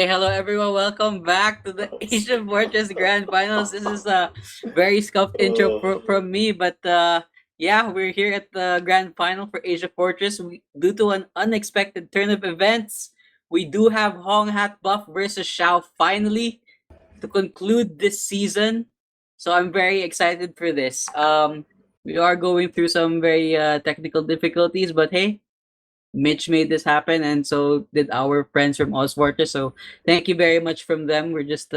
Hey, hello everyone. Welcome back to the AsiaFortress Grand Finals. This is a very scuffed intro Oh, from me, but yeah, we're here at the Grand Final for AsiaFortress. Due to an unexpected turn of events, we do have Hong Hat Buff versus Xiao finally to conclude this season. So I'm very excited for this. We are going through some very technical difficulties, but hey, Mitch made this happen, and so did our friends from AsiaFortress. So thank you very much from them. We're just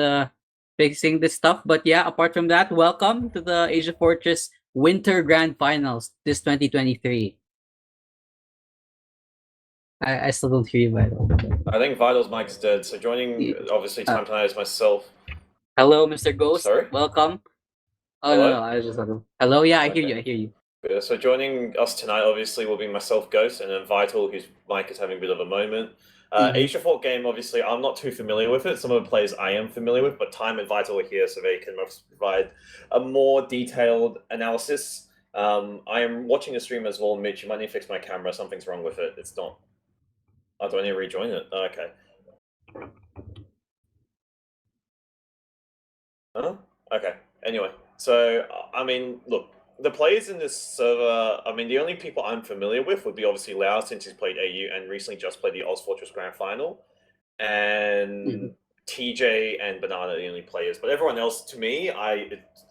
fixing this stuff. But yeah, apart from that, welcome to the AsiaFortress Winter Grand Finals this 2023. I still don't hear you, by the way. I think Vital's mic is dead. So joining, obviously, Uh, time tonight is myself. hello, Mr. Ghost. Sorry? Welcome. Oh no, Hello? no, I was just talking. Hello, yeah, I hear Okay. you. I hear you. Yeah, so joining us tonight, obviously, will be myself, Ghost, and then Vital, whose mic is having a bit of a moment. Mm-hmm. Asia Fort game, obviously, I'm not too familiar with it. Some of the players I am familiar with, but Time and Vital are here, so they can provide a more detailed analysis. I am watching the stream as well, Mitch. You might need to fix my camera. Something's wrong with it. It's not. Oh, do I need to rejoin it? Oh, okay. Huh? Okay. Anyway, so I mean, look, the players in this server. I mean, the only people I'm familiar with would be obviously Lau, since he's played AU and recently just played the AsiaFortress Grand Final, Mm-hmm. and TJ and Banana are the only players. But everyone else, to me,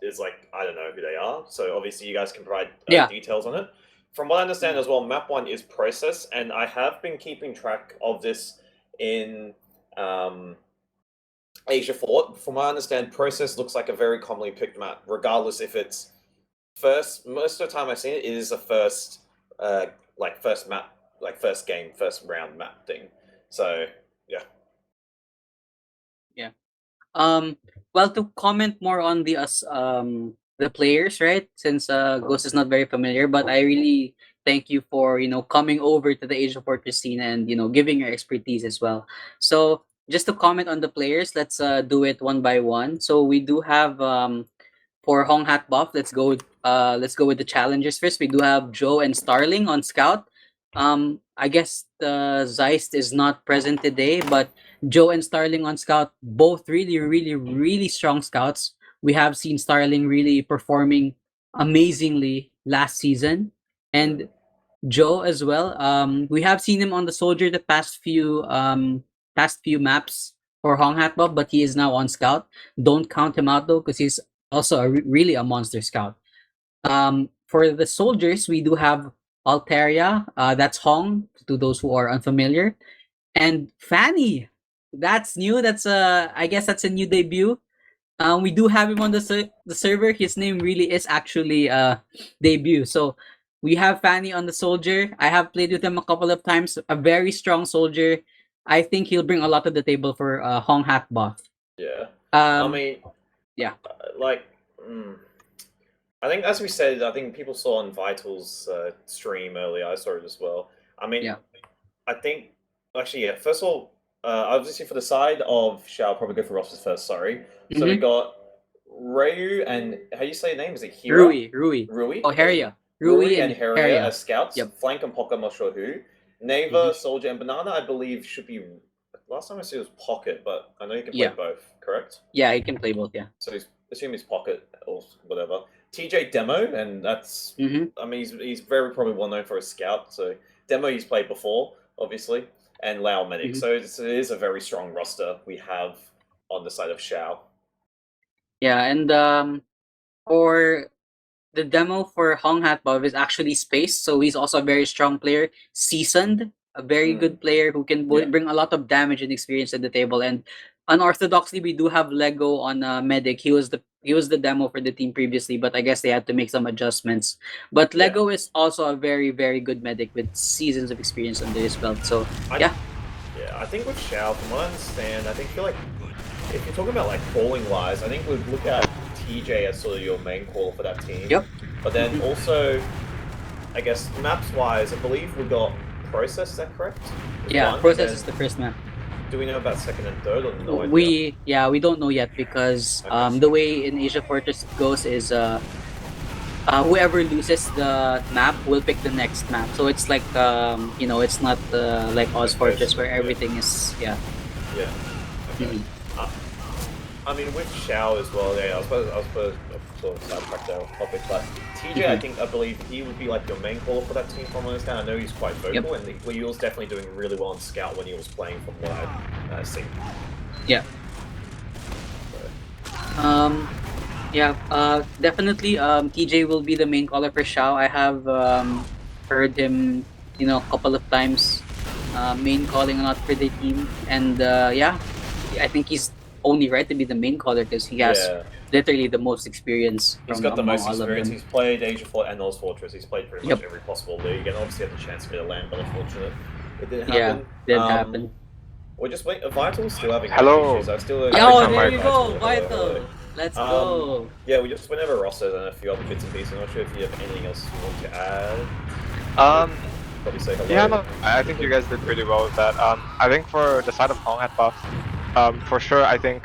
is like I don't know who they are. So obviously, you guys can provide Yeah. details on it. From what I understand as well, map one is process, and I have been keeping track of this in Asia Fort. From what I understand, process looks like a very commonly picked map, regardless if it's first. Most of the time I've seen it, it is a first, first map, like first game, first round map thing. So yeah, Yeah. Um, well, to comment more on the players, right? Since Ghost is not very familiar, but I really thank you for coming over to the Asia Fortress scene and giving your expertise as well. So just to comment on the players, let's do it one by one. So we do have for Hong Hat Buff, let's go with the challengers first. We do have Joe and Starling on Scout. I guess the Zeist is not present today, but Joe and Starling on Scout, both really, really, really strong scouts. We have seen Starling really performing amazingly last season, and Joe as well. We have seen him on the Soldier the past few maps for Hong Hat Buff, but he is now on Scout. Don't count him out though, because he's also really a monster scout. For the soldiers, we do have Altaria. That's Hong. To those who are unfamiliar, and Fanny. That's new. I guess that's a new debut. We do have him on the server. His name really is actually debut. So we have Fanny on the soldier. I have played with him a couple of times. A very strong soldier. I think he'll bring a lot to the table for Hong Hat buff. yeah. I Um, mean, yeah, like, I think as we said, I think people saw on Vital's stream earlier. I saw it as well. I mean, yeah. I think actually, yeah. First of all, obviously for the side of Xiao, probably go for rosters first. Sorry. So we Mm-hmm. got Ryu and how do you say your name? Is it Hira? Rui. Rui. Oh, Okay. Haria. Rui Rui and and Heria Haria. as scouts. Yep. Flank and Pocket, I'm not sure who. Mm-hmm. Neva, Soldier, and Banana, I believe should be. Last time I see it was Pocket, but I know you can play Yeah. both. Correct. Yeah, he can play both. Yeah. So assume he's Pocket or whatever. TJ Demo, and that's. Mm-hmm. I mean, he's very probably well known for a scout. So Demo he's played before, obviously, and Lao Medic. Mm-hmm. So it is a very strong roster we have on the side of Xiao. Yeah, and for the demo for Hong Hat Bob is actually Space, so he's also a very strong player, seasoned, a very good player who can Yeah. bring a lot of damage and experience to the table. And unorthodoxly, we do have Lego on Medic. He was the demo for the team previously, but I guess they had to make some adjustments. But Yeah. Lego is also a very very good medic with seasons of experience under his belt. So yeah, Yeah, I think with Xiao, from what I understand, I feel like if you're talking about like calling wise, I think we'd look at TJ as sort of your main caller for that team. yep. But then also, I guess maps wise, I believe we got Process. Is that correct? Yeah, Process is the first map. Do we know about second and third or no idea? We don't know yet because Okay. the way in Asia Fortress goes is whoever loses the map will pick the next map. So it's like it's not like Oz Fortress where everything is Yeah. Mhm. I mean, with Xiao as well, yeah, I suppose sort of sidetracked our topic, but TJ, I believe he would be like your main caller for that team from what I understand. I know he's quite Yep. vocal, and he was definitely doing really well in Scout when he was playing from what I've seen. Yeah. Yeah. Definitely. TJ will be the main caller for Xiao. I have heard him, a couple of times, main calling a lot for the team, and yeah, I think he's only right to be the main caller because he has Yeah, literally the most experience he's from got the among most all of experience. them. He's played AsiaFortress and AsiaFortress. He's played pretty much Yep. every possible league, and obviously had the chance to get a LAN, but unfortunately, it didn't Yeah. happen. Did happen. We're just waiting. Vital's still having mic Hello. issues. I still I can't fixed Yo, my hear there mic. you go, Vital. Hello, hello. Vital. Let's go. Yeah, we just went over rosters and a few other bits and pieces. I'm not sure if you have anything else you want to add. Um, Probably say hello. yeah, no, I think you guys did pretty well with that. I think for the side of Hong hat buff, for sure, I think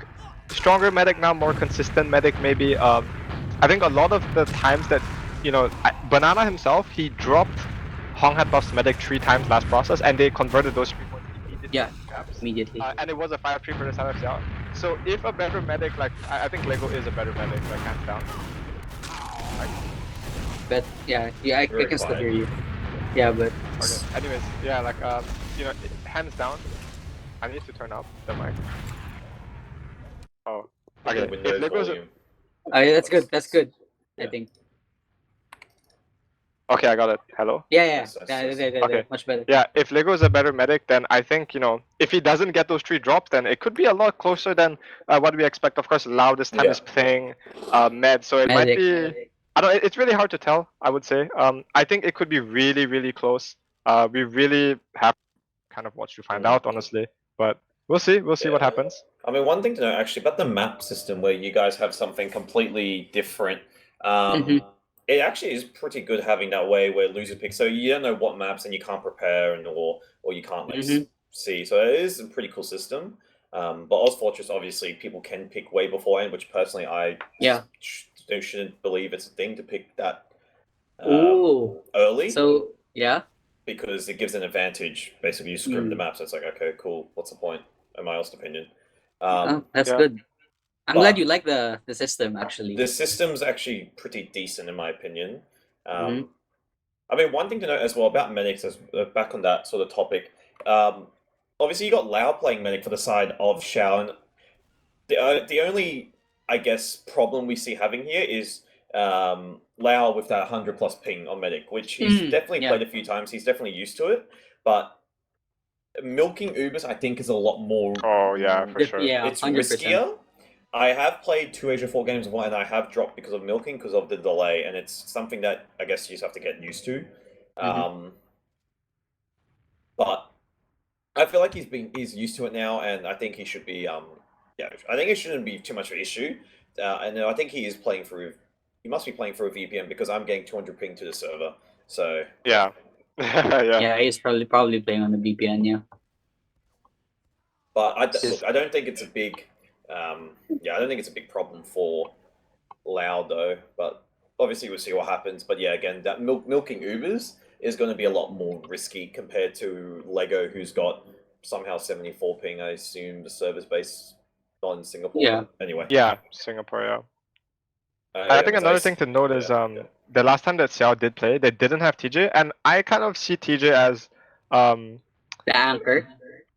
stronger medic now, more consistent medic maybe. I think a lot of the times that, Banana himself, he dropped Hong hat buff's medic 3 times last process, and they converted those 3 points immediately Yeah, into caps. immediately. And it was a 5-3 for the side of Xiao. So if a better medic, like, I think Lego is a better medic, like, hands down. But yeah, I Very can still quiet. hear you. Yeah, but Okay. Anyways, yeah, like hands down. I need to turn up the mic. Oh, okay. If Windows Lego's volume. that's good. That's good. I Yeah. think. okay, I got it. Hello. Yeah, Yes, yes, yes. Okay. much better. Yeah, if Lego is a better medic, then I think if he doesn't get those 3 drops, then it could be a lot closer than what we expect. Of course, Lau this time Yeah. is playing med, so it might Medic. be. I don't. It's really hard to tell. I would say. I think it could be really, really close. We really have to kind of watch to find out, honestly. But we'll see. We'll see what Yeah. happens. I mean, one thing to know actually about the map system where you guys have something completely different. It actually is pretty good having that way where loser pick. So you don't know what maps and you can't prepare or you can't like see. So it is a pretty cool system. But AsiaFortress obviously people can pick way beforehand, which personally I Yeah. shouldn't believe it's a thing to pick that Ooh. early. So yeah. Because it gives an advantage. Basically, you scrim the map, so it's like, okay, cool. What's the point? In my honest opinion. That's Yeah. good. I'm but- glad you like the system actually. The system's actually pretty decent in my opinion. Mhm. I mean, one thing to note as well about medics, back on that sort of topic. Obviously, you got Lau playing medic for the side of Xiao, and the only, I guess, problem we see having here is Lau with that 100+ ping on medic, which he's definitely yeah. played a few times. He's definitely used to it, but milking Ubers, I think, is a lot more. Oh yeah, for sure. Yeah, It's 100%. riskier. I have played 2 Asia 4 games of one, and I have dropped because of milking, because of the delay, and it's something that I guess you just have to get used to. But I feel like he's used to it now, and I think he should be. Yeah, I think it shouldn't be too much of an issue. And I think he is playing through. He must be playing through a VPN because I'm getting 200 ping to the server. So Yeah. yeah. Yeah, he's probably playing on the VPN. Yeah. But I don't think it's a big. Yeah, I don't think it's a big problem for Loud though. But obviously we'll see what happens. But yeah, again, that milking Ubers is going to be a lot more risky compared to Lego, who's got somehow 74 ping. I assume the server's based on Singapore. Yeah. Anyway. Yeah, Singapore. Yeah. I think another thing to note is the last time that Xiao did play, they didn't have TJ, and I kind of see TJ as The anchor.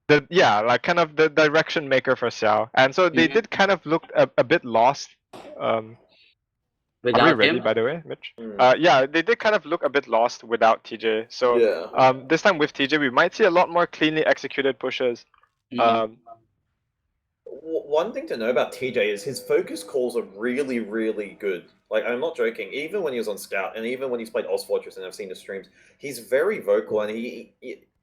like kind of the direction maker for Xiao, and so they did kind of look a bit lost. Are we Without ready, him. by the way, Mitch? Yeah, they did kind of look a bit lost without TJ. So this time with TJ, we might see a lot more cleanly executed pushes. One thing to know about TJ is his focus calls are really, really good. Like, I'm not joking. Even when he was on Scout, and even when he's played AsiaFortress, and I've seen the streams, he's very vocal, and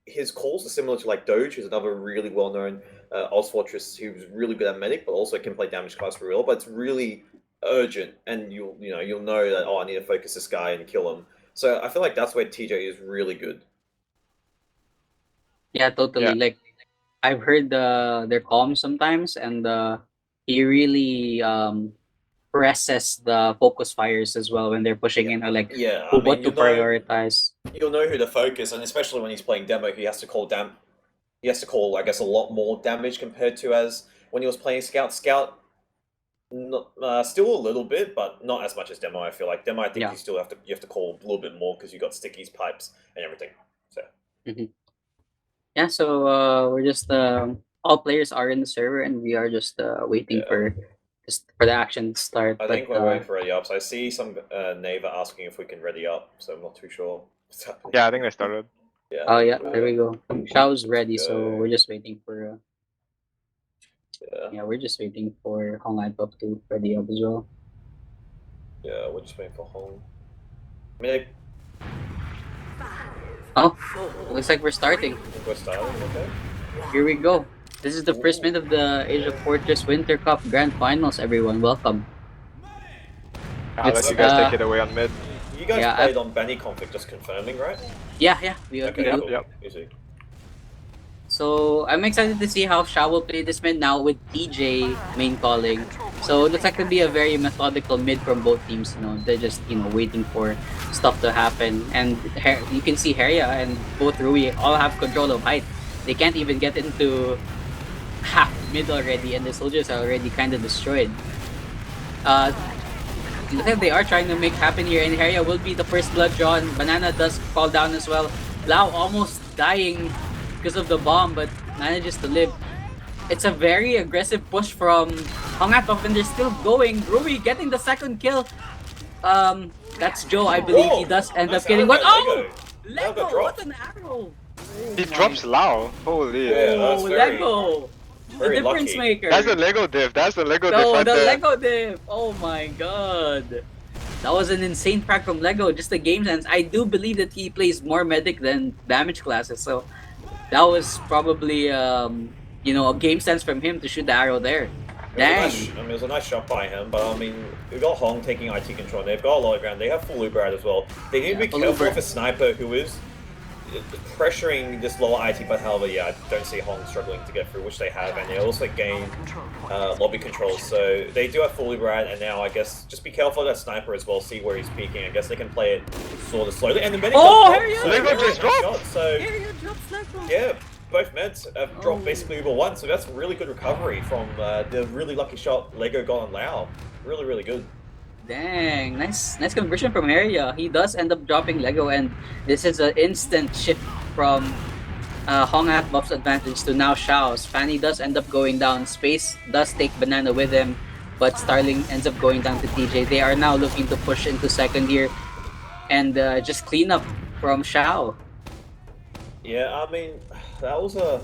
his calls are similar to like Doge, who's another really well-known AsiaFortress who's really good at medic, but also can play damage class for real. But it's really urgent, and you'll know that I need to focus this guy and kill him. So I feel like that's where TJ is really good. Yeah, totally. Yeah. Like I've heard their comms sometimes, and he really presses the focus fires as well when they're pushing in, or like what to prioritize. You'll know who to focus, and especially when he's playing demo, he has to call, I guess, a lot more damage compared to as when he was playing Scout. Scout, still a little bit, but not as much as Demo. I feel like Demo. I think Yeah. you have to call a little bit more because you got stickies, pipes, and everything. So Yeah, so we're just all players are in the server and we are just waiting Yeah. for the action to start. I but think we're waiting for ready ups. I see some Nava asking if we can ready up, so I'm not too sure what's happening. Yeah, I think they started. Yeah. oh yeah, there we go. Xiao's ready, so go. we're just waiting for Yeah. we're just waiting for Hong An Pop to ready up as well. Yeah, we're just waiting for Hong. I mean, Oh, looks like we're starting. I think we're starting. Okay. Here we go. This is the first minute of the AsiaFortress Winter Cup Grand Finals. Everyone, welcome. I'll let you guys take it away on mid. You guys Yeah, played on Banny Conflict, just confirming, right? Yeah, we Okay, do. cool. Yep. Easy. So I'm excited to see how Xiao will play this mid now with TJ main calling. So it looks like to be a very methodical mid from both teams. They're just waiting for stuff to happen. And you can see Heria and both Rui all have control of height. They can't even get into half mid already, and the soldiers are already kind of destroyed. Looks like they are trying to make happen here, and Heria will be the first blood drawn. Banana does fall down as well. Lau almost dying because of the bomb, but manages to live. It's a very aggressive push from Hongatov, and they're still going. Rui getting the second kill. That's Joe, I believe. He does end up getting one. Oh! Lego! What an arrow! He drops Lau. Holy. Yeah, that's very- Lego! The very difference lucky. maker. That's the Lego diff. That's the Lego diff No, right the there. Lego diff. Oh my god. That was an insane crack from Lego. Just the game sense. I do believe that he plays more medic than damage classes. So that was probably a game sense from him to shoot the arrow there. Dang. It was a nice shot by him, but I mean, we've got Hong taking IT control. They've got a lot of ground. They have full Uber out as well. They need to be full careful Uber. of a sniper who is pressuring this lower IT, but however, yeah, I don't see Hong struggling to get through, which they have, and they also gain lobby control. So they do have full Uber out, and now I guess just be careful of that sniper as well. See where he's peeking. I guess they can play it sort of slowly. And the medic Lego just dropped. shot, so yeah. Both meds have dropped basically Uber 1, so that's really good recovery from the really lucky shot Lego got on Lau. Really, really good. Dang, nice conversion from Area. He does end up dropping Lego, and this is an instant shift from Hong at Bob's advantage to now Xiao's. Fanny does end up going down. Space does take Banana with him, but Starling ends up going down to TJ. They are now looking to push into second here and just clean up from Xiao. Yeah, I mean, that was a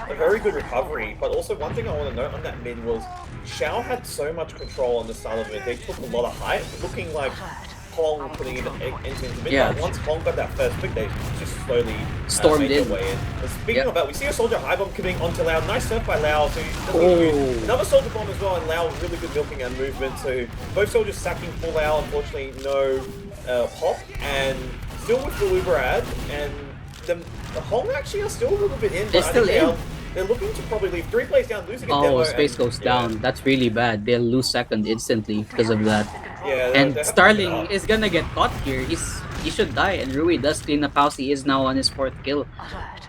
very good recovery, but also one thing I want to note on that mid was Xiao had so much control on the start of it. They took a lot of height, looking like Hong putting it into the mid. Yeah. But once Hong got that first pick, they just slowly Stormed made in. their way in. And speaking Yep. of that, we see a soldier high bomb coming onto Lau. Nice surf by Lau. So he doesn't Oh. use another soldier bomb as well, and Lau really good milking and movement. So both soldiers sacking full Lau. Unfortunately, no pop, and still with the Luberad, and the Hong actually are still a little bit in. They're but I still think in. They're looking to probably leave 3 plays down, losing a demo. Oh, Space and, goes down. That's really bad. They'll lose second instantly because of that. Yeah, And they have to Starling give it up. is gonna get caught here. He should die, and Rui does clean up house. He is now on his 4th kill.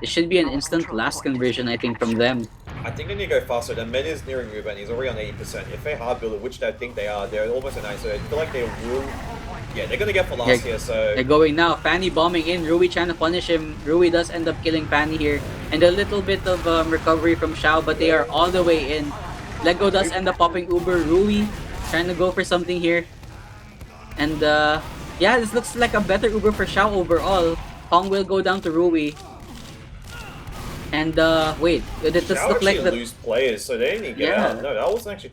It should be an instant last conversion, I think, from them. I think they need to go faster. The men is nearing Ruben. He's already on 80%. If they hard build it, which I think they are, they're almost at 9. So I feel like they will. Yeah, they're gonna get for last here. So They're going now. Fanny bombing in. Rui trying to punish him. Rui does end up killing Fanny here. And a little bit of recovery from Xiao, but they are all the way in. Lego does end up popping Uber. Rui trying to go for something here. And yeah, this looks like a better Uber for Xiao overall. Hong will go down to Rui. And wait, did this Xiao look like actually the... lose players, so they didn't even get Yeah. out. No, that wasn't actually.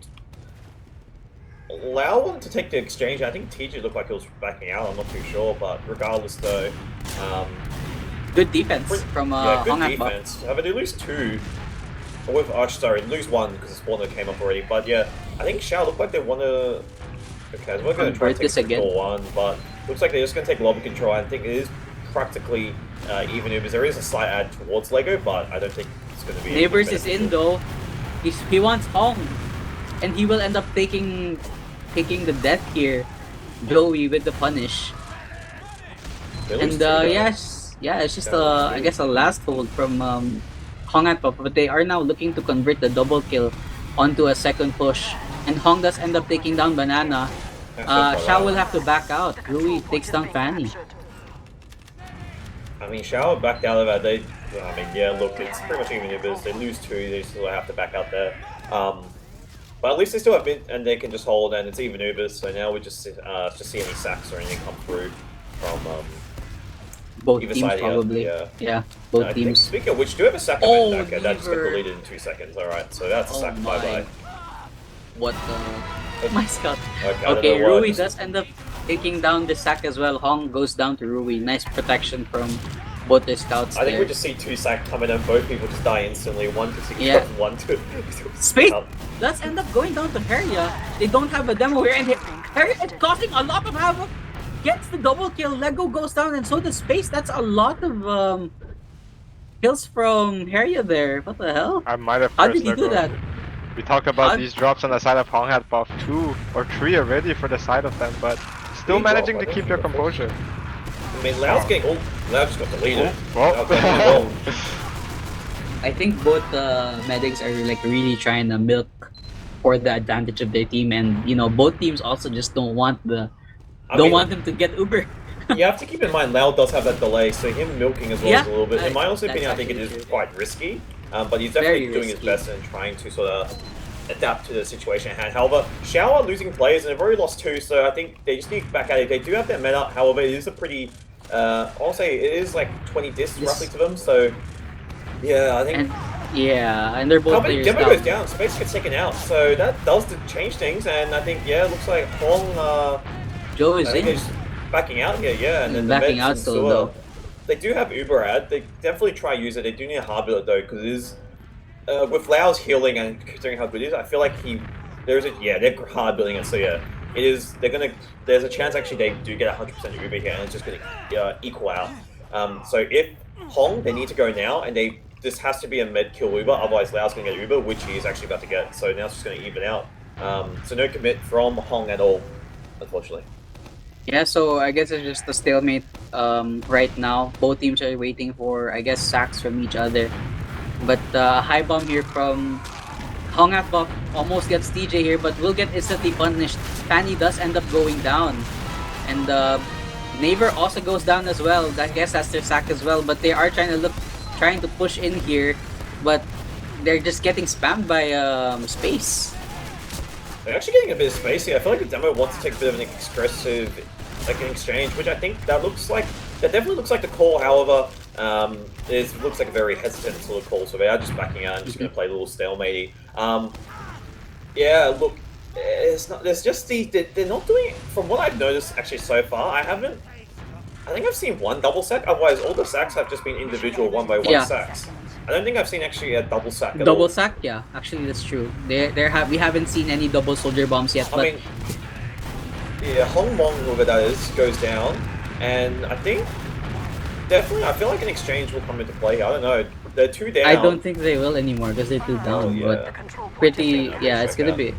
Lau wanted to take the exchange. I think TJ looked like he was backing out. I'm not too sure, but regardless, though, Good defense from yeah, good Hong at Bop. defense. But they lose 2. Or with Arch, sorry, lose 1 because the spawner came up already. But yeah, I think Xiao looked like they want to. Okay, we're going to try to Convert take this again. control 1, but looks like they're just going to take lobby control. I think it is practically even because there is a slight add towards Lego, but I don't think it's going to be. Neighbors is in though. He wants Hong, and he will end up taking the death here. Joey with the punish. They lose And 2, though. yeah, it's just Yeah, I guess a last hold from Hong at Pop, but they are now looking to convert the double kill onto a second push. And Hong does end up taking down Banana. Xiao will have to back out. Rui takes down Fanny. I mean, Xiao backed out of that. I mean, yeah, look, it's pretty much even if they lose 2, they still have to back out there. But at least they still have mid, and they can just hold, and it's even Ubers. So now we just see any sacks or anything come through from Both either teams side. probably. Yeah, both teams. Speaking of which, do we have a sack Oh, event back? That just got never. deleted in 2 seconds. All right, so that's a Oh sack. my. Bye bye. What the? My Scott. Okay, I don't Okay, know why, Rui just- does end up taking down the sack as well. Hong goes down to Rui. Nice protection from both the scouts I think there. we just see 2 sack coming and both people just die instantly. 1 to 6, Yeah. 1 to Space does end up going down to Heria. They don't have a demo here, and Heria is causing a lot of havoc. Gets the double kill. Lego goes down, and so does Space. That's a lot of kills from Heria there. What the hell? I might have How cursed did he do Lego. that? We talked about How- these drops on the side of Hong had buff 2 or 3 already for the side of them, but still Three managing drop, to I keep think. their composure. I mean, Lau's getting all. Lau just got deleted. Well. Lau got deleted. I think both medics are like really trying to milk for the advantage of their team, and you know both teams also just don't want I mean, want them to get Uber. you have to keep in mind Lau does have that delay, so him milking as well Yeah, is a little bit. In my own that's opinion, I think it actually is true. quite risky, but he's definitely Very doing his risky. best and trying to sort of adapt to the situation at hand. However, Xiao are losing players and they've already lost 2, so I think they just need to back at it. They do have their meta, however, it is a pretty. I'll say it is like 20 discs Yes. roughly to them, so yeah, I think. And yeah, and they're both Company players Demo now. goes down, Space gets taken out, so that does change things, and I think, yeah, it looks like Hong, Joe I is think in. he's backing out here, yeah, and then the Backing Meds out and still, Sewer, though. they do have Uber ad, they definitely try to use it, they do need a hard build though, because it is, with Lau's healing and considering how good it is, I feel like they're hard building it, so yeah, it is, there's a chance actually they do get 100% Uber here, and it's just going to equal out. So if Hong, they need to go now, and this has to be a med kill Uber, otherwise Lau's going to get Uber, which he is actually about to get, so now it's just going to even out. So no commit from Hong at all, unfortunately. Yeah, so I guess it's just a stalemate right now. Both teams are waiting for, I guess, sacks from each other. But high bomb here from Hong at buff almost gets TJ here, but will get instantly punished. Fanny does end up going down. And Naver also goes down as well. I guess that's their sack as well. But they are trying to push in here. But they're just getting spammed by Space. They're actually getting a bit of space here. I feel like the demo wants to take a bit of an aggressive like an exchange, which I think that definitely looks like the call. However, it looks like a very hesitant sort of call, so they are just backing out and just going to play a little stalemate. Yeah, look, they're not doing, from what I've noticed actually so far, I think I've seen one double sack, otherwise all the sacks have just been individual 1-by-1 Yeah. sacks. I don't think I've seen actually a double sack at all. Double sack, yeah. Actually, that's true. We haven't seen any double soldier bombs yet. But I mean, yeah, Hong Mong, whoever that is, goes down, and I think definitely, I feel like an exchange will come into play here. I don't know. They're 2 down. I don't think they will anymore because they're 2 down. yeah. But pretty, yeah, it's check gonna out. be,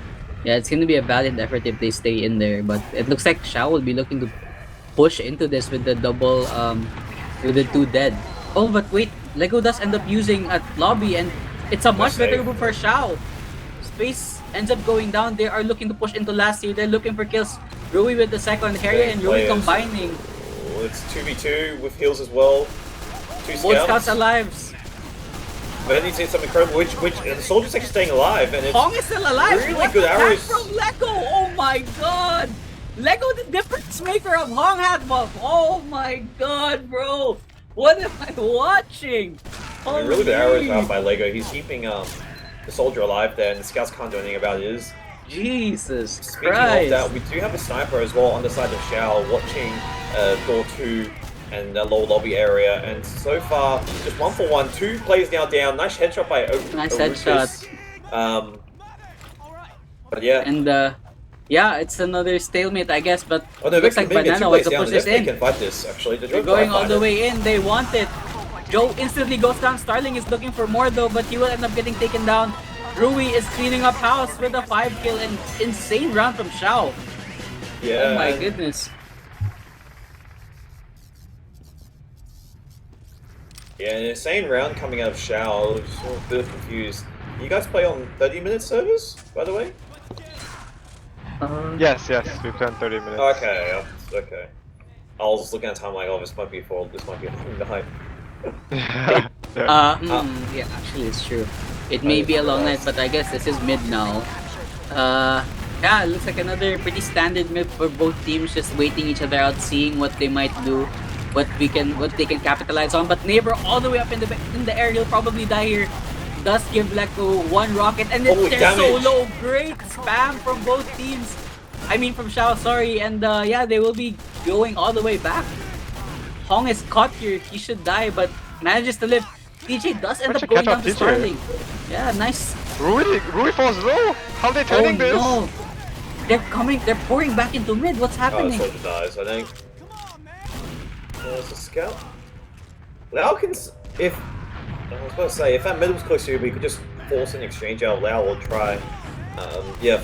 it's gonna be a valiant effort if they stay in there. But it looks like Xiao will be looking to push into this with the double, with the 2 dead. Oh, but wait, Lego does end up using a lobby, and it's a much better safe. move for Xiao. Space ends up going down. They are looking to push into last year. They're looking for kills. Rui with the second area, and Rui Players. combining. Well, it's 2v2 with heals as well. 2 Both scouts. scouts alive. But then you see something incredible, which and the soldier's actually staying alive, and it's Hong is still alive. really What good attack arrows. from Lego. Oh my god. Lego, the difference maker of Hong hat buff. Oh my god, bro. What am I watching? I mean, really good arrows Holy out by Lego. He's keeping the soldier alive there, and the scouts can't do anything about it. Jesus Speaking Christ. of that, we do have a sniper as well on the side of Xiao watching door 2 and the low lobby area, and so far just 1 for 1. 2 players now down. Nice headshot by Nice Orufus. But yeah. And yeah, it's another stalemate, I guess, but Oh no, looks like maybe 2 Banana wants players to down. push They this definitely in. can fight this actually. They're going all the way in. They want it. Joe instantly goes down. Starling is looking for more though, but he will end up getting taken down. Rui is cleaning up house with a 5 kill and insane round from Xiao. Yeah. Oh my and- goodness. Yeah, an insane round coming out of Xiao. I was a bit confused. You guys play on 30-minute servers, by the way? Yes, we play on 30 minutes. Okay, okay. I was just looking at time like, oh, this might be a long night. Yeah. Yeah, actually it's true. It may be a long night, but I guess this is mid now. Yeah, it looks like another pretty standard mid for both teams, just waiting each other out, seeing what they might do, what they can capitalize on. But Neighbor all the way up in the air, he'll probably die here. Does give Leko one rocket, and then they're so low. Great spam from both teams. I mean from Xiao, sorry, and yeah, they will be going all the way back. Hong is caught here, he should die, but manages to live. TJ does end up going down to Starling. Yeah, nice. Rui falls low. How are they turning this? No. They're pouring back into mid. What's happening? Oh, Soldier dies, I think. There's a scout. Lau can, if I was about to say, if that mid was close to you, we could just force an exchange out of Lau or try.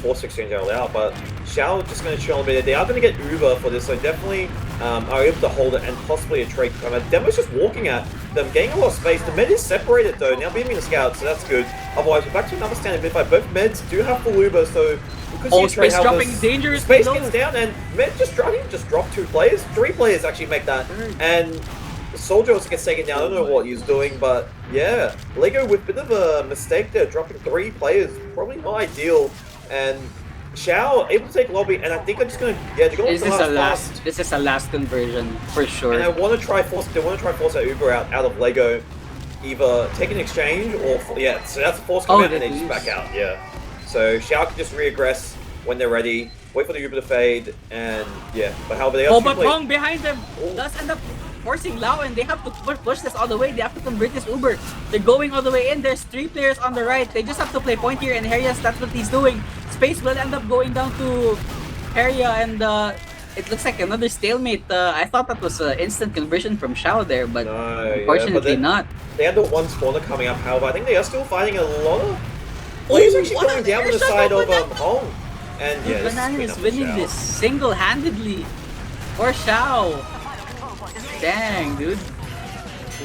Force exchange out loud, but Xiao just going to chill a bit. They are going to get Uber for this, so definitely are able to hold it and possibly a trade come out. Demo's just walking at them, getting a lot of space. The mid is separated though, now beaming the scout, so that's good. Otherwise, we're back to another standard mid fight. Both mids do have full Uber, so we could see a trade space dropping dangerous. Space gets down, and mid just dropped 2 players. 3 players actually make that, and Soldier also gets taken down. I don't know what he's doing, but yeah, Lego with a bit of a mistake there, dropping 3 players, probably not ideal. And Xiao able to take lobby, and I think I'm just gonna to go this is a last conversion for sure. And I want to try force. They want to try force that Uber out of Lego, either take an exchange or So that's a force come out and they just back out. Yeah. So Xiao can just reaggress when they're ready. Wait for the Uber to fade, and yeah. But however they are. But Hong behind them does end up forcing Lau, and they have to push this all the way. They have to convert this Uber. They're going all the way in. There's 3 players on the right. They just have to play point here, and Herias, that's what he's doing. Space will end up going down to Heria, and it looks like another stalemate. I thought that was an instant conversion from Xiao there, but unfortunately not. They had the one spawner coming up, however, I think they are still fighting a lot of players actually going down on the side of Hong. And yeah, Banana is winning this single-handedly for Xiao. Dang, dude.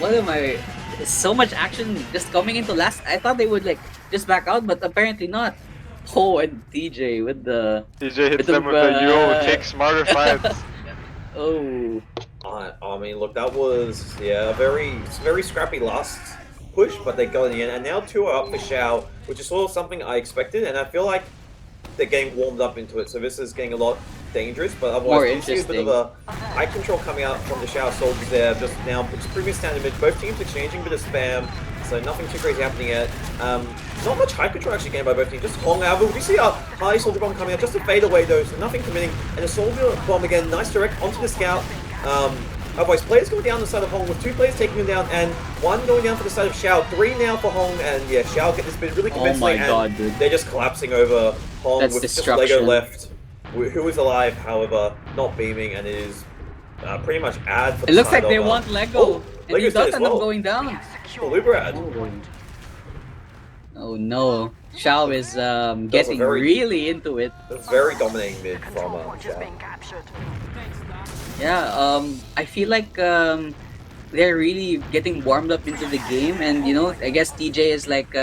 What am I... So much action just coming into last. I thought they would like just back out, but apparently not. Oh, and TJ with the... TJ hits them with the yo, take smarter fights. Oh. I mean, look, that was, a very scrappy last push, but they got in the end. And now 2 are up for Xiao, which is sort of something I expected, and I feel like they're getting warmed up into it, so this is getting a lot dangerous, but otherwise you see a bit of a high control coming out from the Xiao soldiers there just now. It's previous standard mid, both teams exchanging a bit of spam, so nothing too crazy happening yet. Not much high control actually gained by both teams, just Hong out. We see a high soldier bomb coming out, just a fade away though, so nothing committing. And a soldier bomb again, nice direct onto the scout. Otherwise, players going down the side of Hong with 2 players taking him down and 1 going down for the side of Xiao. 3 now for Hong, and yeah, Xiao get this bit really convincingly. Oh my god, dude. They're just collapsing over Hong with just Lego left, who is alive, however, not beaming, and it is pretty much ad for the It looks side like they of, want Lego, and he does end up going down. Lubrad. Oh no, Xiao is getting really into it. Very dominating mid from Xiao. Yeah, I feel like they're really getting warmed up into the game, and you know, I guess TJ is like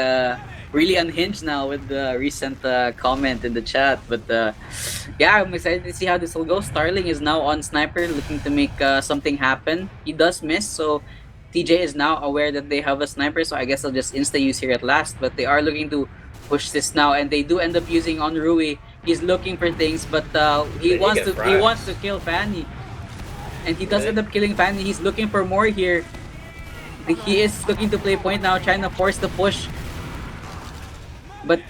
really unhinged now with the recent comment in the chat. But yeah, I'm excited to see how this will go. Starling is now on sniper, looking to make something happen. He does miss, so TJ is now aware that they have a sniper. So I guess I'll just insta use here at last. But they are looking to push this now, and they do end up using on Rui. He's looking for things, but he wants to kill Fanny. And he does end up killing Fanny. He's looking for more here. He is looking to play point now, trying to force the push. But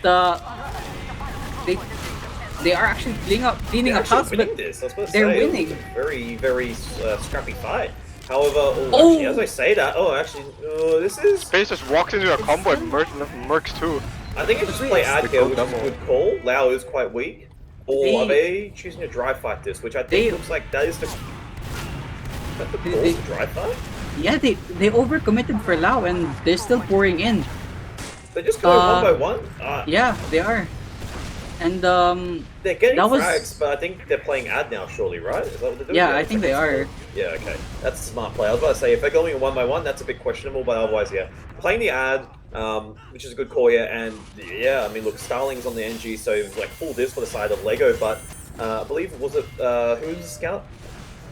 they are actually cleaning up house, but they're winning. Very, very scrappy fight. However, actually, as I say that, this is... Space just walks into a combo and mercs too. I think it's just play ad here, which is a good call. Lau is quite weak. Or are they choosing to dry fight this, which I think looks like that is the... dry fight? Yeah, they overcommitted for Lau, and they're still pouring in. They're just going 1 by 1? Yeah, they are. And they're getting frags, but I think they're playing ad now, surely, right? Is that what they're doing? Yeah, I think they are. Yeah, okay. That's a smart play. I was about to say, if they're going 1 by 1, that's a bit questionable, but otherwise, yeah. Playing the ad, which is a good call here. And yeah, I mean, look, Starling's on the NG, so like full divs for the side of Lego, but I believe, was it, who was the scout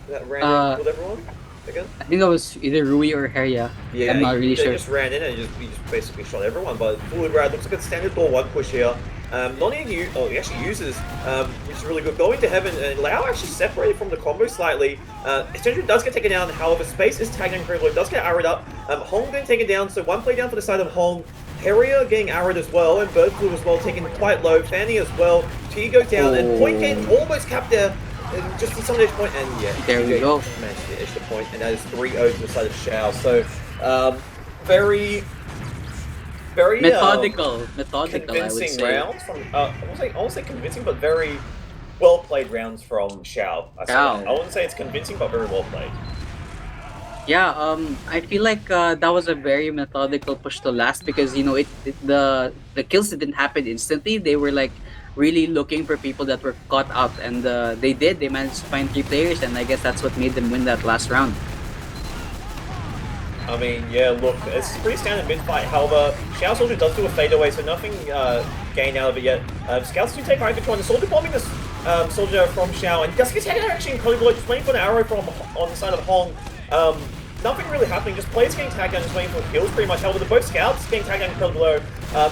that ran in with everyone again? I think that was either Rui or Heria. Yeah, I'm not really they sure. just ran in and he just basically shot everyone. But full Brad looks like a standard door one push here. Not even he actually uses, which is really good. Going to heaven, and Lau actually separated from the combo slightly. Essentially does get taken down, however, space is tagged incredibly, does get arrowed up. Hong getting taken down, so one play down for the side of Hong. Heria getting arrowed as well, and Bird Flu as well, taken quite low. Fanny as well. T goes down, and Point getting almost capped there. Just on some edge point, and yeah, There we go. managed to edge the point, and that is 3-0 to the side of Xiao. So, very Methodical, I would convincing say. rounds from. I won't say convincing, but very well played rounds from Xiao. I wouldn't say it's convincing, but very well played. Yeah, I feel like that was a very methodical push to last because the kills didn't happen instantly. They were like really looking for people that were caught out, and they did. They managed to find 3 players, and I guess that's what made them win that last round. I mean, yeah, look, it's a pretty standard mid fight. However, Xiao Soldier does do a fadeaway, so nothing gained out of it yet. Scouts do take high control, and the Soldier bombing this Soldier from Xiao, and does get taken out actually incredibly low, just waiting for an arrow from on the side of Hong. Nothing really happening, just players getting tagged down, just waiting for kills pretty much. However, both Scouts getting tagged down incredibly low.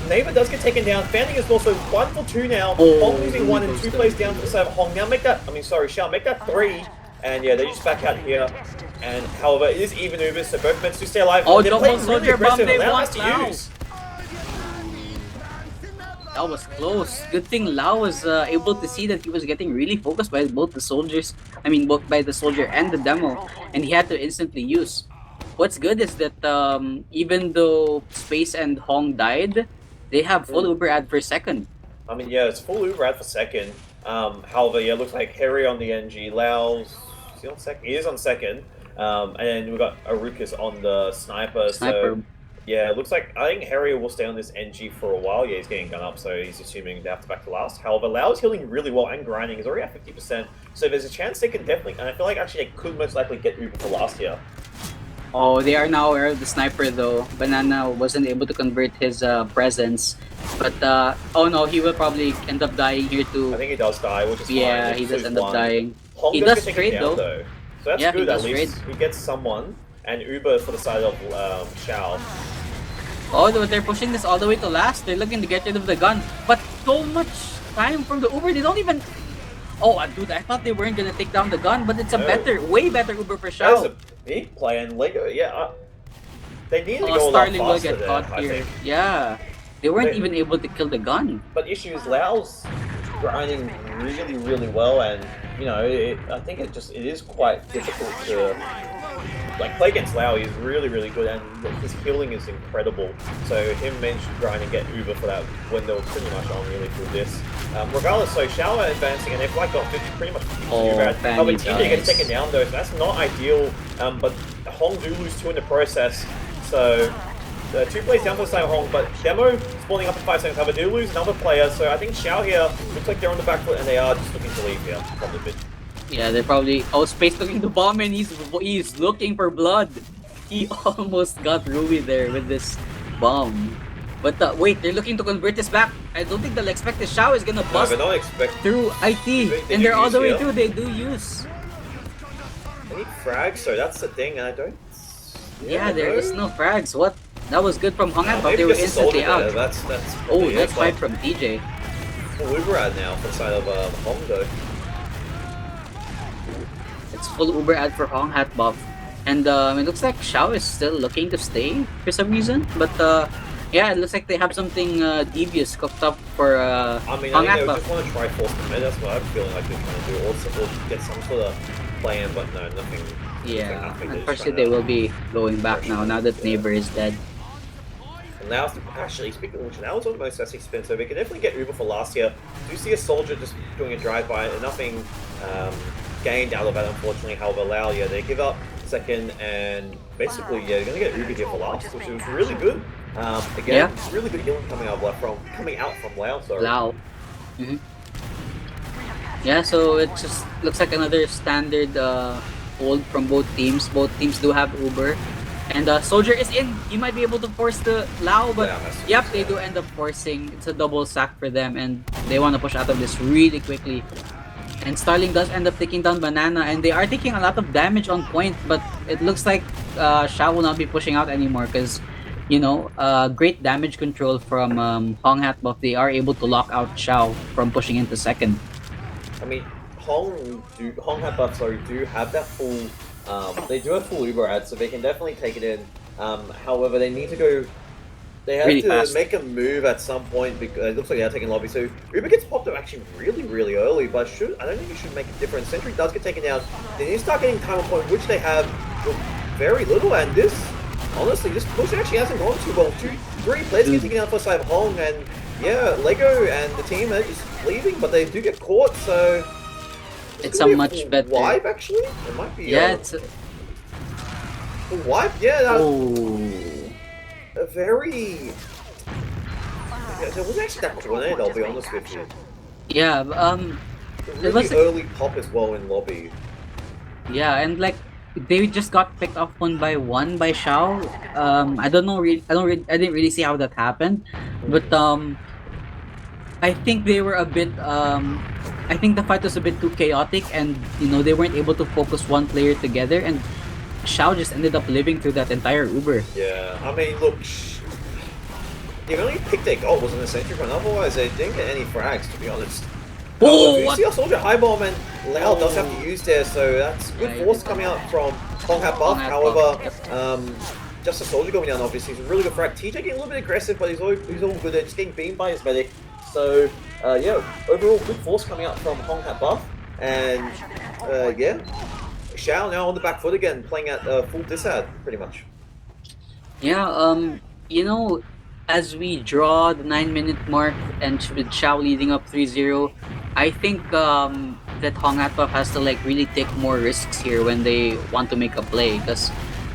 Neighbor does get taken down. Fanning is also 1 for 2 now. Hong losing 1 and 2 players down for the side of Hong. Now Xiao, make that 3. And yeah, they just back out here. And however, it is even Ubers, so both meant to stay alive. Oh, they're double playing really soldier bomb, aggressive, they and Lau want has to Lau. use. That was close. Good thing Lau was able to see that he was getting really focused by both the soldiers. I mean, both by the soldier and the demo, and he had to instantly use. What's good is that even though Space and Hong died, they have full Uber ad for second. I mean, yeah, it's full Uber ad for second. However, yeah, it looks like Harry on the NG, Lau's is he on second? He is on second. And then we've got Arukas on the sniper. So yeah, it looks like I think Harry will stay on this NG for a while. Yeah, he's getting gun up, so he's assuming they have to back to last. However, Lau is healing really well and grinding. He's already at 50%. So there's a chance they can definitely, and I feel like actually they could most likely get Uber for last here. Oh, they are now aware of the sniper though. Banana wasn't able to convert his presence. But, oh no, he will probably end up dying here too. I think he does die, which is fine. Yeah, he does end up dying. Hong He does trade though. So that's Yeah, good, he does at least. He gets someone, and Uber for the side of Xiao. Oh, they're pushing this all the way to last. They're looking to get rid of the gun. But so much time from the Uber, they don't even... Oh, dude, I thought they weren't gonna take down the gun, but it's a way better Uber for Xiao. That's a big play, and Lego, yeah, they need to go a lot Starling will faster get there, caught I here. think. Yeah, they weren't even able to kill the gun. But the issue is Lau's grinding really, really well, and you know, I think it is quite difficult to play against Lau. He's really, really good, and his healing is incredible. So him managed to grind and get Uber for that when they were pretty much on really through this. Regardless, so Xiao are advancing, and they've got 50, pretty much 50 Uber. But TJ gets taken down though, so that's not ideal. But Hong do lose 2 in the process. So 2 plays down for the side of Hong, but Demo spawning up in 5 seconds. However, do lose another player, so I think Xiao here looks like they're on the back foot, and they are just looking to leave here from the mid. Yeah, they're probably... Oh, Space looking to bomb, and he's looking for blood. He almost got Ruby there with this bomb. But wait, they're looking to convert this back. I don't think they'll expect the Xiao is gonna bust through IT. And they're all the way through, they do use. They need frags, so that's the thing, and I don't... Yeah, there is no frags. What? That was good from Hong, but they were instantly out. That's fight from TJ. Full Uber ad now for the side of Hong though. It's full Uber ad for Hong hat buff. And it looks like Xiao is still looking to stay for some reason. But yeah, it looks like they have something devious cooked up for I mean, Hong I hat think they buff. just want to try force the mid. That's what I'm feeling like they're trying to do. Also, get some sort of plan, but no, nothing. Yeah, unfortunately they will be going back now that Neighbor is dead. And now, actually, speaking of which, now is almost less expensive. We can definitely get Uber for last year. Do see a soldier just doing a drive-by, and nothing gained out of that, unfortunately. However, Lau, yeah, they give up second, and basically, yeah, they're going to get Uber here for last, which is really good. Again, really good healing coming out from Lau. Sorry. Lau. Yeah, so it just looks like another standard hold from both teams. Both teams do have Uber. And Soldier is in. He might be able to force the Lao, but Yeah, that's- yep, they do end up forcing. It's a double sack for them, and they want to push out of this really quickly. And Starling does end up taking down Banana, and they are taking a lot of damage on point, but it looks like Xiao will not be pushing out anymore because, you know, great damage control from Hong Hat Buff. They are able to lock out Xiao from pushing into second. I mean, Hong Hat Buff, sorry, do have that full. They do have full Uber ad, so they can definitely take it in. However, they need to go. They have Really to fast. make a move at some point because it looks like they're taking lobby. So Uber gets popped up actually really early, but I don't think it should make a difference. Sentry does get taken down. They need to start getting time on point, which they have very little. And this, honestly, this push actually hasn't gone too well. 3 players get taken down for side of Hong, and yeah, Lego and the team are just leaving, but they do get caught. So It's a much better wipe actually. It might be. Yeah, it's a wipe. Yeah. A very. Yeah, it wasn't actually that grenade, I'll be honest with you. yeah, A it really was early pop as well in lobby. yeah, and like they just got picked off one by Xiao. I don't know. I didn't really see how that happened, but I think they were a bit. I think the fight was a bit too chaotic, and you know they weren't able to focus one player together, and Xiao just ended up living through that entire Uber. Yeah, I mean, look, they only picked their goal wasn't a sentry run. Otherwise, they didn't get any frags, to be honest. Oh, you what? see our soldier high bomb and Lao does have to use there, so that's good Yeah, force coming out from Hong Hat Buff. Hong Hat However, Buff, just a soldier going down. Obviously, he's a really good frag. TJ getting a little bit aggressive, but he's all good. Just getting beamed by his medic. So yeah, overall good force coming out from Hong Hat Buff, and yeah. Xiao now on the back foot again, playing at full disad, pretty much. Yeah, you know, as we draw the 9-minute mark and with Xiao leading up 3-0, I think that Hong Hat Buff has to like really take more risks here when they want to make a play, because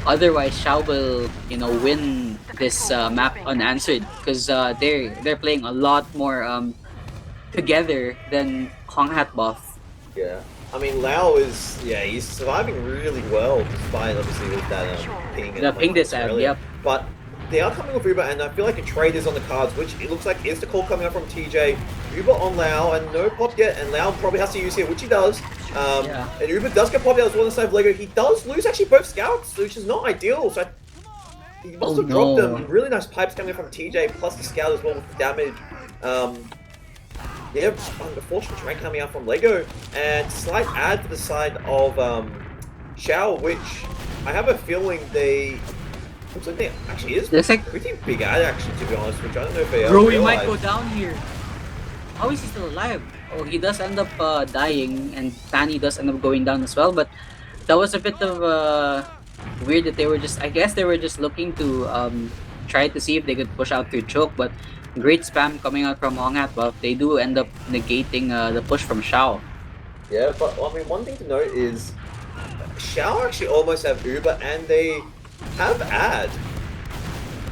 otherwise Xiao will, you know, win this map unanswered, because they're playing a lot more together than Hong Hat Buff. Yeah. I mean, Lao is, he's surviving really well, despite obviously with that ping. The ping this ad, yep. But they are coming with Uber, and I feel like a trade is on the cards, which it looks like is the call coming up from TJ. Uber on Lao, and no pop yet, and Lao probably has to use here, which he does. And Uber does get popped out as well on the side of Lego. He does lose actually both scouts, which is not ideal. So he must have dropped them. Really nice pipes coming from TJ, plus the scout as well with the damage. Yeah, unfortunate trade coming out from Lego, and slight ad to the side of Xiao, which I have a feeling they. Looks like they actually is There's like pretty big ad actually, to be honest, which I don't know if they Bro, he might go down here. How is he still alive? Oh, he does end up dying, and Fanny does end up going down as well, but that was a bit of weird that they were just, I guess they were just looking to try to see if they could push out through choke, but great spam coming out from Hong Hat Buff. They do end up negating the push from Xiao. Yeah, but I mean, one thing to note is Xiao actually almost have Uber, and they have ad.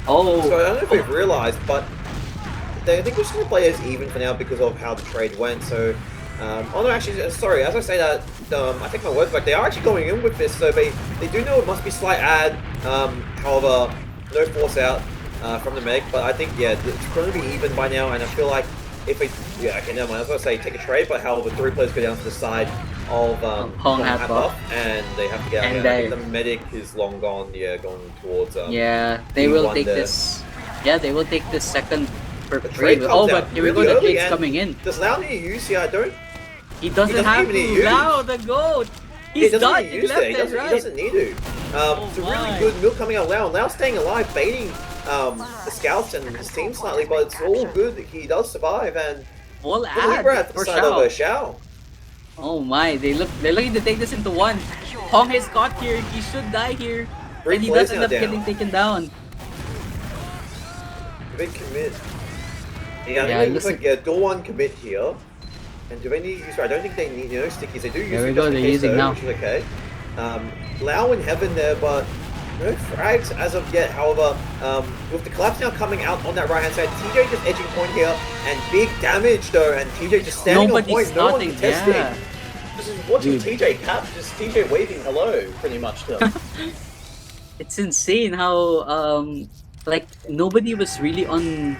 Oh. So I don't know if they've realized, but I think we're just going to play as even for now because of how the trade went. So, oh no, actually, sorry, as I say that, I take my words back. They are actually going in with this, so they do know it must be slight ad. However, no force out from the medic, but I think, yeah, it's going to be even by now, and I feel like if we, okay, never mind, I was going to say take a trade, but however, 3 players go down to the side of Hong Hat Buff, and they have to get out and here. I think the medic is long gone, going towards yeah, they will take there. this. Yeah, they will take this second for The free. trade comes Oh, out but here we go, really the early, trade's and coming in. Does Lau need to use here? He doesn't have even need to. use. Lao, the goat! He He's doesn't done, need to he use left it. it, He right? doesn't need to. It's a really good milk coming out Lau. Lau's staying alive, baiting the scouts and his team slightly, but it's all good. He does survive, and Full the ad Libra at the for side of Xiao. Xiao. Oh my, they're looking to take this into one. Hong is caught here, he should die here. 3 And he players does end now up down. getting taken down. Big commit. Yeah, I Yeah, think it looks listen- like door 1 commit here. And do they need to use? I don't think they need stickies. They do use There we it go, just in they're case using though, now. which is okay. Lau in heaven there, but no frags as of yet. However, with the collapse now coming out on that right hand side, TJ just edging point here, and big damage though, and TJ just standing Nobody's on point, no one starting, contesting. yeah. Just watching Dude. TJ cap, just TJ waving hello, pretty much to them. it's insane how like nobody was really on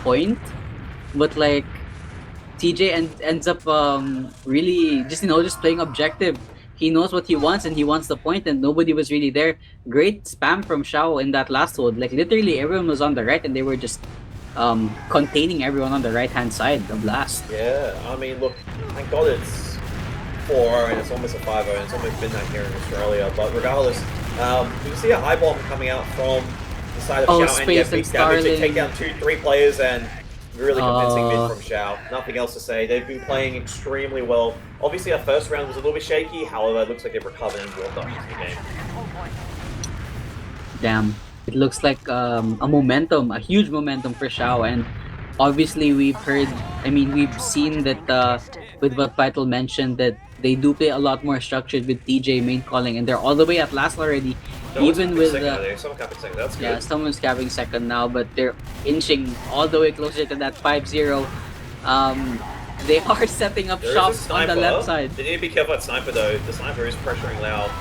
point, but like TJ ends up really just just playing objective. He knows what he wants and he wants the point, and nobody was really there. Great spam from Xiao in that last hold. Like literally everyone was on the right and they were just containing everyone on the right hand side. The blast. Yeah, I mean, look, thank God it's 4-0 and it's almost a 5-0 and it's almost been that here in Australia. But regardless, you can see a high bomb coming out from the side of Xiao and Space big and damage. They Starling. take down 2-3 players and really convincing mid from Xiao. Nothing else to say. They've been playing extremely well. Obviously, our first round was a little bit shaky. However, it looks like they've recovered and warmed up into the game. Damn. It looks like a momentum, a huge momentum for Xiao, and obviously we've seen that with what Vital mentioned that they do play a lot more structured with TJ main calling, and they're all the way at last already. Even with someone capping second, that's good. yeah, someone's capping second now, but they're inching all the way closer to that 5-0. They are setting up shops on the left side. They need to be careful at sniper though. The sniper is pressuring loud.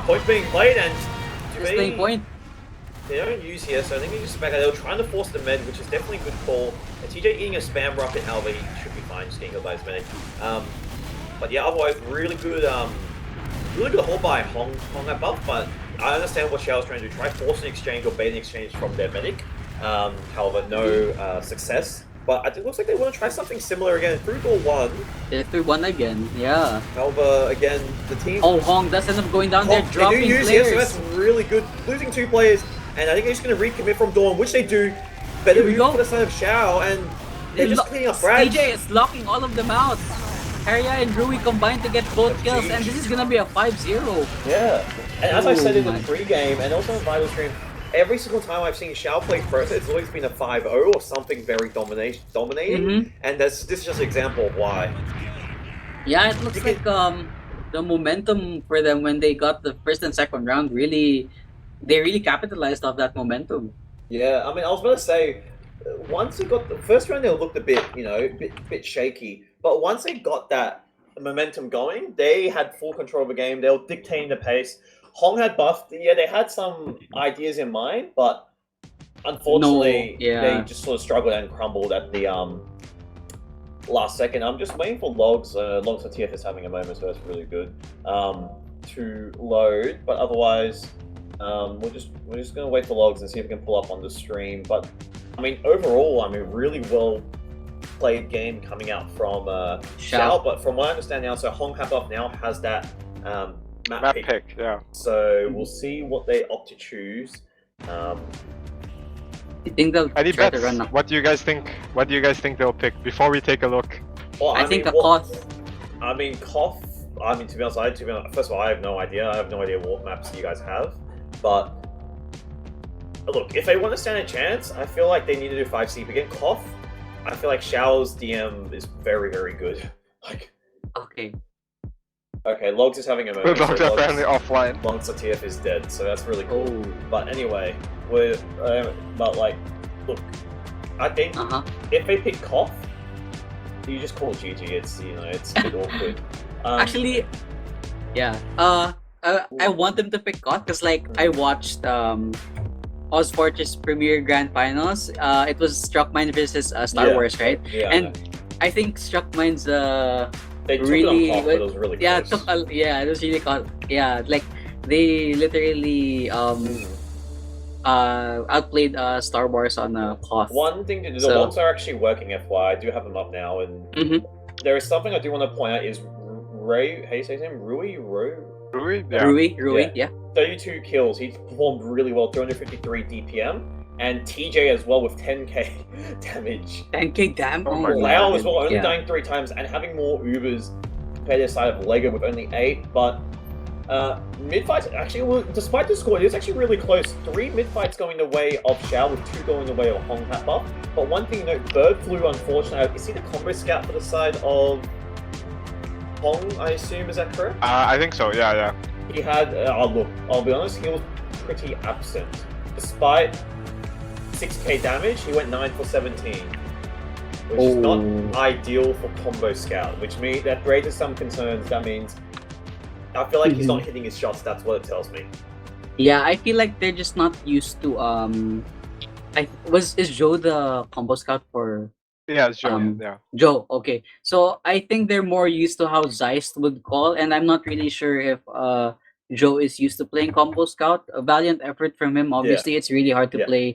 Point being played and Just playing point. they don't use here, so I think they just back. They were trying to force the med, which is definitely a good call. And TJ eating a spam rocket, however, he should be fine, just getting killed by his medic. But yeah, otherwise, really good hold by Hong above. But I understand what Xiao's trying to do. Try force an exchange or bait an exchange from their medic. However, no success. But it looks like they want to try something similar again. Through goal 1. They're 3-1 again, yeah. However, again, the team... Oh, Hong does end up going down there, dropping they do use players. Here, so that's really good. Losing 2 players, and I think they're just going to recommit from Dawn, which they do. Better move for the side of Xiao, and they're just cleaning up Brad. TJ is locking all of them out. Harya and Rui combined to get both kills, and this is going to be a 5-0. Yeah, and as I said in the pre-game, and also in Vital Stream, every single time I've seen Xiao play first, it's always been a 5-0 or something very dominating, and this is just an example of why. Yeah, it looks like the momentum for them when they got the first and second round they really capitalized off that momentum. Yeah, I mean, I was going to say, once they got the first round, they looked a bit, bit shaky, but once they got that momentum going, they had full control of the game. They were dictating the pace. Hong had buffed. Yeah, they had some ideas in mind, but unfortunately, they just sort of struggled and crumbled at the last second. I'm just waiting for logs. Logs for TF is having a moment, so that's really good to load. But otherwise, we're just gonna wait for logs and see if we can pull up on the stream. But I mean, overall, really well played game coming out from Xiao. But from what I understand now, so Hong Habuff now has that map pick, yeah. So we'll see what they opt to choose. I think they'll Any try bets? to run up. What do you guys think? What do you guys think they'll pick before we take a look? Well, I think a Koth. Koth. To be honest, first of all, I have no idea. I have no idea what maps you guys have. But look, if they want to stand a chance, I feel like they need to do 5C. But again, Koth, I feel like Xiao's DM is very, very good. Okay, Logs is having a moment. Logs are apparently offline. Logs TF is dead, so that's really cool. Oh. But anyway, look, I think if they pick Koth, you just call it GG. It's it's a bit awkward. Actually, yeah. I want them to pick Koth because I watched AsiaFortress Premier Grand Finals. It was Struckmine versus Star Wars, right? Yeah. And I think Struckmine's they took really, it on Koth, but it was really close. It was really they literally outplayed Star Wars on Koth. One thing to do, the logs are actually working. FY, I do have them up now, and there is something I do want to point out is Ray. How do you say his name? Rui. Yeah. Rui, yeah. 32 kills. He performed really well. 253 DPM. And TJ as well with 10k damage. 10k damage? Oh my Lau as well, only dying 3 times and having more Ubers compared to the side of Lego with only 8. But mid-fights, actually, despite the score, it is actually really close. 3 mid-fights going the way of Xiao with 2 going the way of Hong Hat Buff. But one thing to note, Bird Flu, unfortunately, is he the combo scout for the side of Hong, I assume, is that correct? I think so, yeah. He had, look, I'll be honest, he was pretty absent. Despite 6k damage, he went 9 for 17. Which is not ideal for combo scout, which means that raises some concerns. That means I feel like he's not hitting his shots, that's what it tells me. Yeah, I feel like they're just not used to is Joe the combo scout for Yeah, it's Joe. um Yeah. Joe? Okay. So I think they're more used to how Zeist would call, and I'm not really sure if Joe is used to playing combo scout. A valiant effort from him. Yeah. Obviously, it's really hard to Yeah. play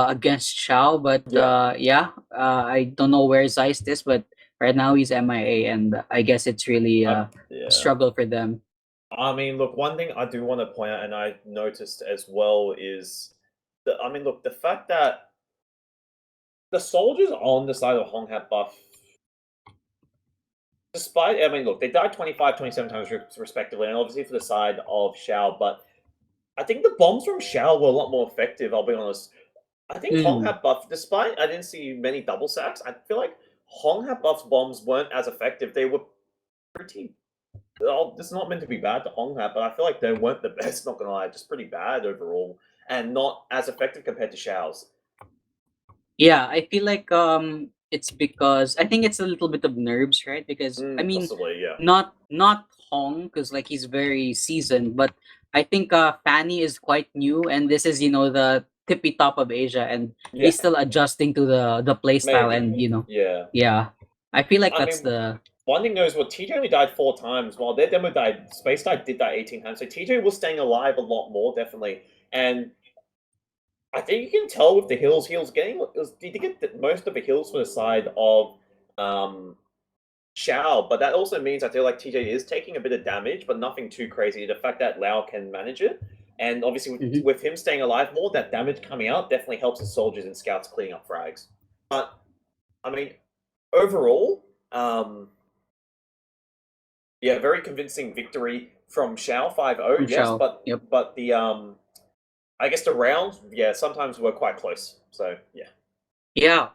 against Xiao, but Yeah. I don't know where Zeist is, but right now he's MIA, and I guess it's really a Yeah. struggle for them. I mean, look, one thing I do want to point out, and I noticed as well, is the fact that the soldiers on the side of Hong had buff, despite, I mean, look, they died 25, 27 times respectively, and obviously for the side of Xiao, but I think the bombs from Xiao were a lot more effective, I'll be honest. I think Hong Mm. had buff, despite I didn't see many double sacks, I feel like Hong had buff's bombs weren't as effective. They were pretty. Oh, this is not meant to be bad to Hong hat, but I feel like they weren't the best, not gonna lie, just pretty bad overall, and not as effective compared to Xiao's. Yeah, I feel like it's because I think it's a little bit of nerves, right? Because I mean, Possibly, yeah. not Hong, because like he's very seasoned, but I think Fanny is quite new, and this is the tippy top of Asia, and Yeah, he's still adjusting to the play style, maybe. and Yeah. yeah, I feel like I that's mean, the one thing knows what TJ only died 4 times, while their demo died, Space Dive did die 18 times, so TJ was staying alive a lot more, definitely. And I think you can tell with the hills, he was getting, did he get most of the hills for the side of um, Xiao, but that also means I feel like TJ is taking a bit of damage, but nothing too crazy. The fact that Lao can manage it, and obviously Mhm. with him staying alive more, that damage coming out definitely helps his soldiers and scouts cleaning up frags. But I mean, overall, yeah, very convincing victory from Xiao 5-0, From yes, Xiao. but Yep. the I guess the rounds, yeah, sometimes were quite close. So yeah. Yeah.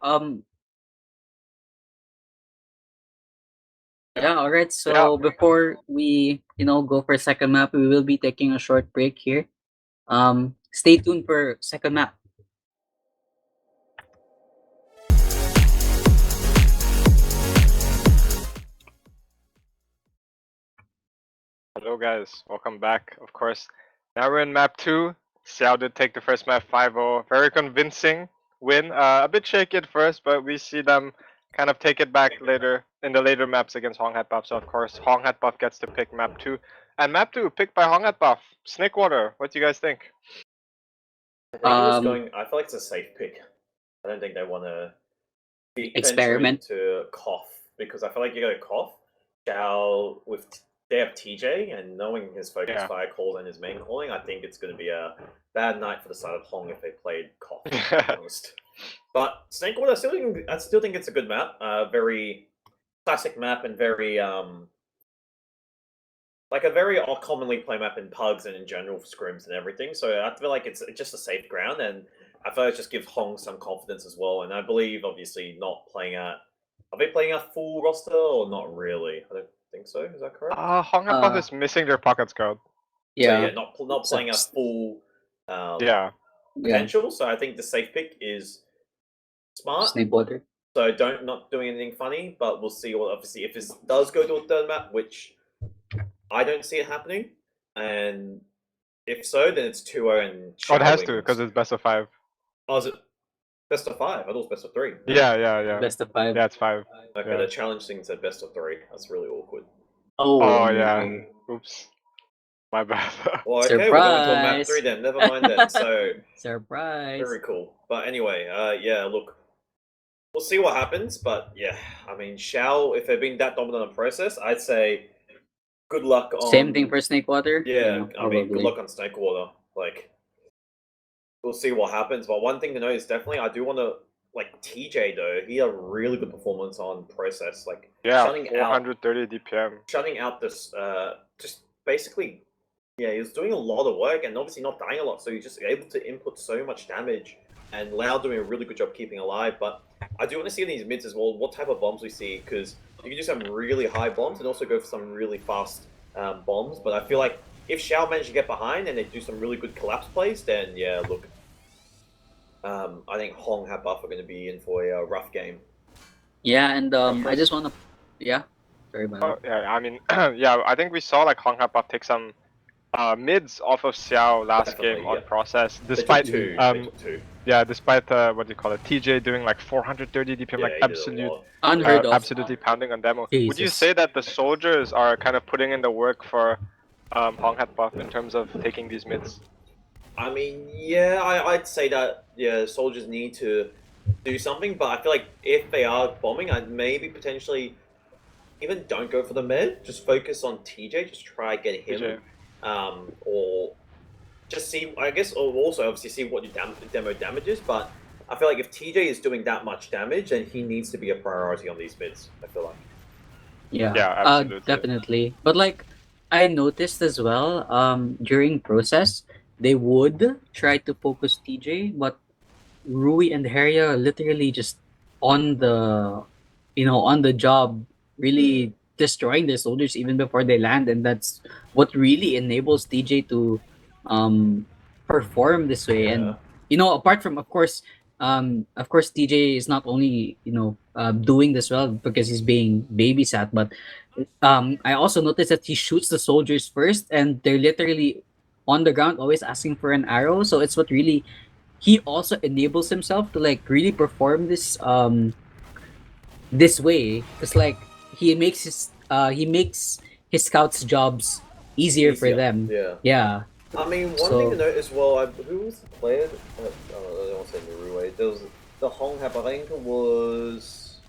Yeah. All right. Yeah. So before we go for second map, we will be taking a short break here. Stay tuned for second map. Hello guys, welcome back. Of course, now we're in map 2. Xiao did take the first map 5-0. Very convincing win. A bit shaky at first, but we see them kind of take it back later in the later maps against Hong Hat Buff. So of course, Hong Hat Buff gets to pick map 2. And map 2 picked by Hong Hat Buff. Snakewater, what do you guys think? I think it was Um, going. I feel like it's a safe pick. I don't think they want to venture Experiment. into Koth because I feel like you go Koth, Xiao with they have TJ and knowing his focus Yeah. fire calls and his main calling, I think it's going to be a bad night for the side of Hong if they played Koth. To be honest. But Snakewater, I still think it's a good map. Very classic map and very like a very commonly play map in pugs and in general for scrims and everything. So I feel like it's just a safe ground, and I feel like it just gives Hong some confidence as well. And I believe, obviously, not playing at. Are they playing a full roster or not really? I don't think so. Is that correct? Hong Hat Buff Uh, is missing their pocket scout. So yeah. yeah, not So, playing a full Yeah. yeah. potential. So I think the safe pick is smart. Snake water. So don't not doing anything funny, but we'll see. What obviously if this does go to a third map, which I don't see it happening, and if so, then it's 2-0 and Oh, it Xiao has to wins. because it's best of 5. Oh, is it best of 5? I thought it was best of 3. Yeah. Best of 5. Yeah, it's 5. Okay, Yeah. the challenge thing said best of 3. That's really awkward. Oh, Oh, yeah. no. Oops. My bad. Well, okay, we're going to a map Surprise. 3 then. Never mind then. So, Surprise. very cool. But anyway, yeah, look, we'll see what happens. But yeah, I mean, Xiao, if they've been that dominant on process, I'd say good luck on. Same thing for snake water. Yeah, I mean, good probably. luck on Snakewater. Like, we'll see what happens. But one thing to know is definitely I do want to like TJ though. He had a really good performance on process, like Yeah, shutting out 430 DPM. shutting out this just basically yeah, he was doing a lot of work and obviously not dying a lot, so he's just able to input so much damage and Lau doing a really good job keeping alive. But I do want to see in these mids as well what type of bombs we see, because you can do some really high bombs and also go for some really fast bombs. But I feel like if Xiao managed to get behind and they do some really good collapse plays, then yeah, look, I think Hong have buff are going to be in for a rough game. Yeah, and I just want to. Yeah. Sorry about Oh, yeah, I mean, yeah, I think we saw like Hong Hat Buff take some mids off of Xiao last Definitely, game on yeah. process, They took despite two. They took two. yeah, despite what do you call it, TJ doing like 430 DPM, Yeah, like he did a lot. Unheard of. absolutely pounding on demo. Would you Jesus. say that the soldiers are kind of putting in the work for Hong Hat Buff in terms of taking these mids? I mean, yeah, I'd say that yeah, soldiers need to do something, but I feel like if they are bombing, I'd maybe potentially even don't go for the mid. Just focus on TJ. Just try get him, or just see. I guess, or also obviously see what your demo damage is. But I feel like if TJ is doing that much damage, then he needs to be a priority on these mids. I feel like. Yeah. Yeah, absolutely. Definitely. But like I noticed as well, during process, they would try to focus TJ, but Rui and Heria literally just on the on the job, really destroying their soldiers even before they land, and that's what really enables TJ to um perform this way. And apart from of course TJ is not only doing this well because he's being babysat, but I also noticed that he shoots the soldiers first, and they're literally on the ground always asking for an arrow. So it's what really he also enables himself to like really perform this way. It's like he makes his scouts jobs easier for them. Yeah. I mean, one thing to note as well, who was the player? I don't want to say Narue. There was the Hong Hap, I think it was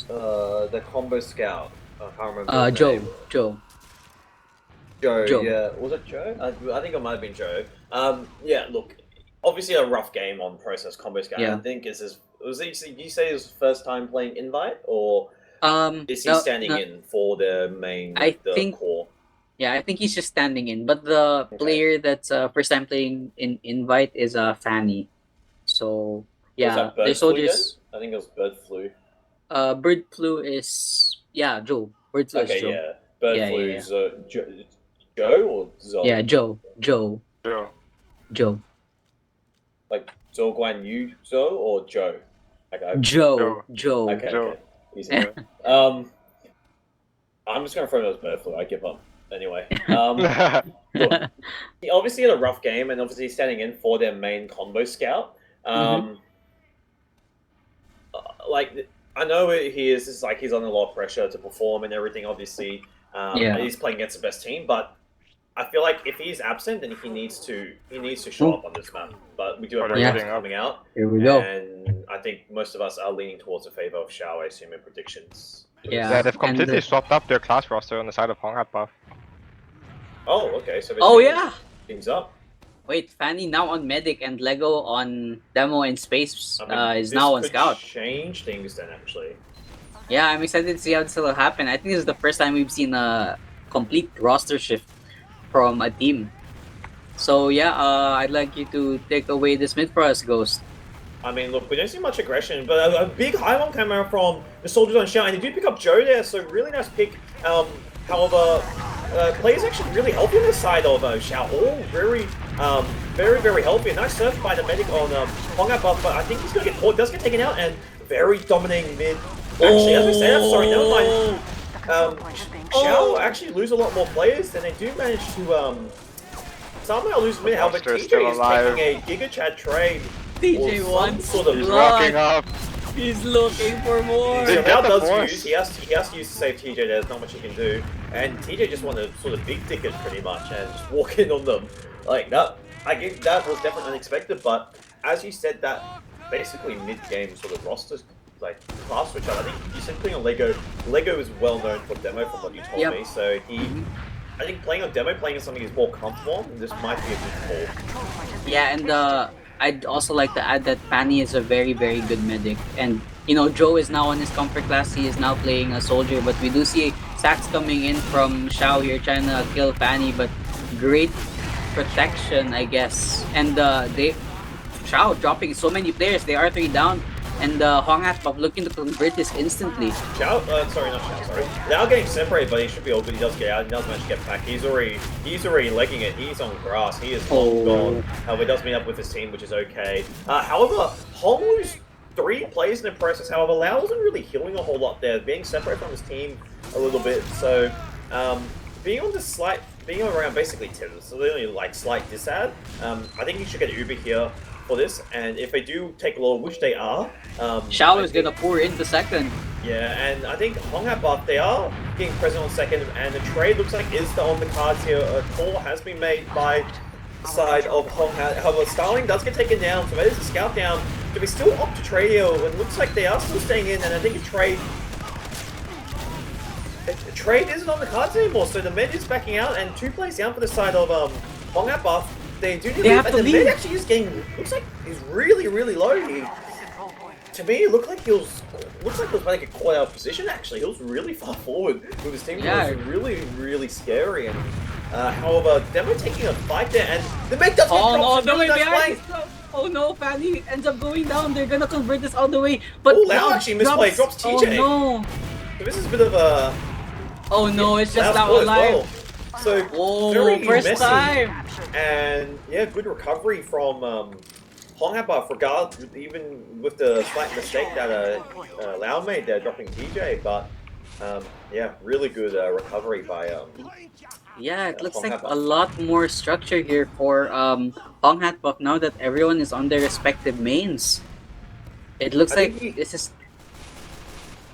the combo scout. I can't remember. His Joe. name. Joe. Yeah. Was it Joe? I think it might have been Joe. Yeah, look, obviously a rough game on process combo scout. Yeah. I think did you say his first time playing invite, or is he no, standing in for the main core? Yeah, I think he's just standing in. But the player that's first time playing in invite is Fanny. So yeah, Was that their bird soldiers. flu then? I think it was bird flu. Bird flu is Joe. Bird flu is Joe. Yeah. Bird flu yeah. is Joe or Zo? Yeah, Joe. Like Zhou Guan Yu Zhou or Joe? Joe. Okay. Joe. Okay. Easy. I'm just gonna throw those bird flu. I give up. Anyway, look, he obviously had a rough game, and obviously standing in for their main combo scout. Like I know he's on a lot of pressure to perform and everything. Obviously, and he's playing against the best team, but I feel like if he's absent, then he needs to show up on this map. But we do have Badlands coming out. Here we go. And I think most of us are leaning towards the favor of Xiao, I assume, in predictions. Yeah, they've completely swapped up their class roster on the side of Hong Hat Buff. Oh, okay. So they're things up. Wait, Fanny now on medic and Lego on demo and space is now on scout. Change things then, actually. Yeah, I'm excited to see how this will happen. I think this is the first time we've seen a complete roster shift from a team. So yeah, I'd like you to take away this mid for us, Ghost. I mean, look, we don't see much aggression, but a big high-long camera from the soldiers on Xiao, and they do pick up Joe there, so really nice pick. However, players actually really healthy on the side of Xiao, all very, very healthy. A nice surf by the medic on Hong Hat Buff, but I think he's going to get caught, does get taken out, and very dominating mid. Actually, as I said, sorry, never mind. Xiao actually lose a lot more players than they do manage to somehow lose mid. However, TJ is taking a Giga Chat trade. TJ wants He's walking up. He's looking for more. So now does use, he has to use to save TJ. There's not much he can do, and TJ just wanted sort of big ticket pretty much and just walk in on them like that. I guess that was definitely unexpected, but as you said, that basically mid-game sort of rosters like class switch up. I think you said playing on Lego. Lego is well known for demo from what you told me, so I think playing on demo, playing on something he's more comfortable on, this might be a good call. Yeah, and I'd also like to add that Fanny is a very, very good medic. And, Joe is now on his comfort class. He is now playing a soldier. But we do see sacks coming in from Xiao here trying to kill Fanny. But great protection, I guess. And Xiao dropping so many players. They are 3 down. And Hong Hat Buff looking to convert this instantly. Xiao, sorry, not Xiao, sorry. Now getting separated, but he should be all good. He does get out, he does manage to get back. He's already legging it. He's on grass. He is long gone. However, he does meet up with his team, which is okay. However, Hong lose 3 players in the process. However, Lau wasn't really healing a whole lot there, being separated from his team a little bit. So, being on the slight being around basically 10, so the only like slight disad. I think you should get Uber here for this, and if they do take a lot, which they are, Xiao is gonna pour into second. yeah, and I think Honghat buff, they are getting present on second, and the trade looks like is on the cards here. A call has been made by the side of Honghat. However, Starling does get taken down, so that is a scout down. Do we still opt to trade here? It looks like they are still staying in, and I think a trade isn't on the cards anymore, so the mid is backing out, and 2 plays down for the side of Honghat buff. They do need They have and to the leave. mid actually is getting, looks like he's really, really low. To me, it looked like he was, looks like he was playing a caught out position actually. He was really far forward with his team. Yeah. It was really, really scary. And however, Demo taking a fight there, and the mid does get dropped. no, Really way nice behind. play. Oh no, Fanny ends up going down. They're gonna convert this all the way. But Oh, Lau actually misplay, drops TJ. Oh no. So this is a bit of a Oh no, it's just Lau's now goal as alive. well. So Oh, very first messy. time. And yeah, good recovery from Honghat buff, even with the slight mistake that Lau made there, dropping TJ. But yeah, really good recovery by Yeah, it looks like Honghat a buff. lot more structure here for Honghat buff now that everyone is on their respective mains. It looks I like think this is.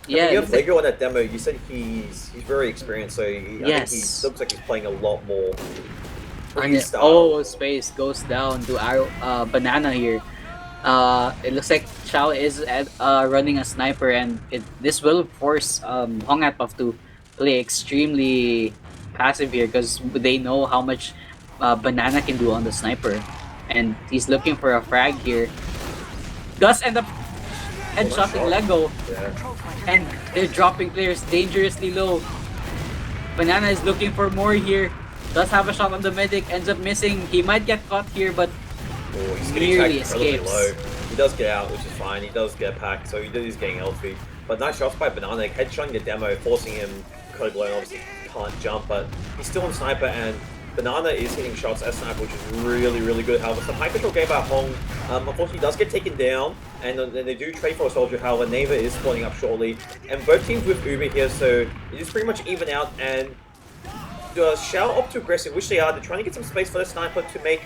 Yeah, Yeah, you it have looks like, Lego on that demo. You said he's very experienced, so I think he Yes. looks like he's playing a lot more and freestyle. oh, space goes down to Banana here. It looks like Xiao is running a sniper, and this will force Honghat buff to play extremely passive here because they know how much Banana can do on the sniper, and he's looking for a frag here. Does end up headshotting Lego, Yeah. and they're dropping players dangerously low. Banana is looking for more here. Does have a shot on the medic, ends up missing. He might get caught here, but Oh, he's getting nearly tagged incredibly escapes. low. He does get out, which is fine. He does get packed, so he's getting healthy. But nice shots by Banana, headshotting the demo, forcing him code low, and obviously can't jump, but he's still on sniper, and Banana is hitting shots as sniper, which is really, really good. However, some high control game by Hong, unfortunately does get taken down, and then they do trade for a soldier. However, Neva is spawning up shortly, and both teams with Uber here, so it is pretty much even out, and Xiao opt to aggressive, which they are. They're trying to get some space for the sniper to make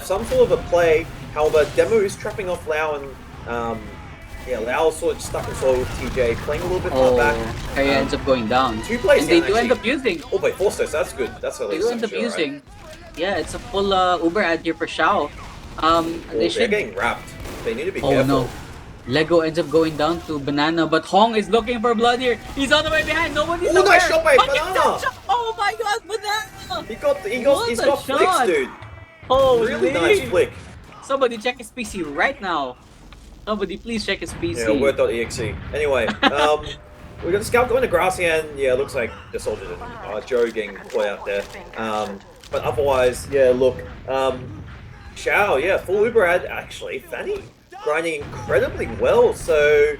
some sort of a play. However, Demo is trapping off Lau, and yeah, Lau sort of stuck and solo with TJ, playing a little bit far back. Harry ends up going down. 2 plays And they down, do end actually. up using. Oh, by force so that's good. That's at They least do end up sure, right? using. Yeah, it's a full Uber ad here for Xiao. Oh, They they're should. getting wrapped. They need to be Oh careful. no. Lego ends up going down to Banana, but Hong is looking for blood here. He's all the way behind. Nobody's Oh, aware. nice shot by But it's Banana. a shot. Oh my god, Banana! He's got What a flicks, shot. dude. Holy! Really nice flick. Somebody check his PC right now. Somebody please check his PC. Yeah, word.exe. Anyway, we got the scout going to grassy, and yeah, it looks like the soldiers and Joe getting caught out there. But otherwise, yeah, look, Xiao, yeah, full Uber ad actually. Fanny grinding incredibly well, so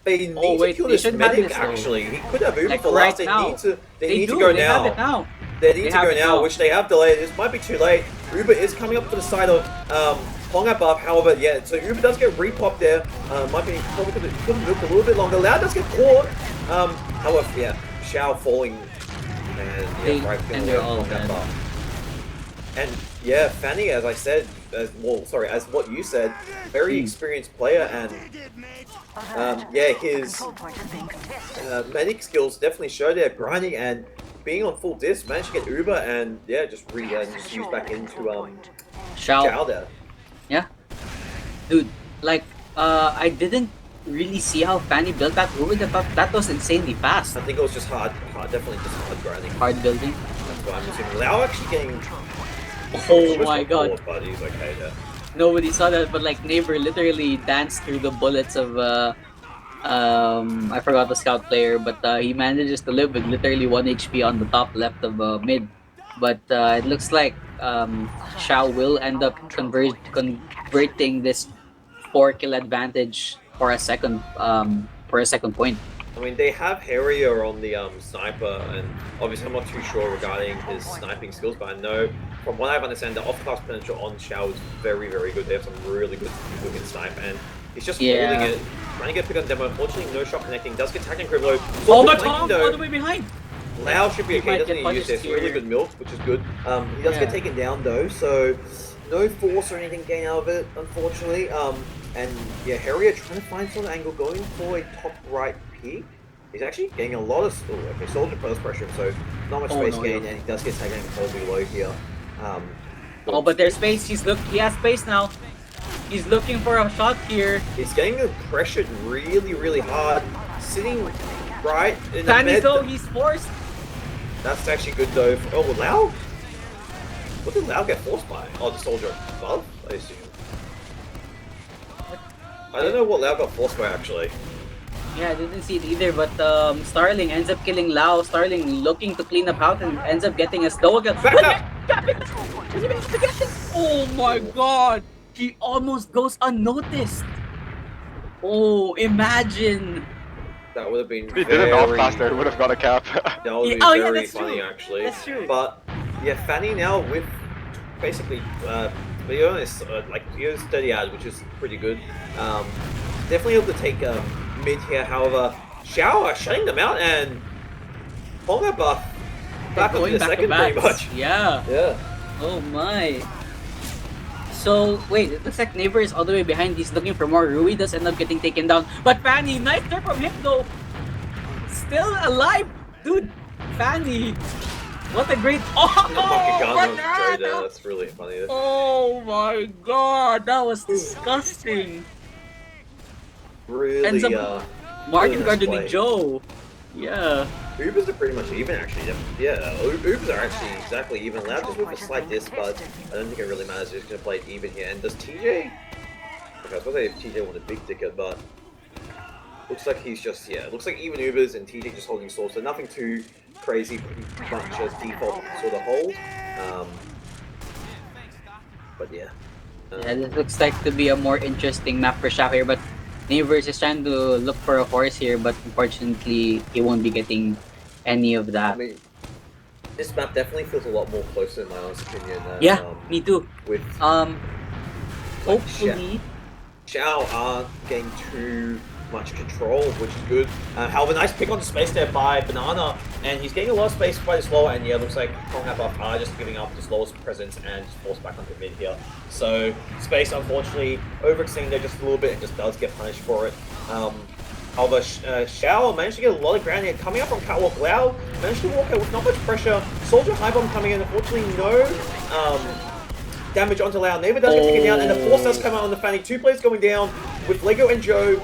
they need to wait, kill they this shouldn't have medic this, though. actually. He could have Uber Like for right last. They now. need to They go They have it now. now. They need They to have go it now, now. which they have delayed. This might be too late. Uber is coming up to the side of Honghat buff. However, yeah, so Uber does get repopped there. Might be probably could have looked a little bit longer. Lau does get caught. However, yeah, Xiao falling, and They- yeah, right and they're all Honghat dead. buff. And yeah, Fanny, as I said, as what you said, very experienced player, and yeah, his medic skills definitely show there, grinding and being on full disc, managed to get Uber, and yeah, just use back into Xiao. Xiao there. Yeah. Dude, like, I didn't really see how Fanny built that Uber. That was insanely fast. I think it was just hard, definitely just hard grinding. Hard building. That's why I'm assuming Lau actually getting. Oh my god. Forward, but he's okay there. Nobody saw that, but like Neighbor literally danced through the bullets of I forgot the scout player, but he manages to live with literally 1 HP on the top left of mid. But it looks like Xiao will end up converting this 4-kill advantage for a second point. I mean, they have Harrier on the sniper, and obviously I'm not too sure regarding his sniping skills, but I know from what I've understood, the off-class potential on Xiao is very, very good. They have some really good people who can snipe, and he's just holding it, trying to get picked on demo. Unfortunately, no shot connecting. Does get tagged in Criblo. Oh, but Tom all the way behind. Lau should be He okay, might doesn't get need to use punished this. Really here. good milk, which is good. He does get taken down though, so no force or anything gained out of it, unfortunately. And yeah, Harrier trying to find some angle, going for a top right peak. He's actually getting a lot of... Oh, okay, Soldier first pressure, so not much space gain, and he does get taken incredibly low here. Oh, but there's space. He has space now. He's looking for a shot here. He's getting pressured really, really hard. Sitting right in the Fanny bed. though, he's forced. That's actually good though. Oh, Lau? What did Lau get forced by? Oh, the soldier above, I assume. I don't know what Lau got forced by actually. Yeah, I didn't see it either, but Starling ends up killing Lau. Starling looking to clean up out and ends up getting a slow kill. Back up! Oh my god! He almost goes unnoticed. Oh, imagine. That would have been If he did it off faster, he would have got a cap. That would be very that's funny true. actually. That's true. But yeah, Fanny now with basically Leon is like Leo's 30 yards, which is pretty good. Definitely able to take mid here. However, Xiao are shutting them out and Honga buff back onto the second pretty much. Yeah. Yeah. Oh my. So, wait, it looks like Neighbor is all the way behind. He's looking for more. Rui does end up getting taken down. But Fanny, nice turn from him though. Still alive. Dude, Fanny. What a great... Oh, Banana! That's really funny. Oh my god, that was disgusting. Really, Ends up Martin nice Gardening play. Joe. Yeah. Ubers are pretty much even actually. Yeah, Ubers are actually exactly even. Loud just with a slight diss, but I don't think it really matters. He's just going to play it even here. And does TJ? Okay, I was going to say if TJ won a big ticket, but looks like he's just, yeah, looks like even Ubers and TJ just holding source. So nothing too crazy, pretty much as default sort of hold. But yeah. Yeah, this looks like to be a more interesting map for Xiao here, but Neighbors is trying to look for a horse here, but unfortunately, he won't be getting any of that. I mean, this map definitely feels a lot more closer in my honest opinion. Yeah, me too. With Hopefully, Xiao aren't getting too much control, which is good. However, nice pick on the space there by Banana, and he's getting a lot of space quite slow, and yeah, looks like Kong Buff are just giving up the slowest presence and just forced back onto mid here. So, space unfortunately overextending there just a little bit and just does get punished for it. However, Xiao managed to get a lot of ground here, coming up from Catwalk. Lau managed to walk out with not much pressure. Soldier High Bomb coming in, unfortunately no damage onto Lau. Neighbor does get taken down, and the force does come out on the Fanny. Two players going down with Lego and Joe.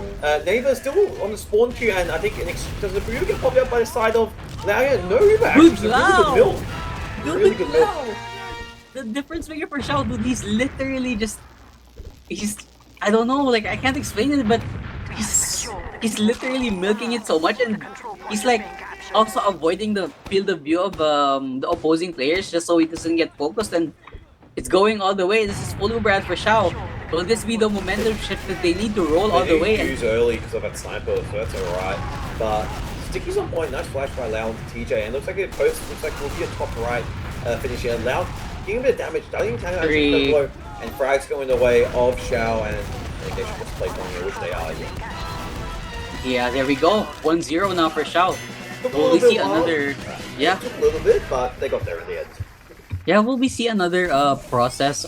Neighbor still on the spawn queue, and I think does the Uber get popped out by the side of Lau? Yeah, no Uber actually. Good Lau! Really good build. dude, Really good Lau. build. The difference maker for Xiao, dude, he's literally just, I don't know, like I can't explain it, but he's literally milking it so much, and he's like also avoiding the field of view of the opposing players just so he doesn't get focused, and it's going all the way. This is full Uber ad for Xiao. Will this be the momentum shift that they need to roll all the way? They use early because of that sniper, so that's alright. But Sticky's on point, nice flash by Lau to TJ, and looks like it post looks like will be a top right finish here. Lau getting a bit of damage, doesn't even actually blow, and Frag's going the way of Xiao, and I think they should just play Kong here, which they are. Yeah, there we go. 1-0 now for Xiao. Will we see another? Yeah. Took a little bit, but they got there in the end. Yeah, will we see another process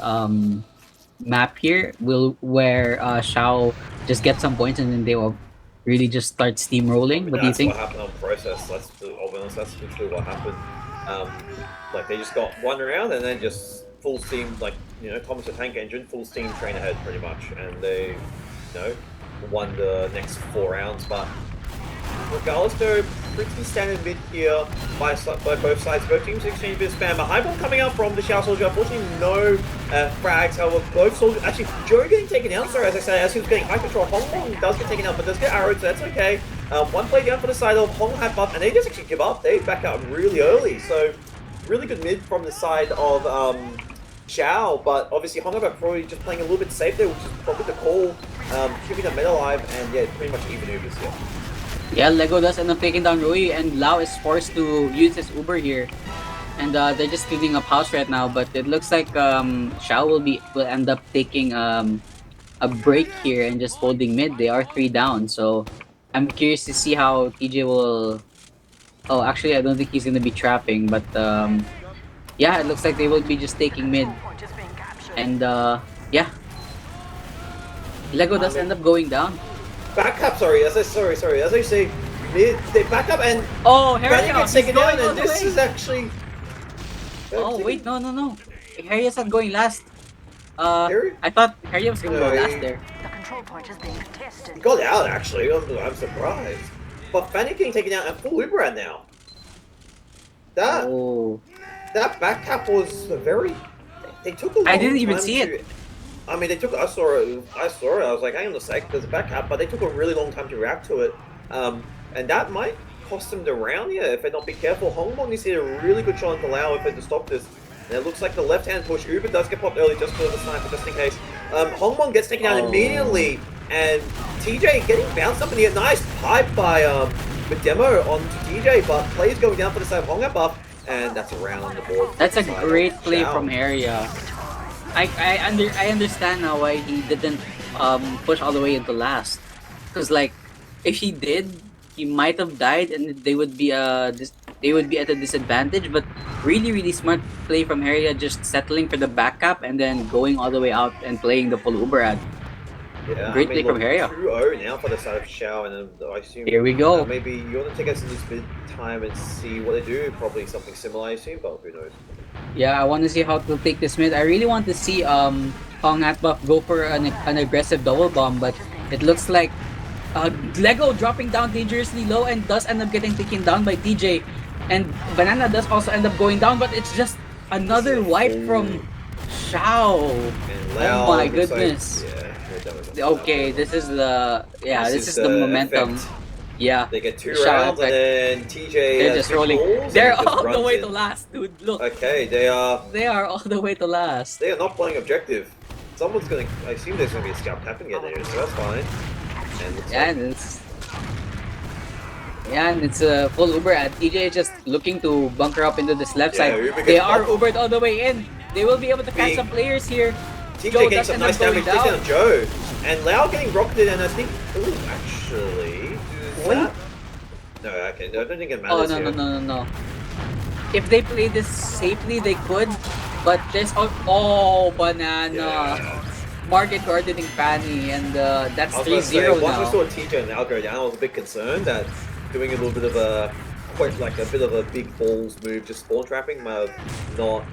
map here? Where Xiao just get some points and then they will really just start steamrolling? What do you think? That's what happened on process. That's literally what happened. Like they just got one round and then just full steam, like Thomas the Tank Engine, full steam train ahead pretty much, and they won the next 4 rounds. But regardless, though, pretty standard mid here by both sides. Both teams exchange a bit of spam. A high bomb coming out from the Xiao soldier. Unfortunately, no frags. However, both soldiers actually Joe getting taken out. Sorry, as I said, as he was getting high control, Hong Kong does get taken out, but does get arrowed, so that's okay. One play down for the side of Hong had buff, and they just actually give up. They back out really early, so really good mid from the side of Xiao, but obviously Hong Kong probably just playing a little bit safe there, which is probably the call, keeping them mid alive, and yeah, pretty much even Ubers here. Yeah, Lego does end up taking down Rui, and Lau is forced to use his Uber here. And they're just cleaning up house right now, but it looks like Xiao will end up taking a break here and just holding mid. They are 3 down, so I'm curious to see how TJ will Oh, actually, I don't think he's gonna be trapping, but yeah, it looks like they will be just taking mid, and yeah, Lego does mean- end up going down. Back up, sorry. As I say, they back up and Oh, Brandon Harriet, gets he's taken going down, all and the this way. is actually. Oh wait, no. Harriet's not going last. Harry? I thought Harriet was gonna No, go last he- there. The control point is being contested. He got out actually. I'm surprised. But Fanny getting taken out and full Uberat now. That Oh, that back cap was a very. They took a long I didn't even time see to- it. I mean, they took. I saw it. I was like, hang on a sec. There's a back cap, but they took a really long time to react to it. And that might cost them the round here if they not be careful. Hongmon needs to hit a really good shot to allow if they to stop this. And it looks like the left hand push. Uber does get popped early just for the sniper, just in case. Hongmon gets taken out Oh. immediately, and TJ getting bounced up in the nice pipe by the demo onto TJ, but plays going down for the side of Honga buff, and that's a round on the board. that's a Side of great play Xiao. from Area. I understand now why he didn't push all the way into last, because like if he did, he might have died and they would be they would be at a disadvantage. But really smart play from Area, just settling for the back cap and then going all the way out and playing the full Uberad. Yeah, Great play from Harrier. 2-0 now for the side of Xiao, and I assume Here we go. maybe you want to take us in this bit time and see what they do. Probably something similar, I assume, but who knows? Yeah, I want to see how to take this mid. I really want to see Hong Hatbuff go for an aggressive double bomb, but it looks like Lego dropping down dangerously low and does end up getting taken down by TJ, and Banana does also end up going down, but it's just another wipe from Xiao. And Lau, Oh my looks like- goodness. yeah, that was Okay, this is the this is the momentum. effect. Yeah, They get 2 Xiao rounds, effect. and then TJ. They're has just big rolling. balls, and They're just all the runs way in. to last, dude. Look, Okay, they are all the way to last. not playing objective. Someone's gonna. I assume there's gonna be a scalp tapping again there, so that's fine. And looks Yeah, like- and it's a full Uber, and TJ is just looking to bunker up into this left Yeah, side. Uber They gets are bumped. Ubered all the way in. They will be able to catch Big. some players here. TJ Joe getting does some end up nice damage, going takes down. down Joe. And Lau getting rocketed, and I think. Ooh, actually. Does Wait. that- No, okay, I don't think it Oh matters. no here. no. If they play this safely, they could. But there's Banana. Yeah. Market gardening Fanny, and that's I was gonna say, 3-0 once we now. saw TJ and Lau go down, I was a bit concerned that doing a little bit of a. Quite like a bit of a big balls move, just spawn trapping might have not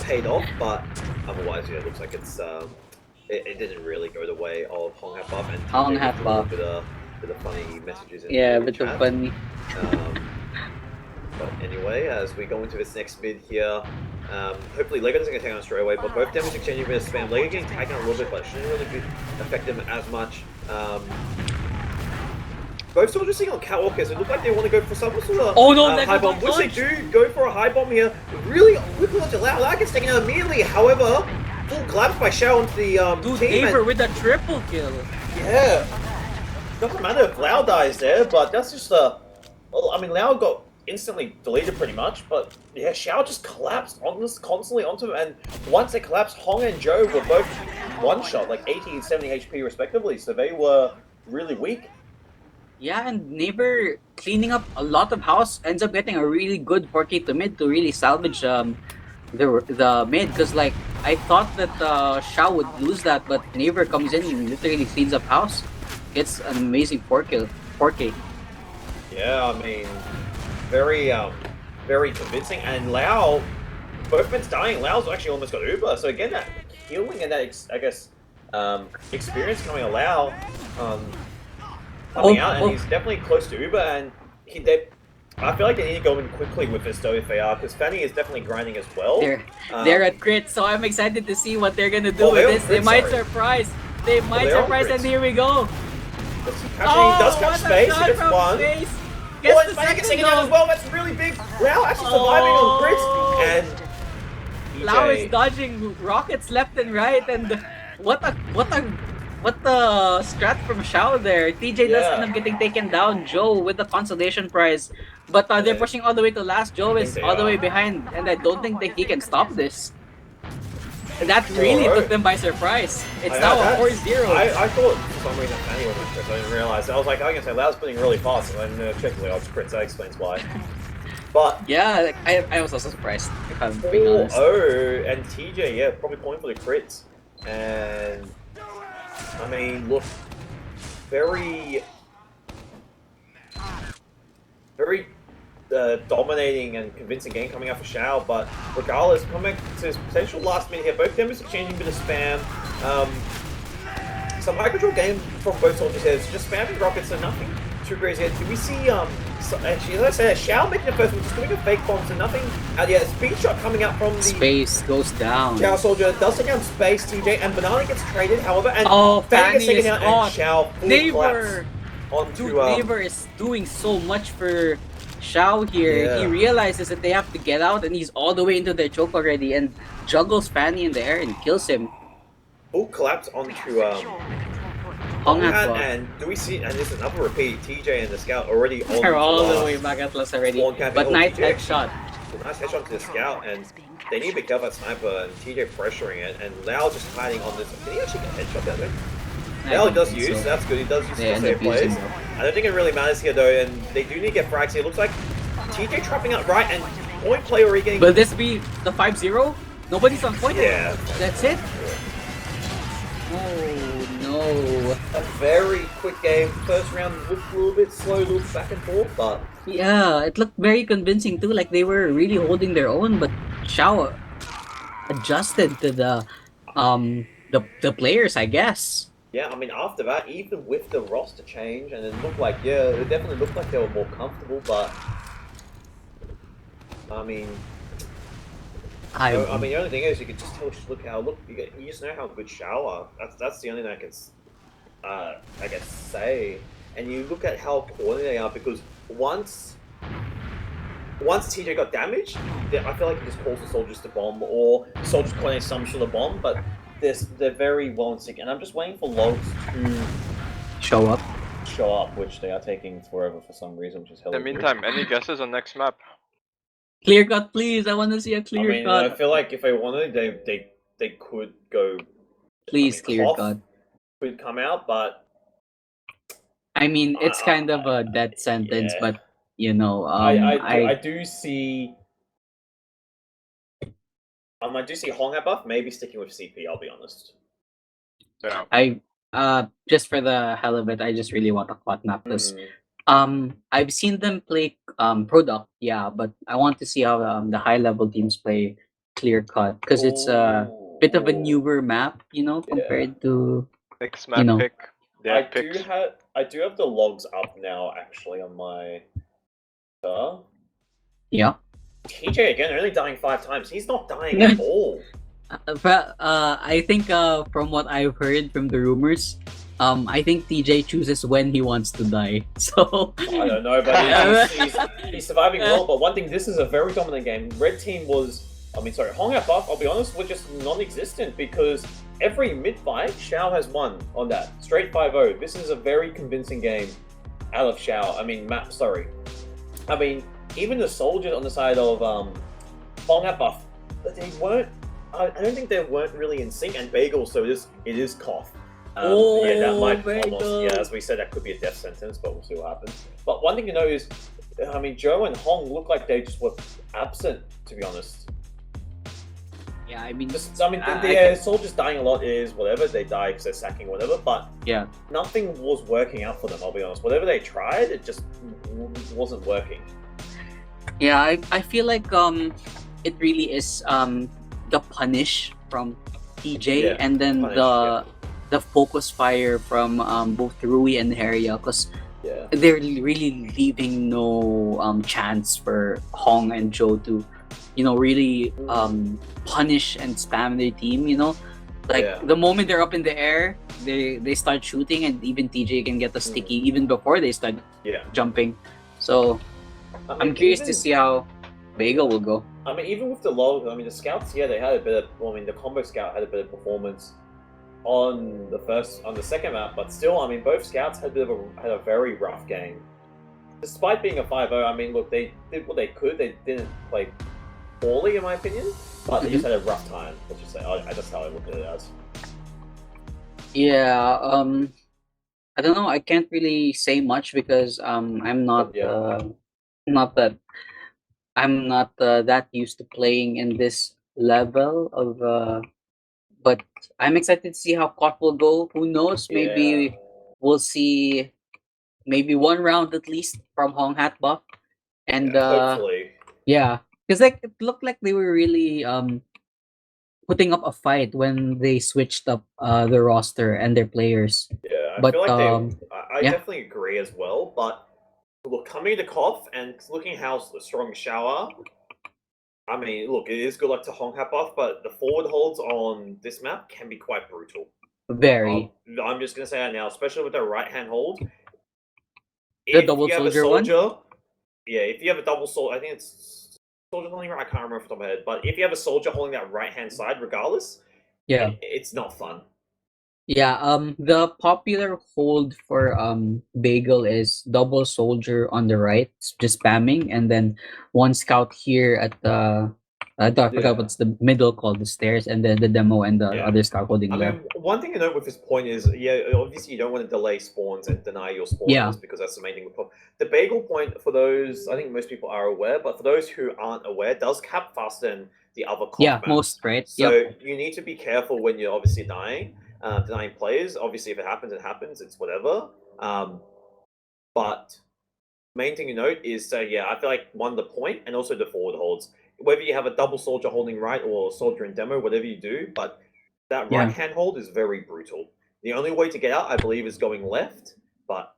paid off, but otherwise, yeah, it looks like it's it didn't really go the way of Hong Hat Buff and Hong TJ Hat with a Buff. bit of funny messages in Yeah, the bit of chat. funny. But anyway, as we go into this next mid here, hopefully Lego doesn't get taken on straight away, but both damage exchanging a bit of spam. Lego getting taken on a little bit, but shouldn't really affect them as much. Both soldiers sitting on catwalkers. It looked like they want to go for some sort of Oh, no, high Lego bomb, which they dodge. do go for a high bomb here. Really whipping onto Lau. Lau gets taken out immediately. However, full collapse by Xiao onto the Dude, team. Aver And, with a triple kill. yeah, doesn't matter if Lau dies there, but that's just a. Well, I mean, Lau got instantly deleted pretty much, but yeah, Xiao just collapsed on this constantly onto him, and once they collapsed, Hong and Joe were both one shot, like 80 and 70 HP respectively, so they were really weak. Yeah, and Neighbor cleaning up a lot of house ends up getting a really good 4K to mid to really salvage the mid, because like I thought that Xiao would lose that, but Neighbor comes in and literally cleans up house. Gets an amazing 4K. Yeah, I mean, very convincing, and Lau, both men's dying. Lau's actually almost got Uber, so again, that healing and that, experience coming to Lau, coming out, and he's definitely close to Uber, and I feel like they need to go in quickly with this though if they are, because Fanny is definitely grinding as well. They're at crit, so I'm excited to see what they're gonna do Oh, they're with on this. crit, They might sorry. surprise. They might they're on surprise, crits. and here we go. He does catch what a space, shot he gets from one. space. Oh, Gets and the Fanny gets second taken out as goal. well, that's really big. Lau actually surviving on crits, and Lau TJ is dodging rockets left and right, and what the strat from Xiao there. TJ does Yeah. end up getting taken down. Joe with the consolation prize, but they're Yeah. pushing all the way to last. Joe I is think they all the way are. behind, and I don't think that he can stop this. That really Alright. took them by surprise. It's I- now I- a 4-0. I thought for some reason Fanny was crit. I didn't realize. I was like, I can say Lau's putting really fast, and then checked like, oh, it's crits. That explains why. But Yeah, like, I was also surprised, if I'm being honest. 4-0 and TJ, yeah, probably point for the crits. And I mean, look, very dominating and convincing game coming out for Xiao, but regardless, coming back to his potential last minute here, both of them is exchanging a bit of spam. Some high control game from both soldiers here, it's just spamming rockets and nothing too crazy yet. Do we see, actually, as I said, Xiao making the first one, just doing a fake bomb, so nothing out yet. Speed shot coming out from the Space goes down. Xiao soldier, does take down Space, TJ, and Banana gets traded, however, and Oh, Fanny gets Fanny taken is down, on. and Xiao fully Neighbor! collapsed Dude, onto, Neighbor is doing so much for Xiao here. Yeah. He realizes that they have to get out, and he's all the way into their choke already, and juggles Fanny in the air and kills him. full collapse onto, Hong Hat, Hat and do we see, and this is another repeat, TJ and the Scout already on They're all the last way back at us already. spawn camping. But Oh, Knight TJ headshot. Nice headshot to the Scout, and they need to be careful at Sniper, and TJ pressuring it, and Lau just hiding on this. Can he actually get a headshot down there? Lau does use, so. that's good, he does use They to end save up using plays. them. I don't think it really matters here though, and they do need to get frags here. It looks like TJ trapping out right, and point play already getting... Will this be the 5-0? Nobody's on point. Yeah. That's it? Oh no. A very quick game. First round looked a little bit slow, looked back and forth, but Yeah, it looked very convincing too. Like they were really holding their own, but Xiao adjusted to the players, I guess. yeah, I mean, after that, even with the roster change, and it looked like, yeah, it definitely looked like they were more comfortable, but I mean, I the only thing is you could just tell, you just know how good Xiao are. That's the only thing I can, I guess, say. And you look at how coordinated they are, because once TJ got damaged, I feel like he just calls the soldiers to bomb, or the soldiers coordinate some sort of bomb, but they're very well in sync, and I'm just waiting for logs to show up. show up, which they are taking forever for some reason, which is hell. In the meantime, any guesses on next map? Clear cut, please. I want to see a I clear mean, cut. I feel like if they wanted, they could go. Please, clear Koff cut. could come out, but I mean, it's kind of a death sentence, yeah. but you know, I do see. I do see Hong buff maybe sticking with CP. I'll be honest. Yeah. Just for the hell of it, I just really want a quad map because I've seen them play product, yeah, but I want to see how the high level teams play clear cut because it's a bit of a newer map, you know, compared to Next map you know. pick. I Yeah, picks. do have the logs up now actually on my. Yeah. TJ again, only dying 5 times. He's not dying at all. But I think from what I've heard from the rumors, I think TJ chooses when he wants to die. So I don't know, but he's surviving well. But one thing, this is a very dominant game. Red team was, Hong buff, I'll be honest, were just non-existent because every mid-fight, Xiao has won on that. Straight 5-0. This is a very convincing game out of Xiao. Even the soldiers on the side of Hong buff, they weren't. I don't think they weren't really in sync. And Bagel, so it is Koff. Yeah, that might almost. Yeah, as we said, that could be a death sentence, but we'll see what happens. But one thing to know is, Joe and Hong look like they just were absent, to be honest. yeah, I mean, The soldiers dying a lot is whatever. They die because they're sacking whatever, but yeah, nothing was working out for them. I'll be honest. Whatever they tried, it just wasn't working. yeah, I feel like it really is the punish from TJ and then the focus fire from both Rui and Heria, because they're really leaving no chance for Hong and Joe to, really punish and spam their team. The moment they're up in the air, they start shooting, and even TJ can get a sticky even before they start jumping. So I'm curious to see how Bagel will go. Even with the log, the scouts, they had a bit of. The combo scout had a bit of performance on the second map, but still, both scouts had a very rough game. Despite being a 5-0, look, they did what they could. They didn't play poorly, in my opinion. But he just had a rough time, let's just say. That's how I look at it as. Yeah, I don't know. I can't really say much because I'm not But yeah. not that I'm not that used to playing in this level of but I'm excited to see how COD will go. Who knows? Yeah. Maybe we'll see maybe one round at least from Hong Hat Buff. And Yeah, hopefully. yeah, because like it looked like they were really putting up a fight when they switched up the roster and their players. Yeah, I But feel like I yeah. definitely agree as well, but look, coming to Koth and looking how strong Xiao are, I mean, look, it is good luck to Hong Hat buff, but the forward holds on this map can be quite brutal. Very. I'm just gonna say that now, especially with the right hand hold. The If double you have a soldier one? soldier, yeah, if you have a double soldier, I think it's soldier holding right. I can't remember off the top of my head, but if you have a soldier holding that right hand side, regardless, Yeah. it's not fun. Yeah, the popular hold for Bagel is double soldier on the right, just spamming, and then one scout here at the I forgot Yeah. what's the middle called, the stairs, and then the demo and the Yeah. other scout holding I left. mean, one thing to note with this point is, yeah, obviously you don't want to delay spawns and deny your spawners Yeah. because that's the main thing with pop. The bagel point, for those, I think most people are aware, but for those who aren't aware, does cap faster than the other COD Yeah, maps. most, right? So Yep. you need to be careful when you're obviously denying players. Obviously, if it happens, it happens. It's whatever. But main thing to note is, yeah, I feel like one, the point, and also the forward holds. Whether you have a double soldier holding right or soldier in demo, whatever you do, but that Yeah. right hand hold is very brutal. The only way to get out, I believe, is going left, but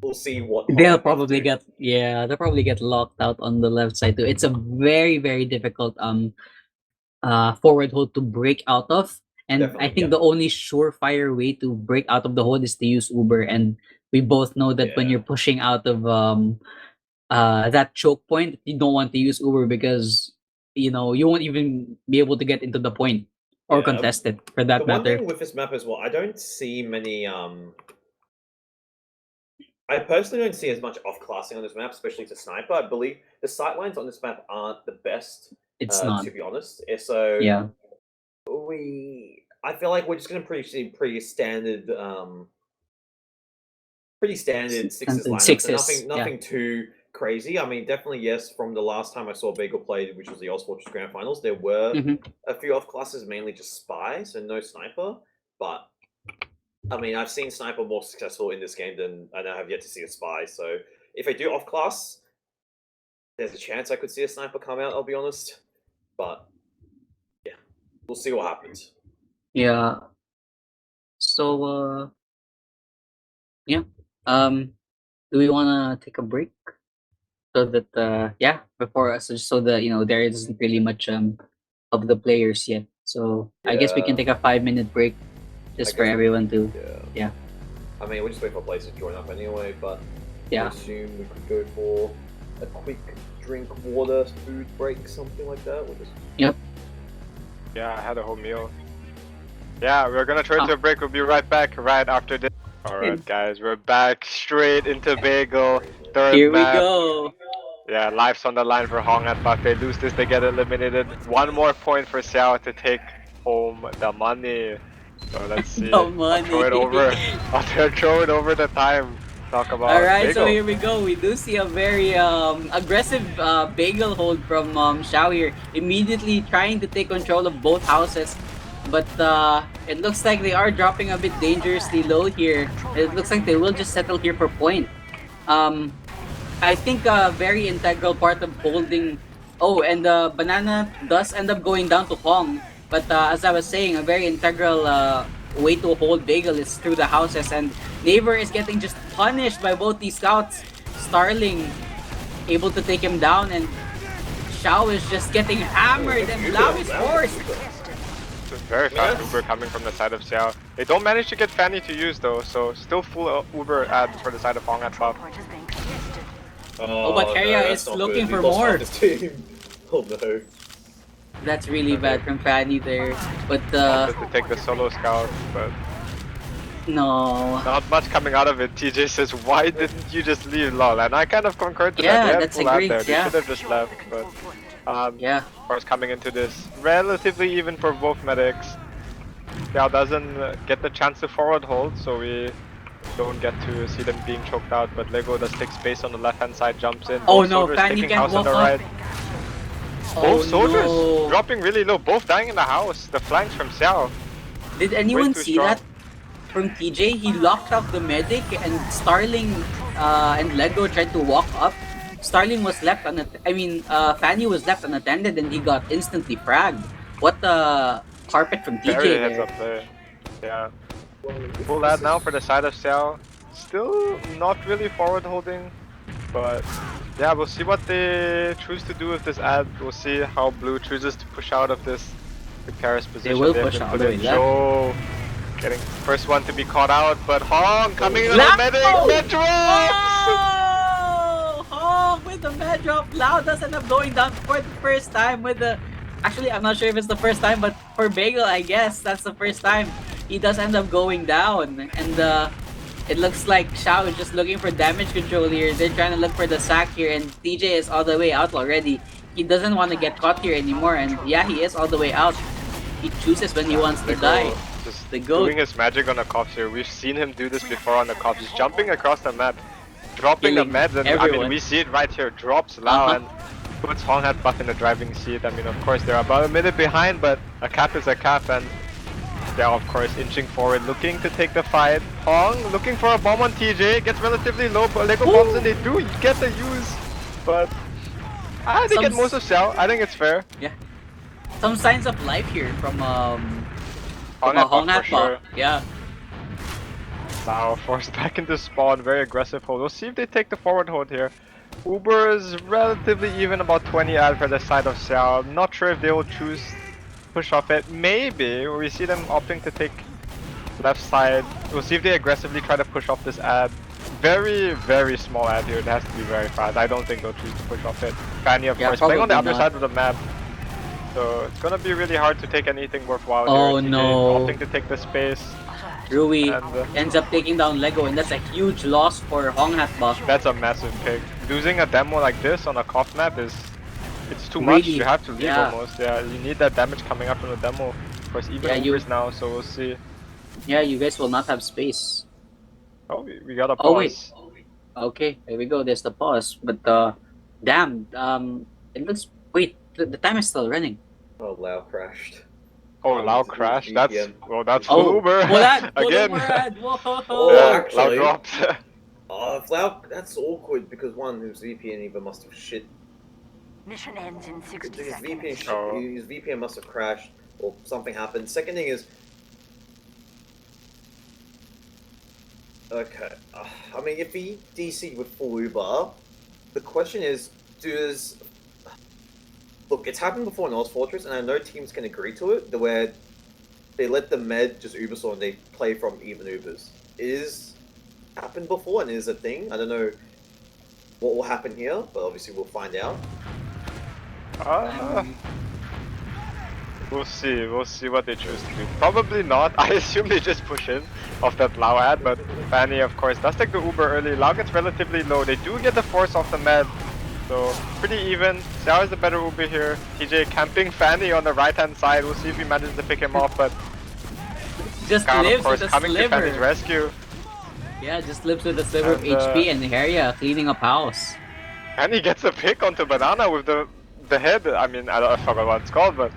we'll see what They'll Hong probably do. they'll probably get locked out on the left side too. It's a very, very difficult forward hold to break out of. And I Definitely, think the only surefire way to break out of the hold is to use Uber. And we both know that when Yeah. you're pushing out of that choke point, you don't want to use Uber because you won't even be able to get into the point or Yeah. contest it for The that one matter. thing with this map as well, I don't see many. I personally don't see as much off-classing on this map, especially to sniper. I believe the sightlines on this map aren't the best, It's not. to be honest. So Yeah. I feel like we're just gonna see pretty standard sixes lineups. Sixes, And nothing too crazy. I mean, definitely yes. From the last time I saw Bagel play, which was the AsiaFortress Grand Finals, there were a few off classes, mainly just spy, so no sniper. But I mean, I've seen sniper more successful in this game than I have yet to see a spy. So if I do off class, there's a chance I could see a sniper come out. I'll be honest, but yeah, we'll see what happens. Yeah. So yeah. Do we wanna take a break? So that before us, so that there isn't really much of the players yet. So I guess we can take a 5-minute break just for everyone to yeah. I mean, we'll just wait for players to join up anyway, but Yeah. I assume we could go for a quick drink, water, food break, something like that. We'll just... Yep. Yeah, I had a whole meal. Yeah, we're gonna turn to a break. We'll be right back right after this. Alright guys, we're back straight into Bagel. Third Here we map. go. Yeah, life's on the line for Hong At, but they lose this, they get eliminated. One more point for Xiao to take home the money. So let's see. The money. I'll throw it over. I'll throw it over the time. Talk about Alright, so Bagel. here we go. We do see a very aggressive Bagel hold from Xiao here. Immediately trying to take control of both houses. But it looks like they are dropping a bit dangerously low here. It looks like they will just settle here for point. I think a very integral part of holding... Oh, and Banana does end up going down to Hong. But as I was saying, a very integral way to hold Bagel is through the houses. And Neighbor is getting just punished by both these scouts. Starling able to take him down, and Xiao is just getting hammered, and Blau is forced. It's a very fast Uber coming from the side of Xiao. They don't manage to get Fanny to use though, so still full Uber ad for the side of Hong At buff. Oh, but Area is looking for more. Oh no. That's really bad from Fanny there. But Wanted to take the solo scout, but No. Not much coming out of it. TJ says, why didn't you just leave, lol? And I kind of concur to Yeah, that. They had that's full a out great- there. They yeah. should have just left. But Yeah. of course, coming into this, relatively even for both medics. Xiao doesn't get the chance to forward hold, so we don't get to see them being choked out. But Lego does take space on the left hand side, jumps in. Oh Both no, soldiers Fanny taking can't house on walk the up. right. Oh, Both soldiers no. dropping really low, both dying in the house. The flanks from Xiao. Did anyone too see strong. that from TJ? He locked up the medic and Starling and Lego tried to walk up. Starling was left Fanny was left unattended and he got instantly fragged. What the carpet from TJ Very heads there. up play. Yeah. Full ad now for the side of Xiao. Still not really forward holding, but yeah, we'll see what they choose to do with this ad. We'll see how Blue chooses to push out of this precarious position. will They have push been all put the way in. left. Joe getting first one to be caught out, but Hong coming in on Lao! the medic. Med drops! Oh! Hong with the med drop. Lau does end up going down for the first time with the... Actually, I'm not sure if it's the first time, but for Bagel, I guess that's the first time. He does end up going down. And it looks like Xiao is just looking for damage control here. They're trying to look for the sack here, and TJ is all the way out already. He doesn't want to get caught here anymore, and yeah, he is all the way out. He chooses when he wants to Lego die. just The goat. doing his magic on the cops here. We've seen him do this before on the cops. He's jumping across the map, dropping Killing the meds, and I everyone. mean we see it right here. Drops Lao and puts Hong Hat Buff in the driving seat. I mean, of course they're about a minute behind, but a cap is a cap, and they're of course inching forward, looking to take the fight. Hong looking for a bomb on TJ, gets relatively low, but Lego bombs and they do get the use, but they get most of Xiao. I think it's fair. Yeah. Some signs of life here from Hong a Hat Hong Buff Hat for sure. Buff. Yeah. Now forced back into spawn, very aggressive hold. We'll see if they take the forward hold here. Uber is relatively even, about 20 ad for the side of Xiao. I'm not sure if they will choose push off it. Maybe we see them opting to take left side. We'll see if they aggressively try to push off this ad. Very, very small ad here. It has to be very fast. I don't think they'll choose to push off it. Fanny, of course, playing on the probably other not. side of the map. So it's gonna be really hard to take anything worthwhile Oh, here. TJ no. opting to take the space. Rui And, ends up taking down Lego, and that's a huge loss for Hong Hat Buff. That's a massive pick. Losing a demo like this on a cough map it's too much. Really? You have to leave Yeah. almost. Yeah, you need that damage coming up from the demo. Of course, even Yeah, you- Uber's now, so we'll see. Yeah, you guys will not have space. Oh, we got a pause. Oh wait. Okay, here we go. There's the pause. But damn. It looks. Wait, the time is still running. Oh, Lao crashed. Oh, Lao It's crashed. That's VPN. that's full Uber Well, that again. Whoa. Oh, Yeah, Lao actually- dropped. Oh, if Lao, that's awkward because one, whose VPN even must have shit. Mission ends in 60 His VPN, seconds. shit, Oh. his VPN must have crashed or something happened. Second thing is, okay, I mean, if he DC with full Uber, the question is, look, it's happened before in AsiaFortress, and I know teams can agree to it, where they let the med just Uber saw and they play from even Ubers. It is happened before and is a thing. I don't know what will happen here, but obviously we'll find out. We'll see. We'll see what they choose to do. Probably not. I assume they just push in off that Lao ad, but Fanny, of course, does take the Uber early. Lao gets relatively low. They do get the force off the med, so pretty even. Xiao is the better Uber here. TJ camping Fanny on the right-hand side. We'll see if he manages to pick him off, but Just Scout, of lives course, with a coming to Fanny's sliver. rescue. Yeah, just lives with a sliver of And, HP and Heria cleaning up house. And he gets a pick onto Banana with the head. I mean, I forgot what it's called, but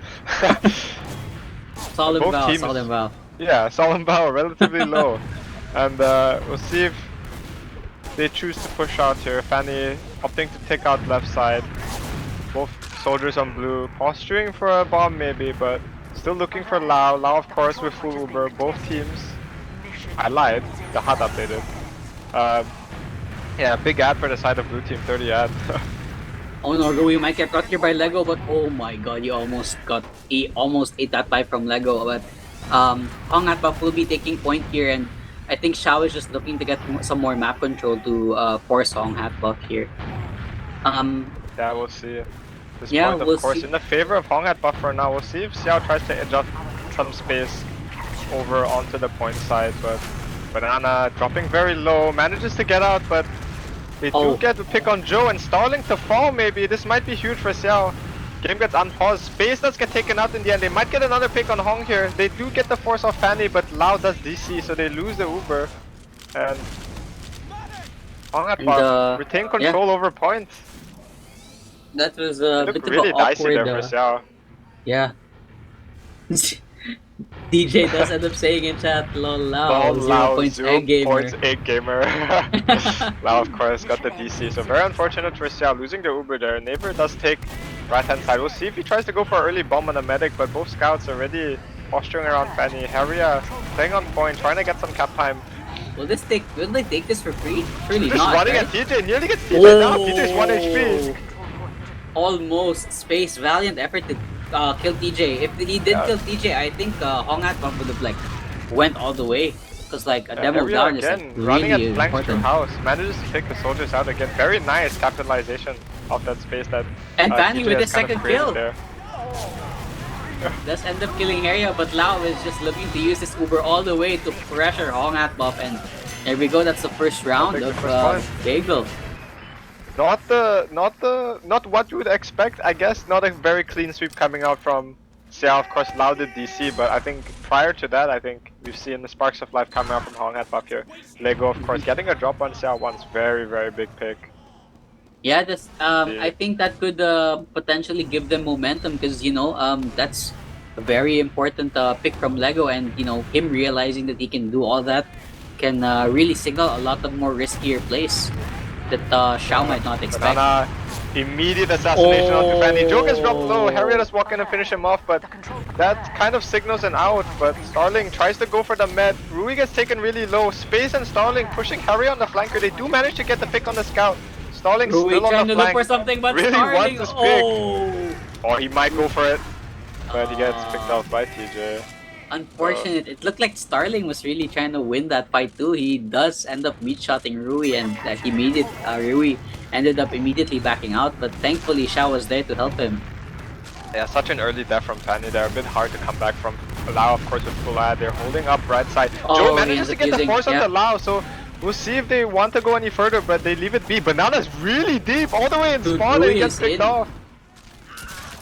Solemn both Val, teams- Solemn Val. yeah, solemn bow, relatively low. And we'll see if they choose to push out here. Fanny opting to take out left side. Both soldiers on blue, posturing for a bomb maybe, but still looking for Lao. Lao, of course, with full Uber. Both teams. I lied. The HUD updated. Yeah, big ad for the side of blue team. 30 ad. Oh no, Rui might get caught here by Lego, but oh my god, you almost ate that pie from Lego. But Hong Hat Buff will be taking point here, and I think Xiao is just looking to get some more map control to force Hong Hat Buff here. Yeah, we'll see. This Yeah, point, of we'll course, see. in the favor of Hong Hat Buff for now. We'll see if Xiao tries to adjust some space over onto the point side, but Banana dropping very low, manages to get out, but they do get the pick on Joe and Starling to fall maybe. This might be huge for Xiao. Game gets unpaused. Space does get taken out in the end. They might get another pick on Hong here. They do get the force off Fanny, but Lao does DC, so they lose the Uber. And Hong at buff, retain control over point. That was a bit really of an dicey awkward. there for Xiao. Yeah. DJ does end up saying in chat, lol, Lao, 0 points egg gamer. 0 points egg gamer. Lao, of course, got the DC. So very unfortunate for Xiao losing the Uber there. Neighbor does take right hand side. We'll see if he tries to go for early bomb on the medic, but both scouts already posturing around Fanny. Harrier playing on point, trying to get some cap time. Will they take this for free? Surely Just not, running right? at TJ, nearly gets TJ now. TJ's 1 HP. Almost space, valiant effort to kill TJ. If he did kill TJ, I think Hong At would have like went all the way. Because like a demo Harrier down is again, like, running really at flanks through important. house, manages to take the soldiers out again. Very nice capitalization of that space that And Fanny TJ with has his kind of second created kill. there. Does end up killing Area, but Lao is just looking to use his Uber all the way to pressure Hong At buff, and there we go. That's the first round take the of first point. Bagel. Not what you would expect, I guess. Not a very clean sweep coming out from Xiao. Of course, Lao did DC, but I think prior to that, I think we've seen the sparks of life coming out from Hong Hat buff here. Lego, of course, getting a drop on Xiao once, very big pick. Yeah, that's I think that could potentially give them momentum because that's a very important pick from Lego, and him realizing that he can do all that can really signal a lot of more riskier plays that Xiao might not expect. Banana, immediate assassination onto Fanny. Joe gets dropped low. Harrier does walk in and finish him off, but that kind of signals an out. But Starling tries to go for the med. Rui gets taken really low. Space and Starling pushing Harrier on the flanker. They do manage to get the pick on the scout. Starling's Rui still on trying the to look flank. for something, but Really Starling, wants this pick. oh! Or he might go for it, but he gets picked off by TJ. Unfortunate. It looked like Starling was really trying to win that fight too. He does end up meat-shotting Rui, and Rui ended up immediately backing out, but thankfully Xiao was there to help him. Yeah, such an early death from Fanny there. A bit hard to come back from. Lao, of course, with full ad. They're holding up right side. Joe manages to get the force onto Lao, so we'll see if they want to go any further, but they leave it be. Banana's really deep, all the way in spawn, and he gets picked off.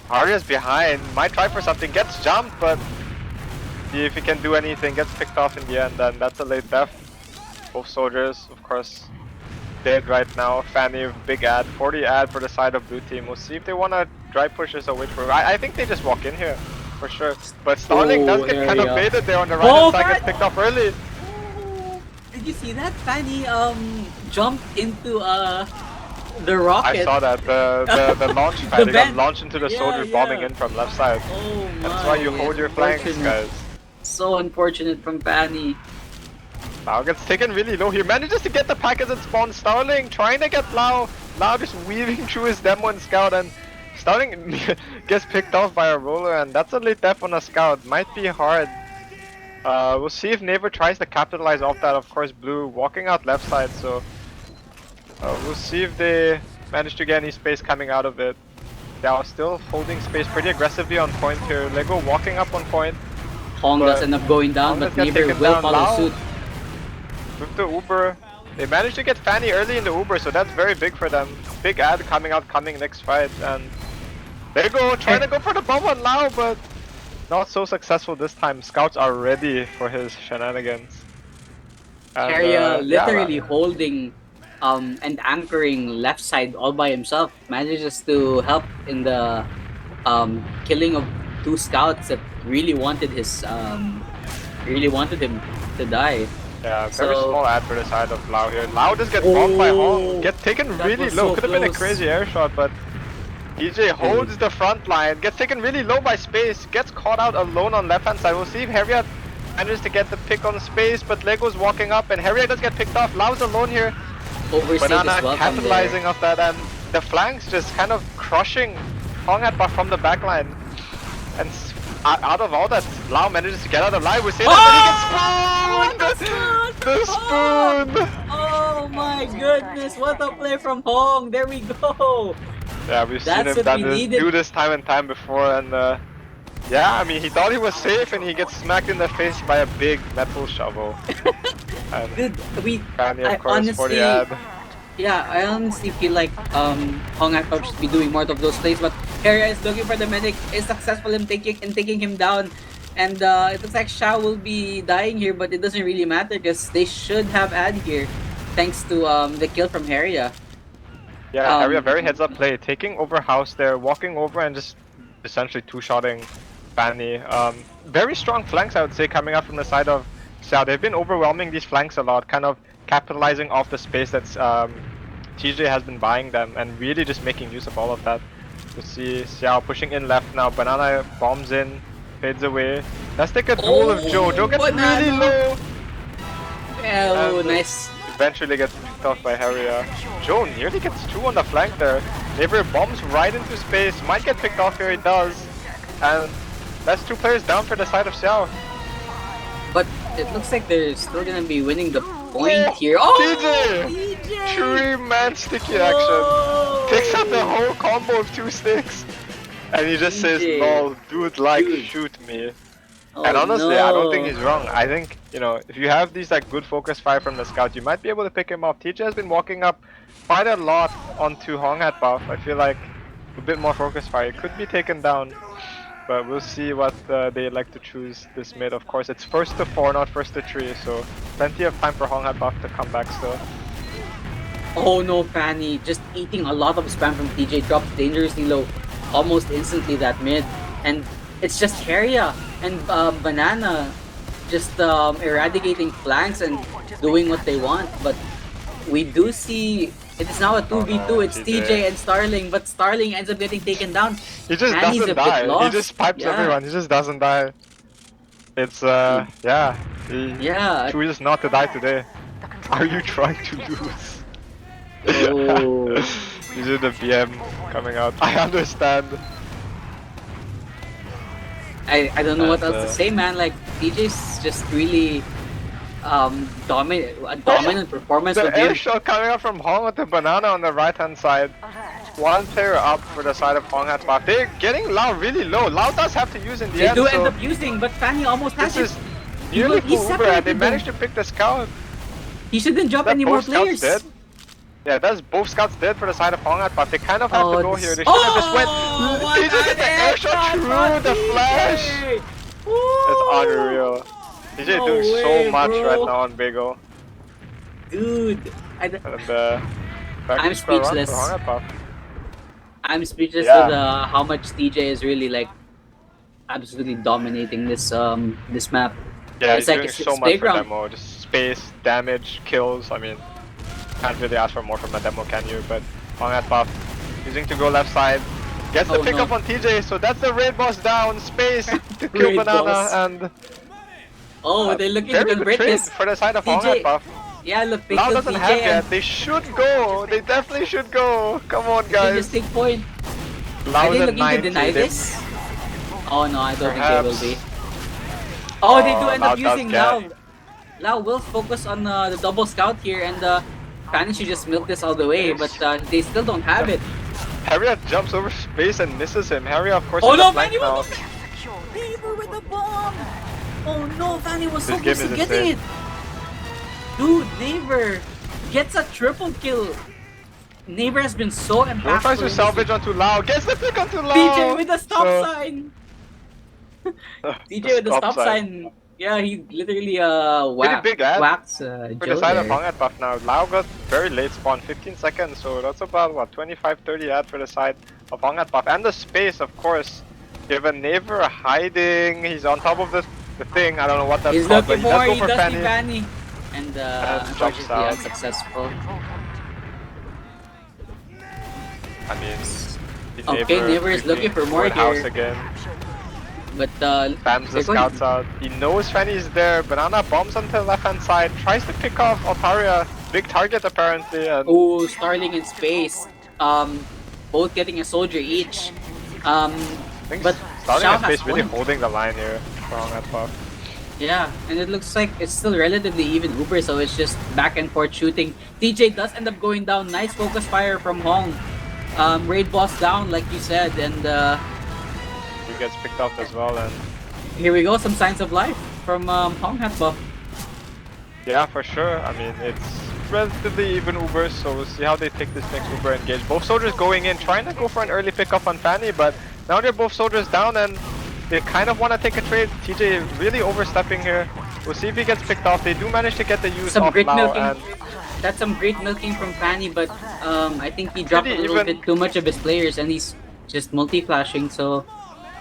Arya's behind, might try for something, gets jumped, but see if he can do anything, gets picked off in the end, and that's a late death. Both soldiers, of course, dead right now. Fanny with big ad, 40 ad for the side of blue team. We'll see if they want to dry push this or wait for. I think they just walk in here, for sure. But Starling does get kind of baited there on the right hand side, gets picked off early. Did you see that? Fanny jumped into the rocket. I saw that, the launch pad, they got launched into the soldier bombing in from left side. Oh my, that's why you hold your flanks, guys. So unfortunate from Fanny. Lao gets taken really low. He manages to get the packets and spawn. Starling trying to get Lao. Lao just weaving through his demo and scout, and Starling gets picked off by a roller, and that's a late death on a scout. Might be hard. We'll see if Naver tries to capitalize off that. Of course, blue walking out left side, so we'll see if they manage to get any space coming out of it. They are still holding space pretty aggressively on point here. Lego walking up on point. Hong does end up going down, but Naver will follow suit. With the Uber, they managed to get Fanny early in the Uber, so that's very big for them. Big ad coming next fight, and there you go, trying to go for the bomb on Lao, but not so successful this time. Scouts are ready for his shenanigans. Carrier literally holding and anchoring left side all by himself, manages to help in the killing of two scouts that really wanted him to die. Yeah, very small ad for the side of Lao here. Lao just gets bombed by Hong, gets taken really low. So could have been a crazy air shot, but DJ holds the front line, gets taken really low by Space, gets caught out alone on left hand side. We'll see if Harriet manages to get the pick on Space, but Lego's walking up and Harriet does get picked off. Lao's alone here. Banana capitalizing off that, and the flanks just kind of crushing Hong at from the back line. And out of all that, Lao manages to get out alive. We say that, but he gets spawned! The spoon! Oh my goodness, what a play from Hong! There we go! Yeah, we've seen him do this time and time before, and yeah, I mean, he thought he was safe and he gets smacked in the face by a big metal shovel. And Dude, Fanny, I of course, for honestly, the ad. yeah, I honestly feel like Hong At should be doing more of those plays, but Harrier is looking for the medic, is successful in taking him down, and it looks like Xiao will be dying here, but it doesn't really matter because they should have ad here, thanks to the kill from Harrier. Yeah, Harrier, very heads up play, taking over house there, walking over and just essentially two-shotting Fanny. Very strong flanks, I would say, coming up from the side of Xiao. They've been overwhelming these flanks a lot, kind of capitalizing off the space that's TJ has been buying them and really just making use of all of that. You see Xiao pushing in left now, Banana bombs in, fades away. Let's take a duel of Joe. Joe gets really low. Oh, And nice. Eventually gets picked off by Harrier. Joe nearly gets 2 on the flank there. Neighbor bombs right into space, might get picked off here, he does. And that's 2 players down for the side of Xiao. But it looks like they're still gonna be winning the point here. Oh, TJ! 3-man sticky action. Takes out the whole combo of 2 sticks. And he just says, TJ. lol, dude, like, Dude. shoot me. Oh, And honestly, no. I don't think he's wrong. I think, you know, if you have these like good focus fire from the scout, you might be able to pick him up. TJ has been walking up quite a lot onto Hong at buff. I feel like a bit more focus fire could be taken down. But we'll see what they like to choose this mid. Of course, it's first to 4, not first to 3, so plenty of time for Hong at buff to come back still. Oh no, Fanny just eating a lot of spam from TJ, drops dangerously low almost instantly that mid. And it's just Harrier and Banana just eradicating flanks and doing what they want. But we do see it is now a 2v2. It's TJ and Starling, but Starling ends up getting taken down. He just Fanny's doesn't a bit die. He lost. just pipes Yeah. everyone. He just doesn't die. It's yeah. He Yeah. chooses not to die today. Are you trying to lose? Oh. These are the BM coming out. I understand. I don't know what And, else to say, man. Like TJ's just really dominant performance The with him. air shot coming up from Hong with the banana on the right hand side. One player up for the side of Hong at buff. They're getting Lau really low. Lau does have to use in the They end. do so end up using, but Fanny almost has this it. is nearly He full Uber and separated they them. managed to pick the scout. He shouldn't drop That any more both scouts players. dead. Yeah, that's both scouts dead for the side of Hong at buff. They kind of have to go here. They should Oh, have just went. what They just an hit the air shot from through the TJ. flash. It's Woo! unreal. TJ No doing way, so much bro. right now on Bagel. Dude, And back I'm to square one speechless. for Hong at buff. I'm speechless Yeah. with how much TJ is really like absolutely dominating this this map. Yeah, It's he's like doing it's so much for playground. demo. Just space, damage, kills. I mean, can't really ask for more from a demo, can you? But Hong at buff, using to go left side. Gets the Oh, pick no. up on TJ, so that's the raid boss down. Space to kill Raid Banana boss. and Oh, they're looking to very good convert trade this. for the side of Hong TJ at buff. Yeah, look, they Lau killed doesn't TJ have and yet. They should go. They definitely should go. Come on, they guys. just take point. Lau's Are they at looking to 90. deny They- this? Oh no, I don't Perhaps. think they will be. Oh, they do Oh, end up Lau does using get- Lau. Lau will focus on the double scout here, and Fanny should just milk this all the way, but they still don't have it. Harriet jumps over space and misses him. Harriet, of course, Oh is no, a flank Fanny now. with the Neighbor with the bomb! Oh no, Fanny was so This game close to is getting insane. it! Dude, Neighbor gets a triple kill! Neighbor has been so Joe impactful. tries in to this salvage onto Lau. Gets the pick onto Lau. TJ with the stop So- sign! TJ with the stop sign. Yeah, he literally big ad whacks For Joe the side of there. Hong at buff now. Lau got very late spawn, 15 seconds, so that's about what 25-30 ad for the side of Hong at buff. And the space, of course. Given Naver hiding, he's on top of the thing. I don't know what that's He's called, but looking he does for go he for does Fanny. see Fanny. And jumps unfortunately out. unsuccessful. I mean, the Okay, Naver is looking for more house here. again. But Spams the they're going- scouts out. He knows Fanny is there. Banana bombs onto the left hand side. Tries to pick off Altaria. Big target apparently. And Oh, Starling in space. Both getting a soldier each. I think But starting Xiao at space has really one. holding the line here for Hong at buff. Yeah, and it looks like it's still relatively even Uber, so it's just back and forth shooting. TJ does end up going down. Nice focus fire from Hong. Raid boss down, like you said, and He gets picked up as well, and here we go. Some signs of life from Hong Hat Buff. Yeah, for sure. I mean, it's relatively even Ubers, so we'll see how they take this next Uber engage. Both soldiers going in, trying to go for an early pickup on Fanny, but now they're both soldiers down and they kind of want to take a trade. TJ really overstepping here. We'll see if he gets picked off. They do manage to get the use Some off great Lau, milking. and That's some great milking from Fanny, but I think he dropped a Pretty little even. bit too much of his players, and he's just multi-flashing. So,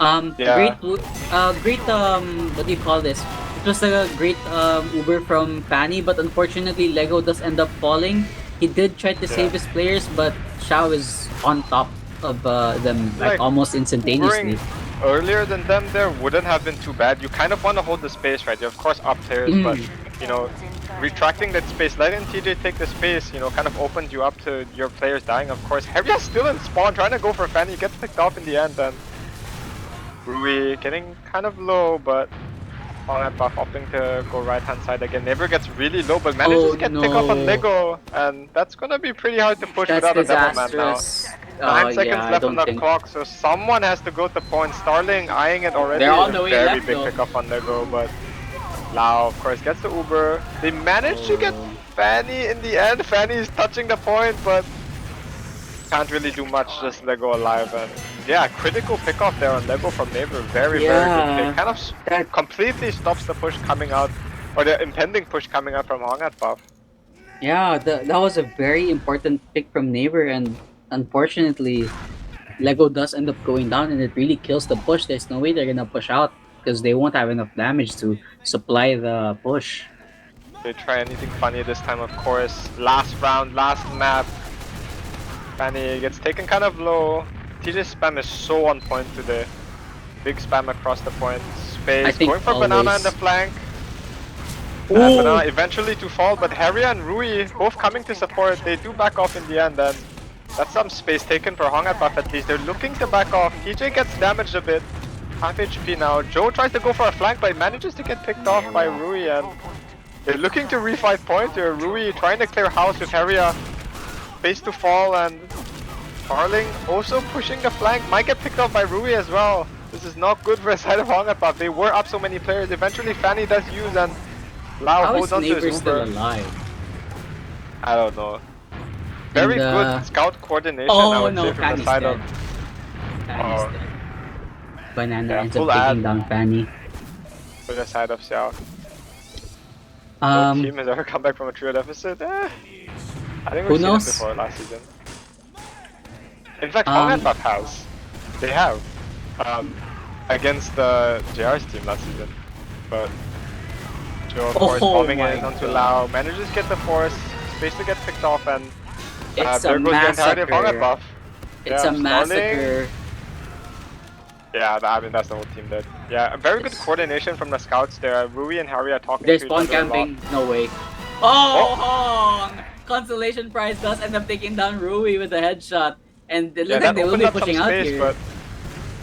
Yeah. great. What do you call this? It was a great Uber from Fanny, but unfortunately, Lego does end up falling. He did try to save his players, but Xiao is on top of them like almost instantaneously. Ubering earlier than them there wouldn't have been too bad. You kind of want to hold the space, right? You're of course up players, but you know, retracting that space, letting TJ take the space, you know, kind of opened you up to your players dying. Of course, Harry's still in spawn, trying to go for Fanny, gets picked off in the end, and Rui getting kind of low, but on that buff opting to go right hand side again. Never gets really low, but manages to get pick up on Lego, and that's gonna be pretty hard to push That's without a Devil Man now. disastrous. 9 seconds Yeah, I left on don't the think. clock, so someone has to go to point. Starling eyeing it already. They're on the way Very left, big though. pickup on Lego, but Lau, of course, gets the Uber. They managed to get Fanny in the end. Fanny is touching the point, but can't really do much, just Lego alive. And yeah, critical pickoff there on Lego from Neighbor. Very, very good pick. Kind of completely stops the push coming out, or the impending push coming out from Hong at buff. Yeah, that was a very important pick from Neighbor, and unfortunately, Lego does end up going down, and it really kills the push. There's no way they're gonna push out because they won't have enough damage to supply the push. They try anything funny this time, of course. Last round, last map. Fanny gets taken kind of low. TJ's spam is so on point today. Big spam across the point. Space, going for Banana in the flank. And Banana eventually to fall, but Harry and Rui both coming to support. They do back off in the end, and that's some space taken for Hong at buff at least. They're looking to back off. TJ gets damaged a bit. Half HP now. Joe tries to go for a flank, but manages to get picked off by Rui, and they're looking to refight point here. Rui trying to clear house with Harrier. Face to fall, and Starling also pushing the flank. Might get picked off by Rui as well. This is not good for a side of Hong at buff. They were up so many players. Eventually Fanny does use, and Lau holds on to his still Uber. alive? I don't know. Very good scout coordination, I would say, from the Fanny's side dead. of... Fanny's Oh. dead. Banana Yeah, ends up full taking ad. down Fanny. For the side of Xiao. No team has ever come back from a trio deficit. I think Who we've seen it knows? before last season. In fact, Hong at buff has. They have. Against the JR's team last season. But Joe, of course, bombing my it onto God. Lau. Manages to get the force. Space to get picked off, and It's there a goes the entirety of Hong at massacre. buff. It's Yeah, a massacre. Yeah, I mean, that's the whole team dead. Yeah, a very good coordination from the scouts there. Rui and Harry are talking They're to each spawn other a lot. camping. No way. Oh, Hong! Consolation prize does end up taking down Rui with a headshot. And it Yeah, looks like that they will opened be up some pushing out space, here. but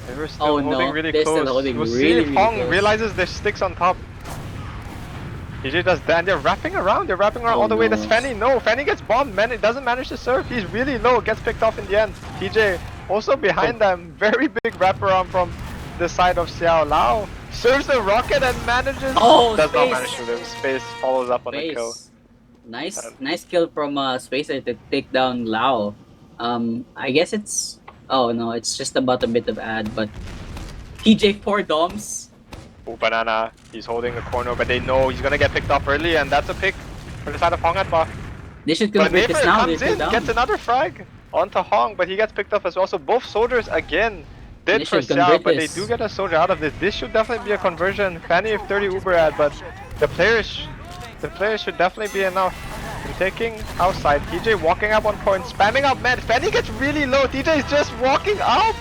they were still Oh, holding no, really they're still close. holding We'll see really, if really Hong close. realizes there's sticks on top. TJ does that, and they're wrapping around. They're wrapping around Oh, all the way. no. That's Fanny. No, Fanny gets bombed. Man, it doesn't manage to surf. He's really low. Gets picked off in the end. TJ also behind them. Very big wraparound from the side of Xiao. Lau serves the rocket and manages. Does not manage to live. Space follows up on the kill. Nice kill from Spacer to take down Lau. I guess it's... Oh no, it's just about a bit of ad, but... TJ 4 doms. Oh, Banana. He's holding the corner, but they know he's gonna get picked off early, and that's a pick for the side of Hong at buff. They should But convert Naver this now. comes They're in, down. gets another frag onto Hong, but he gets picked off as well. So both soldiers again They dead for should Xiao, convert but this. they do get a soldier out of this. This should definitely be a conversion. Fanny if 30 Uber ad, but the players should definitely be enough. They're taking outside. TJ walking up on point, spamming out med. Fanny gets really low. TJ is just walking up.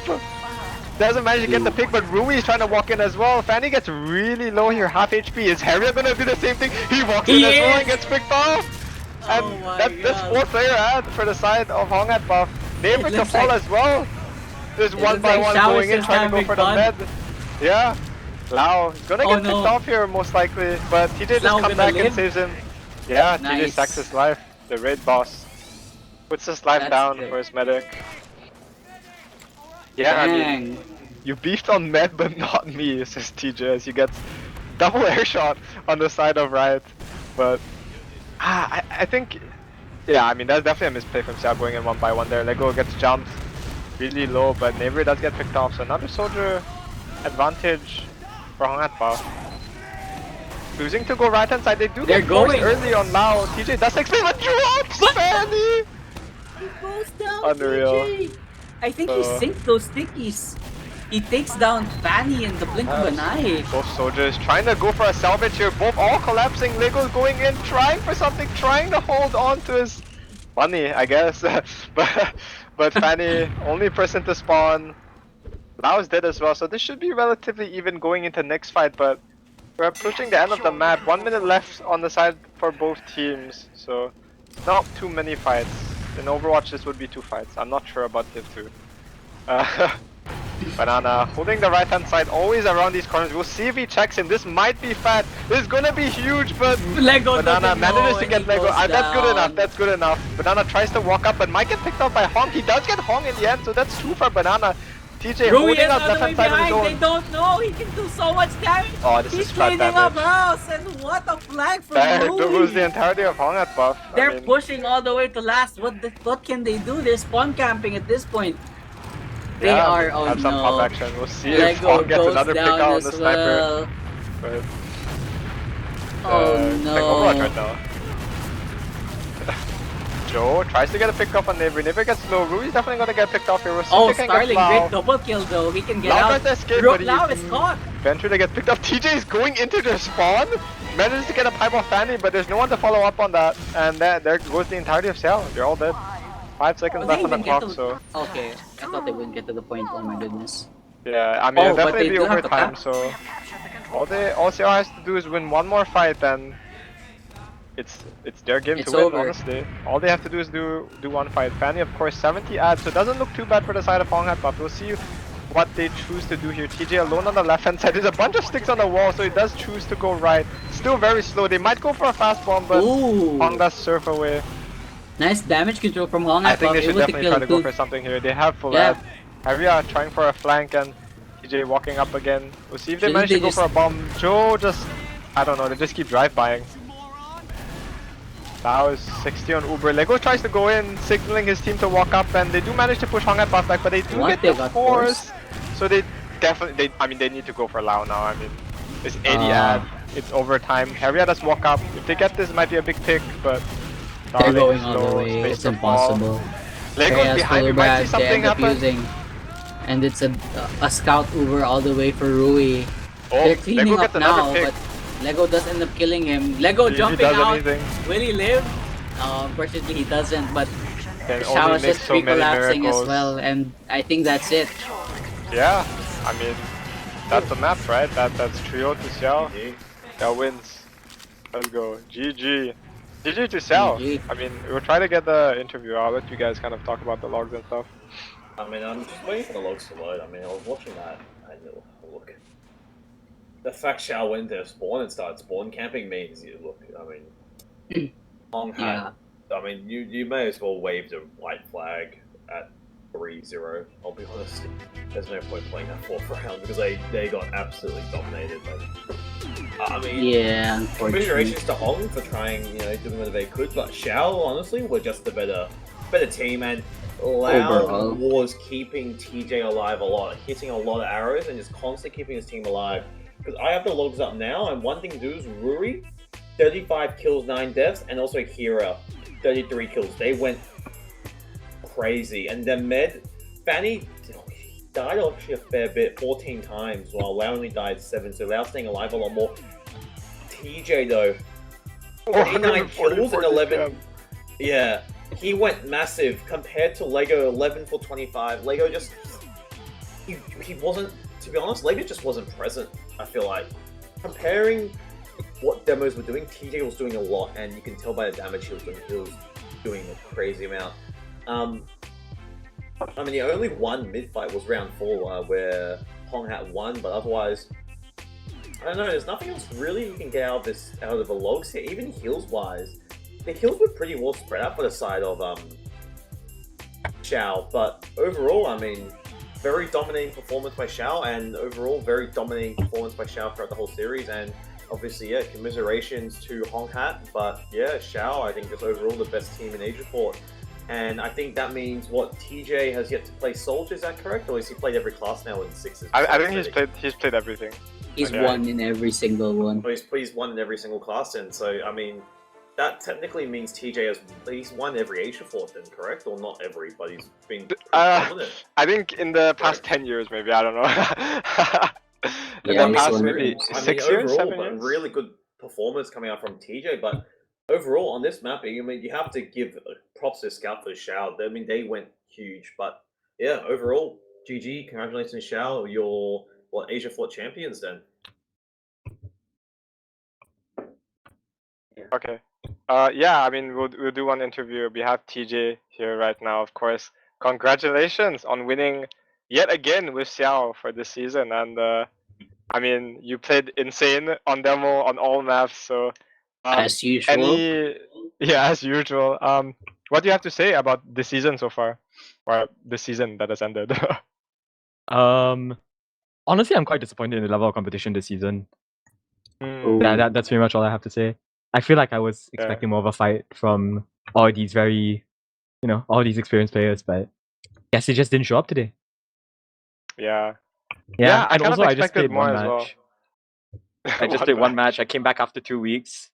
Doesn't manage to get the pick, but Rui is trying to walk in as well. Fanny gets really low here, half HP. Is Harrier gonna do the same thing? He walks in as well and gets picked off. And that's 4 player ad for the side of Hong at buff. Naver to looks fall like- as well. There's one by one Xiao is going in, just trying to go having for the fun. med. Yeah. Lau is gonna Oh, get no. picked off here most likely, but TJ just Lau comes gonna back and live? saves him. Yeah, TJ Nice. sacks his life. The raid boss puts his life That's down good. for his medic. Yeah, I mean, Dang. you beefed on med, but not me, says TJ as he gets double air shot on the side of right. But I think, yeah, I mean, that's definitely a misplay from Xiao going in 1-by-1 there. Lego gets jumped really low, but Navy does get picked off, so another soldier advantage for Hong at buff. Choosing to go right hand side, they do They're get forced going. early on Lao. TJ does explain, but drops Fanny! He goes down. Unreal. TJ. I think he sinks those stickies. He takes down Fanny in the blink of an eye. Both soldiers trying to go for a salvage here, both all collapsing. Lego's going in, trying for something, trying to hold on to his money, I guess. but Fanny, only person to spawn. Lao's dead as well, so this should be relatively even going into next fight, but we're approaching the end of the map. 1 minute left on the side for both teams, so not too many fights. In Overwatch, this would be 2 fights. I'm not sure about Div 2. Banana holding the right hand side, always around these corners. We'll see if he checks him. This might be fat. This is gonna be huge, but Lego Banana manages to and get he Lego. goes That's good down. enough. That's good enough. Banana tries to walk up, but might get picked up by Hong. He does get Hong in the end, so that's 2 for Banana. TJ Rui holding is up on left the way hand side of his behind. own. They don't know. He can do so much damage. Oh, this He's is fat cleaning up damage. house, and what a flag from There Rui. goes the entirety of Hong at buff. They're I mean, pushing all the way to last. What can they do? They're spawn camping at this point. They yeah, are. Oh have some pop no. action. We'll see if Lego Hong gets goes another pick down out on as the sniper. well. But, Oh playing Overwatch right no. now. Joe tries to get a pick up on Navy. Navy gets low. Rui's definitely gonna get picked off here. We'll see Oh, if they can Starling, get Lau. great double kill though. He can get Lau out. tries to escape, but Lau he's is caught. eventually gets picked up. TJ is going into their spawn. Manages to get a pipe off Fanny, but there's no one to follow up on that. And there goes the entirety of Xiao. They're all dead. 5 seconds Oh, left they on the even get clock, to... so Okay, I thought they wouldn't get to the point. Oh my goodness. yeah, I mean Oh, it'll but definitely they be do have to overtime. cap. So all Xiao has to do is win one more fight, and it's their game It's to win. over. Honestly, all they have to do is do one fight. Fanny, of course, 70 ads, so it doesn't look too bad for the side of Hong Hat, but we'll see what they choose to do here. TJ alone on the left hand side. There's a bunch of sticks on the wall, so he does choose to go right. Still very slow. They might go for a fast bomb, but Ooh. Hong does surf away. Nice damage control from Hong. I think they should able to definitely kill try to go two. for something here. They have full Yeah. ad. Heavia trying for a flank and TJ walking up again. We'll see if they Shouldn't manage they to go just- for a bomb. Joe just, I don't know, they just keep drive-buying. Now is 60 on Uber. Lego tries to go in, signaling his team to walk up, and they do manage to push Hong at buff back, but they do What? get They the got force. So they definitely, I mean, they need to go for Lao now. I mean, it's 80 ad, it's overtime. Heavia does walk up. If they get this, it might be a big pick, but They're Darling going is all the low, way. space It's to fall. impossible. Lego's Reyes behind, we full might see bad, they something end up happen. using. And it's a scout Uber all the way for Rui. Oh, They're cleaning Lego up gets another now, pick. but Lego does end up killing him. Lego He jumping does out. anything. Will he live? Unfortunately, he doesn't. But Can Xiao only is make just so many collapsing as miracles. well, and I think that's it. Yeah, I mean, that's the map, right? That's trio to Xiao. GG. Xiao wins. Let's go. GG. GG to Xiao. GG. I mean, we'll try to get the interview. I'll let you guys kind of talk about the logs and stuff. I mean, I'm just waiting for the logs to load. I mean, I was watching that and look. The fact Xiao went to spawn and started spawn camping means you look. I mean, Hong had. I mean, you may as well wave the white flag at 3-0. I'll be honest. There's no point playing that 4th round because they got absolutely dominated. Like, I mean, Yeah, unfortunately. congratulations to Hong for trying, doing whatever they could, but Xiao, honestly, were just the better team, and Lau Overall. was keeping TJ alive a lot, hitting a lot of arrows, and just constantly keeping his team alive. Because I have the logs up now, and one thing to do is Ruri, 35 kills, 9 deaths, and also Kira, 33 kills. They went crazy, and then Fanny died actually a fair bit, 14 times, while Lau only died 7, so Lau staying alive a lot more. TJ though, 29 kills and 11. Yeah, he went massive compared to Lego 11 for 25. Lego just he wasn't, to be honest, Lego just wasn't present. I feel like comparing what demos were doing, TJ was doing a lot, and you can tell by the damage he was doing a crazy amount. I mean, the only one mid-fight was round 4 where Hong Hat won, but otherwise, I don't know, there's nothing else really you can get out of the logs here, even heals-wise. The heals were pretty well spread out for the side of Xiao, but overall, I mean, very dominating performance by Xiao, and overall, very dominating performance by Xiao throughout the whole series, and obviously, yeah, commiserations to Hong Hat, but yeah, Xiao, I think, is overall the best team in AsiaFort. And I think that means what TJ has yet to play Soldier, is that correct? Or has he played every class now in sixes? I think he's played everything. He's Okay. won in every single one. Oh, he's won in every single class, and so I mean, that technically means TJ he's won every AsiaFort, then correct? Or not every, but he's been dominant. I think in the past 10 years, maybe, I don't know. In Yeah, the he's past won maybe every- 6 years, overall, 7 but years. really good performance coming out from TJ. But overall, on this map, I mean, you have to give props to Scout for Xiao. I mean, they went huge, but yeah, overall, GG, congratulations, Xiao. You're AsiaFort champions then. Okay. Yeah, I mean, we'll do one interview. We have TJ here right now, of course. Congratulations on winning yet again with Xiao for this season. And I mean, you played insane on demo on all maps. So As usual. yeah, as usual. What do you have to say about this season so far, or the season that has ended? Honestly, I'm quite disappointed in the level of competition this season. Hmm. That's pretty much all I have to say. I feel like I was expecting more of a fight from all these all these experienced players, but guess they just didn't show up today. Yeah. Yeah, I and kind of also I just expected played more one as well. match. I just played one match. I came back after 2 weeks,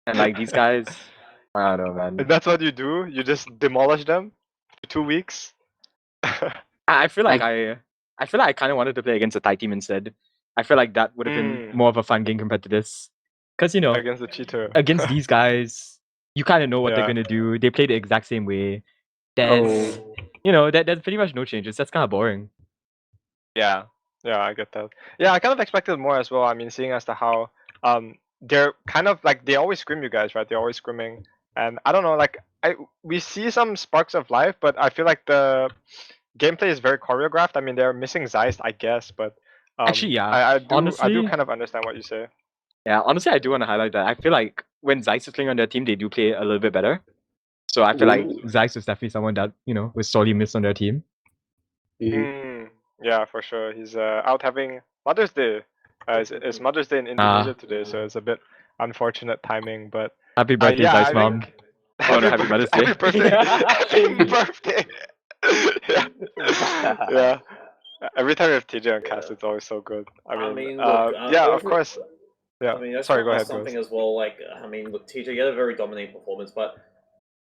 and like these guys, I don't know, man. That's what you do? You just demolish them for 2 weeks? I feel like I kind of wanted to play against a Thai team instead. I feel like that would have been more of a fun game compared to this, because Against the cheater. against these guys, you kind of know what they're Yeah. gonna do. They play the exact same way. There's there's pretty much no changes. That's kind of boring. Yeah, I get that. Yeah, I kind of expected more as well. I mean, seeing as to how they're kind of like they always scrim you guys, right? They're always scrimming, and I don't know, like we see some sparks of life, but I feel like the gameplay is very choreographed. I mean, they're missing Zeist, I guess, but Actually, yeah. I do Honestly, kind of understand what you say. Yeah, honestly, I do want to highlight that. I feel like when Zeiss is playing on their team, they do play a little bit better. So I feel like Zeiss was definitely someone that was sorely missed on their team. Yeah, for sure. He's out having Mother's Day. It's Mother's Day in Indonesia today, so it's a bit unfortunate timing. But Happy birthday, yeah, Zeiss I mom. think Oh no, happy Mother's Day. Happy birthday! Happy birthday! yeah. Every time we have TJ on cast, it's always so good. I mean, look, yeah, of course. Yeah. I mean, that's Sorry, go ahead. something as well. Like, I mean, look, TJ, you had a very dominating performance, but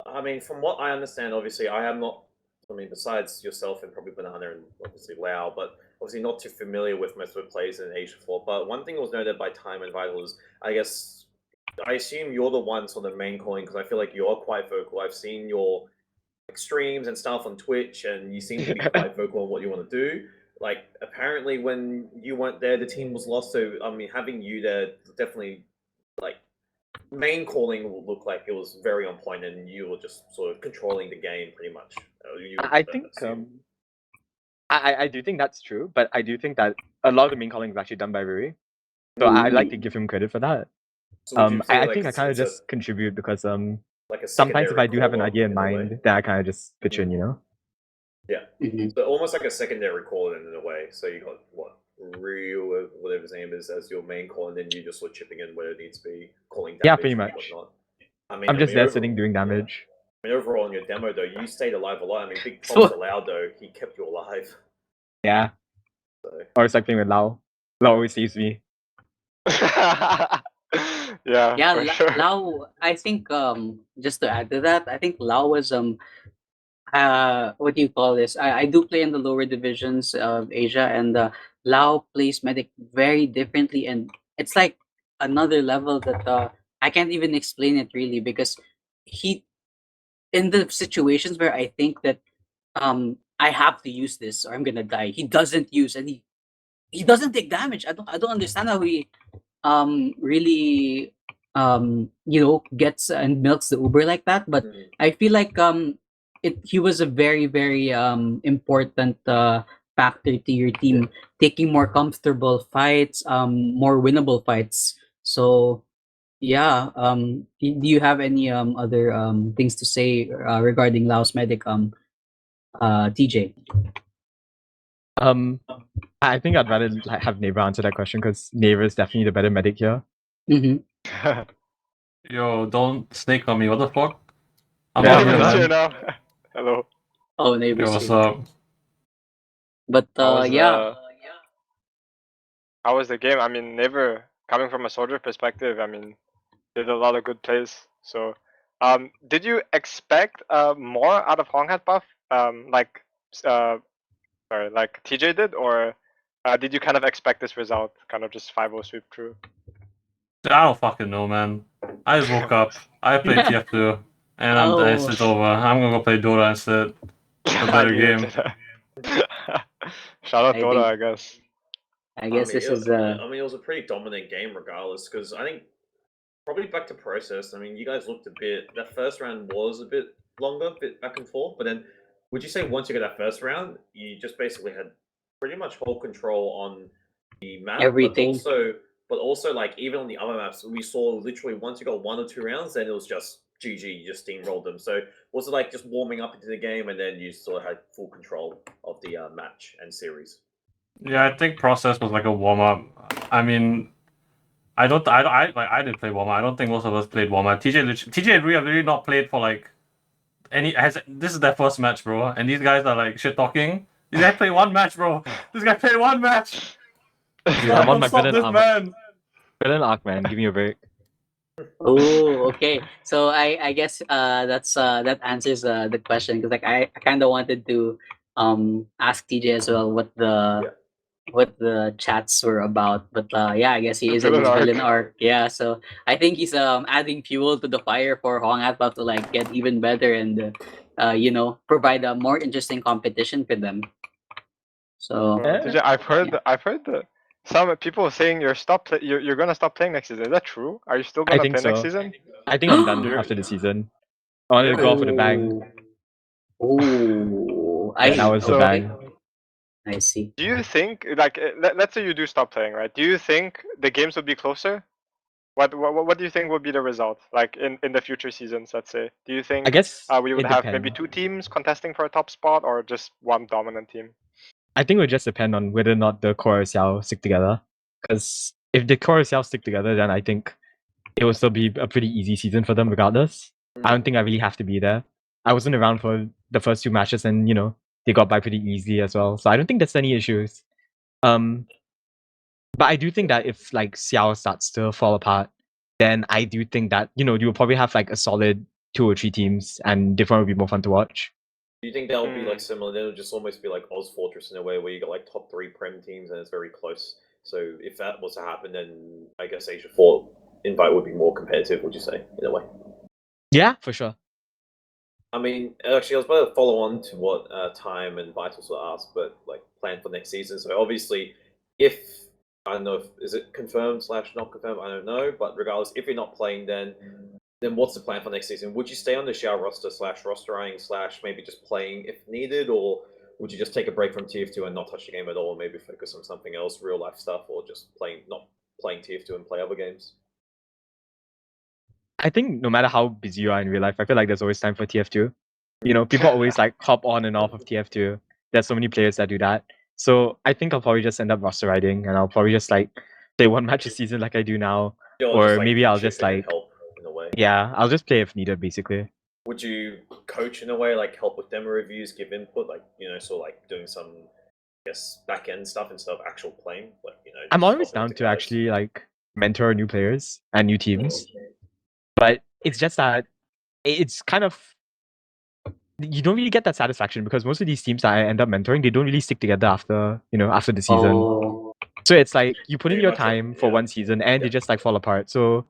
I mean, from what I understand, obviously, I am not. I mean, besides yourself and probably Banana and obviously Lau, but obviously not too familiar with most of the plays in AsiaFort. But one thing was noted by Time and Vital is, I guess, I assume you're the one sort of main calling because I feel like you're quite vocal. I've seen your streams and stuff on Twitch, and you seem to be quite vocal on what you want to do. Like, apparently, when you weren't there, the team was lost. So, I mean, having you there definitely, like, main calling will look like it was very on point, and you were just sort of controlling the game pretty much. I think I do think that's true, but I do think that a lot of the main calling is actually done by Rui. So I'd like to give him credit for that. So would you say, I like, think I kind of it's a- just contribute because like a sometimes if I do have an secondary idea in caller in a way? mind, then I kind of just pitch in, Yeah. So almost like a secondary caller in a way. So you got what Ryu, whatever his name is, as your main call, and then you just sort of chipping in where it needs to be, calling damage. Yeah, pretty and much. whatnot. I'm just there sitting doing damage. I mean, overall in your demo though, you stayed alive a lot. I mean, big props to Lau though. He kept you alive. Yeah. So. Or it's like playing with Lau. Lau always saves me. Yeah, for sure. Lau, I think just to add to that, I think Lau was what do you call this? I do play in the lower divisions of Asia, and Lau plays medic very differently, and it's like another level that I can't even explain it really, because he, in the situations where I think that I have to use this or I'm gonna die, he doesn't use, and he doesn't take damage. I don't understand how he really gets and milks the Uber like that. But I feel like he was a very important factor to your team, taking more comfortable fights, more winnable fights. So yeah, do you have any other things to say regarding Laos Medic TJ? I think I'd rather have Neighbor answer that question because Neighbor is definitely the better medic here. Mm-hmm. Yo, don't snake on me. What the fuck? I'm Yeah, not here, neighbors here man. now. Hello. Oh, Yo, neighbors what's here. up? But How was yeah, the how was the game? I mean, neighbor coming from a soldier perspective, I mean, did a lot of good plays. So, did you expect more out of Honghat buff? Like sorry, like TJ did, or did you kind of expect this result? Kind of just 5-0 sweep through. I don't fucking know, man. I just woke up. I played TF2, and oh, it's over. I'm gonna go play Dota instead. A I better knew game. it. Shout out I Dota, think I guess. I guess this is I mean, it was a pretty dominant game regardless, because I think probably back to process. I mean, you guys looked a bit. That first round was a bit longer, a bit back and forth. But then, would you say once you get that first round, you just basically had pretty much full control on the map, everything. but also like even on the other maps, we saw literally once you got 1 or 2 rounds, then it was just GG. You just steamrolled them. So was it like just warming up into the game, and then you sort of had full control of the match and series? Yeah, I think process was like a warm up. I mean, I didn't play warm up. I don't think most of us played warm up. TJ and Rui have really not played for like this is their first match, bro. And these guys are like shit talking. These guys played one match, bro. This guy played one match. Dude, I'm on my Stop villain this arc. man. Villain arc, man. Give me a break. Oh, okay. So I guess that answers the question, because like I kind of wanted to ask TJ as well what the chats were about, but yeah, I guess he is in Villain his villain arc. arc. Yeah, so I think he's adding fuel to the fire for Hong Atbab to like get even better and provide a more interesting competition for them. So TJ, I've heard some people saying you're gonna stop playing next season. Is that true? Are you still I gonna think play next so. season? I think I'm done You're- after the season. I wanted to go out for the bang. oh, Yeah, that was the So- bang. I see. Do you think, like, let's say you do stop playing, right? Do you think the games would be closer? What do you think would be the result, like in the future seasons? Let's say, do you think I guess we would it have maybe depends. 2 teams contesting for a top spot, or just one dominant team? I think it would just depend on whether or not the core and Xiao stick together. Because if the core and Xiao stick together, then I think it will still be a pretty easy season for them regardless. I don't think I really have to be there. I wasn't around for the first 2 matches, and they got by pretty easily as well. So I don't think there's any issues. But I do think that if like Xiao starts to fall apart, then I do think that you will probably have like a solid 2 or 3 teams, and different will be more fun to watch. Do you think that would be like similar? Then it would just almost be like AsiaFortress in a way, where you got like top 3 Prem teams and it's very close. So if that was to happen, then I guess Asia 4 invite would be more competitive. Would you say in a way? Yeah, for sure. I mean, actually, I was about to follow on to what Time and Vitals were asked, but like plan for next season. So obviously, if I don't know if is it confirmed slash not confirmed, I don't know. But regardless, if you're not playing, then what's the plan for next season? Would you stay on the Xiao roster slash rostering slash maybe just playing if needed, or would you just take a break from TF2 and not touch the game at all, and maybe focus on something else, real life stuff, or just not playing TF2 and play other games? I think no matter how busy you are in real life, I feel like there's always time for TF2. People always like hop on and off of TF2. There's so many players that do that. So I think I'll probably just end up roster riding, and I'll probably just like play one match a season like I do now. Or maybe I'll just like help in a way. Yeah, I'll just play if needed basically. Would you coach in a way, like help with demo reviews, give input, like sort of like doing some, I guess, back end stuff instead of actual playing, like I'm just always helping down the to guys? actually like mentor new players and new teams. But it's just that it's kind of you don't really get that satisfaction because most of these teams that I end up mentoring, they don't really stick together after the season. Oh, So it's like you put in Pretty your much, like, time for yeah. one season and they just like fall apart. So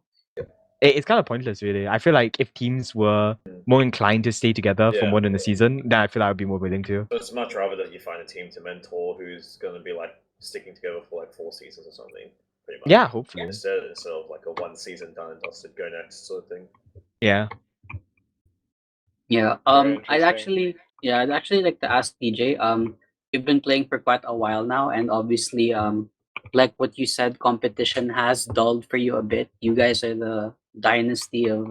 it's kind of pointless, really. I feel like if teams were more inclined to stay together for Yeah. more than a season, then I feel like I'd be more willing to. So it's much rather that you find a team to mentor who's going to be like sticking together for like 4 seasons or something, pretty much. Yeah, hopefully. Instead of like a 1 season done and dusted, go next sort of thing. Yeah. yeah. Very interesting. I'd actually like to ask TJ. You've been playing for quite a while now, and obviously, like what you said, competition has dulled for you a bit. You guys are the dynasty of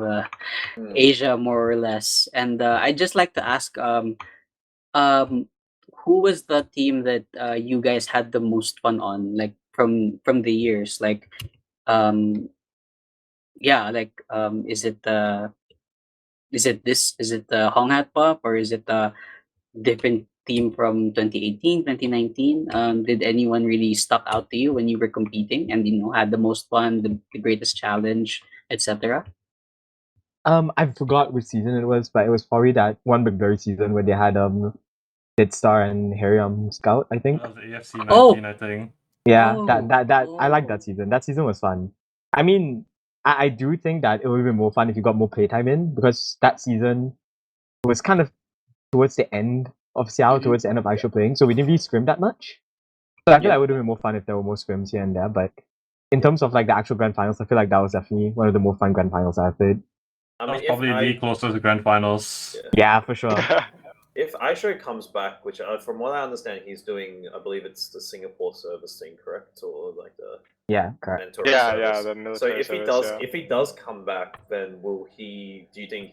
Asia, more or less. And I'd just like to ask, um, who was the team that you guys had the most fun on, like from the years, like um Yeah, like is it the Hong Hat Pop, or is it a different team from 2018, 2019? Did anyone really stuck out to you when you were competing and had the most fun, the greatest challenge, etc.? I forgot which season it was, but it was probably that one Big Blurry season where they had Dead Star and Harry Scout, I think. That was the AFC Oh, 19, I think. Yeah, oh, that I like that oh. season. That season was fun. I mean, I do think that it would be more fun if you got more playtime in, because that season was kind of towards the end of Xiao, Mhm. towards the end of Aisha playing, so we didn't really scrim that much. So I feel Yeah. like it would have been more fun if there were more scrims here and there. But in terms of like the actual grand finals, I feel like that was definitely one of the more fun grand finals I've played. I That mean, was if probably the I closest to grand finals. Yeah, for sure. if Aisho comes back, which from what I understand, he's doing, I believe it's the Singapore service thing, correct, or like the Yeah, correct. mentoring Yeah, service. the So military if he service, does, yeah. if he does come back, then will he? Do you think?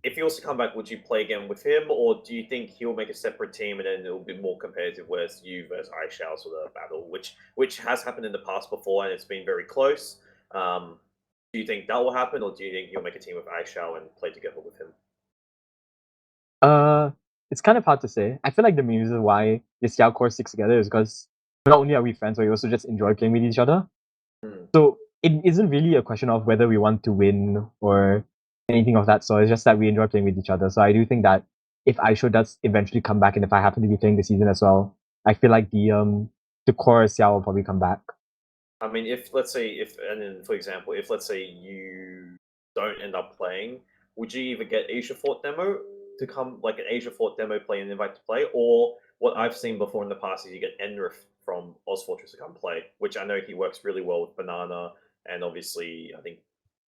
If he was to come back, would you play again with him, or do you think he'll make a separate team and then it'll be more competitive, whereas you versus Aisha sort of battle, which has happened in the past before and it's been very close. Do you think that will happen, or do you think he'll make a team with Aisha and play together with him? It's kind of hard to say. I feel like the main reason why the Xiao core sticks together is because not only are we friends, but we also just enjoy playing with each other. Hmm. So it isn't really a question of whether we want to win or anything of that sort. It's just that we enjoy playing with each other. So I do think that if Aisho does eventually come back, and if I happen to be playing the season as well, I feel like the core Xiao will probably come back. I mean, if let's say if and then for example, if let's say you don't end up playing, would you either get Asia Fort demo to come like an Asia Fort demo play and invite to play, or what I've seen before in the past is you get Enrif from AsiaFortress to come play, which I know he works really well with Banana, and obviously I think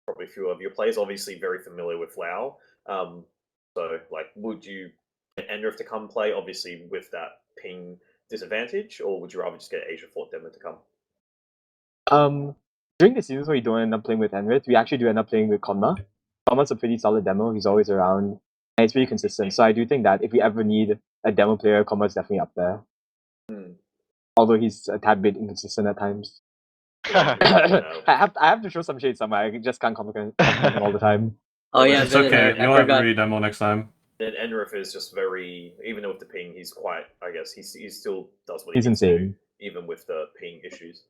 probably a few of your players obviously very familiar with Lao. So like, would you get Enrif to come play, obviously with that ping disadvantage, or would you rather just get Asia Fort demo to come? Um, During the seasons where we don't end up playing with Enrit, we actually do end up playing with Konma. Konma's a pretty solid demo. He's always around, and it's pretty consistent. So I do think that if we ever need a demo player, Konma's definitely up there. Hmm. Although he's a tad bit inconsistent at times. Yeah, we all know. I have to show some shade somewhere. I just can't compliment him all the time. Oh yeah, It's okay. I You'll have a forgot. redemo next time. Then Enrif is just very, even with the ping, he's quite. I guess he still does what he He's needs to do, insane. even with the ping issues.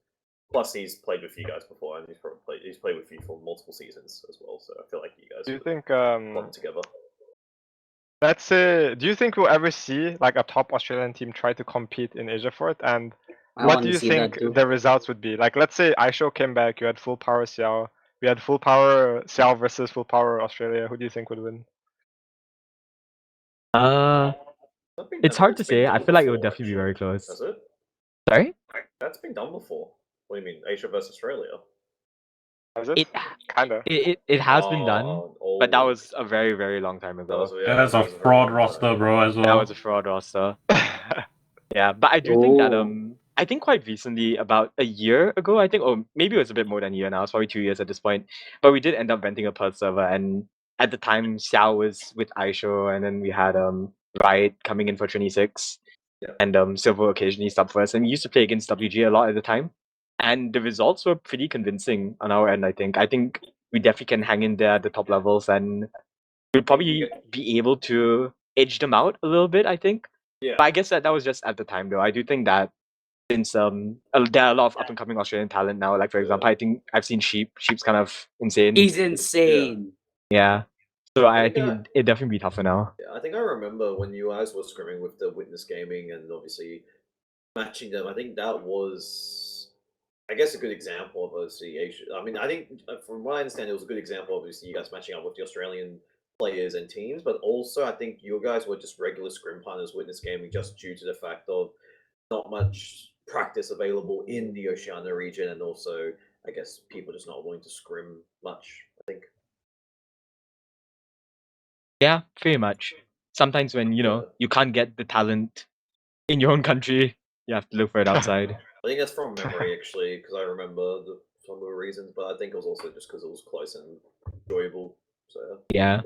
Plus, he's played with you guys before, and he's played with you for multiple seasons as well. So I feel like you guys Do you would think bond together. let's say, do you think we'll ever see like a top Australian team try to compete in Asia Fort? And I what want do to you see that think too. the results would be? Like, let's say Aisho came back, you had full power Xiao, we had full power Xiao versus full power Australia. Who do you think would win? Uh, It's I think hard to that's been say. I done feel like it would before, definitely be very actually. close. Has it? Sorry? That's been done before. What do you mean, Asia versus Australia? Has it? It Kinda. it has been done, but that Oh, was a very, very long time that was ago. Yeah, that's a that was very fraud long roster, time. bro, as That well. was a fraud roster. Yeah, but I do think that Oh. I think quite recently, about a year ago, I think, or maybe it was a bit more than a year now. It's probably 2 years at this point. But we did end up renting a Perth server, and at the time, Xiao was with Aisho, and then we had Riot coming in for 26, Yeah. and Silver occasionally sub for us, and we used to play against WG a lot at the time, and the results were pretty convincing on our end. I think we definitely can hang in there at the top levels, and we'll probably be able to edge them out a little bit, I think. Yeah. But I guess that was just at the time, though. I do think that since there are a lot of up and coming Australian talent now. Like for example, I think I've seen Sheep. Sheep's kind of insane. He's insane. Yeah. So I think, think it definitely be tougher now. Yeah, I think I remember when you guys were scrimming with the Witness Gaming and obviously matching them. I think that was, I guess, a good example of obviously Asia. I mean, I think from what I understand, it was a good example. Obviously, you guys matching up with the Australian players and teams, but also I think you guys were just regular scrim partners, Witness Gaming, just due to the fact of not much practice available in the Oceania region, and also I guess people just not willing to scrim much. I think. Yeah, pretty much. Sometimes when you can't get the talent in your own country, you have to look for it outside. I think that's from memory actually, because I remember some of the reasons, but I think it was also just because it was close and enjoyable. So Yeah.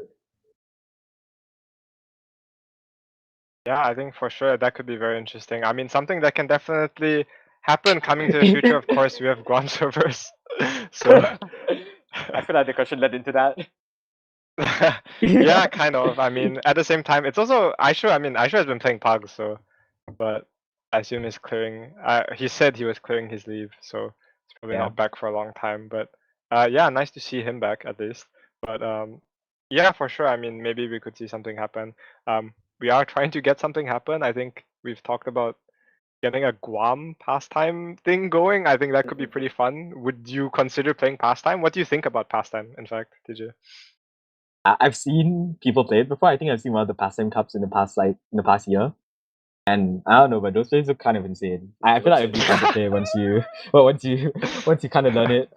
Yeah, I think for sure that could be very interesting. I mean, something that can definitely happen coming to the future, of course, we have Guam servers. So I feel like the question led into that. Yeah, kind of. I mean, at the same time, it's also Aisha. I mean, Aisha has been playing Pug, so, but I assume he's clearing. He said he was clearing his leave, so he's probably Yeah. not back for a long time. But yeah, nice to see him back at least. But yeah, for sure. I mean, maybe we could see something happen. We are trying to get something happen. I think we've talked about getting a Guam pastime thing going. I think that could be pretty fun. Would you consider playing pastime? What do you think about pastime? In fact, did you? I've seen people play it before. I think I've seen one of the pastime cups in the past year. And I don't know, but those plays look kind of insane. I feel like it'd be fun to play once you once you kind of learn it.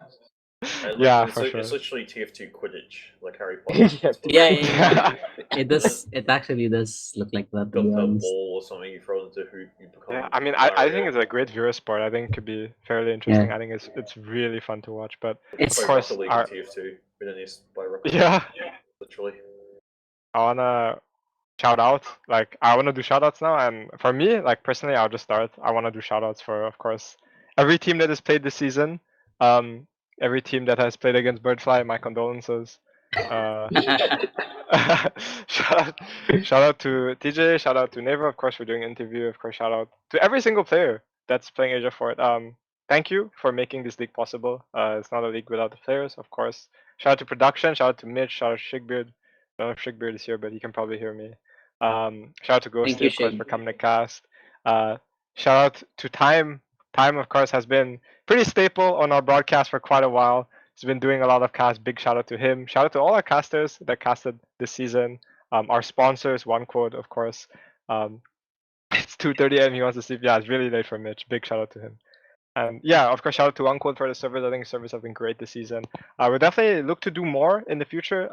Yeah, it's, for sure. It's literally TF2 Quidditch, like Harry Potter. Yeah, Yeah. it does. It actually does look like that. To Got be the honest. ball or something, you throw it into hoop, you become. Yeah, I mean, I think it's a great viewer sport. I think it could be fairly interesting. Yeah. I think it's really fun to watch. But It's of course, Rocket League our, TF2, Vietnamese by Rocket League. yeah, Literally. I wanna shout out. Like, I wanna do shout outs now. And for me, like personally, I'll just start. I wanna do shout outs for, of course, every team that has played this season. Every team that has played against Birdfly. My condolences. shout, shout out to TJ, shout out to Neva, of course, for doing an interview. Of course, shout out to every single player that's playing Asia Fort. Thank you for making this league possible. It's not a league without the players, of course. Shout out to production, shout out to Mitch, shout out to Shigbeard. I don't know if Shigbeard is here, but he can probably hear me. Shout out to Thank Ghosty, you, of course, Shig. for coming to cast. Shout out to Time. Time, of course, has been pretty staple on our broadcast for quite a while. He's been doing a lot of casts. Big shout out to him. Shout out to all our casters that casted this season. Our sponsors, One Quote, of course. It's 2:30 a.m. He wants to sleep. Yeah, it's really late for Mitch. Big shout out to him. And yeah, of course, shout out to One Quote for the servers. I think the servers have been great this season. We'll definitely look to do more in the future.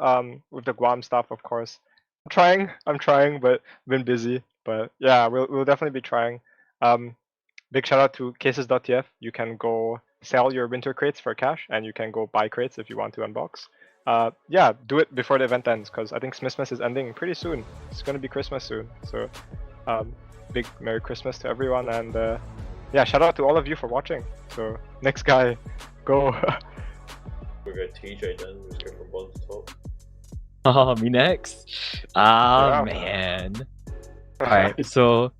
With the Guam stuff, of course. I'm trying, but been busy. But yeah, we'll definitely be trying. Big shout out to cases.tf. You can go sell your winter crates for cash, and you can go buy crates if you want to unbox. Yeah, do it before the event ends, because I think Smithmas is ending pretty soon. It's gonna be Christmas soon, so big Merry Christmas to everyone, and yeah, shout out to all of you for watching. So next guy, go. We got TJ then, who's going from bottom to top. Oh, me next. Ah, Yeah. man. Alright, so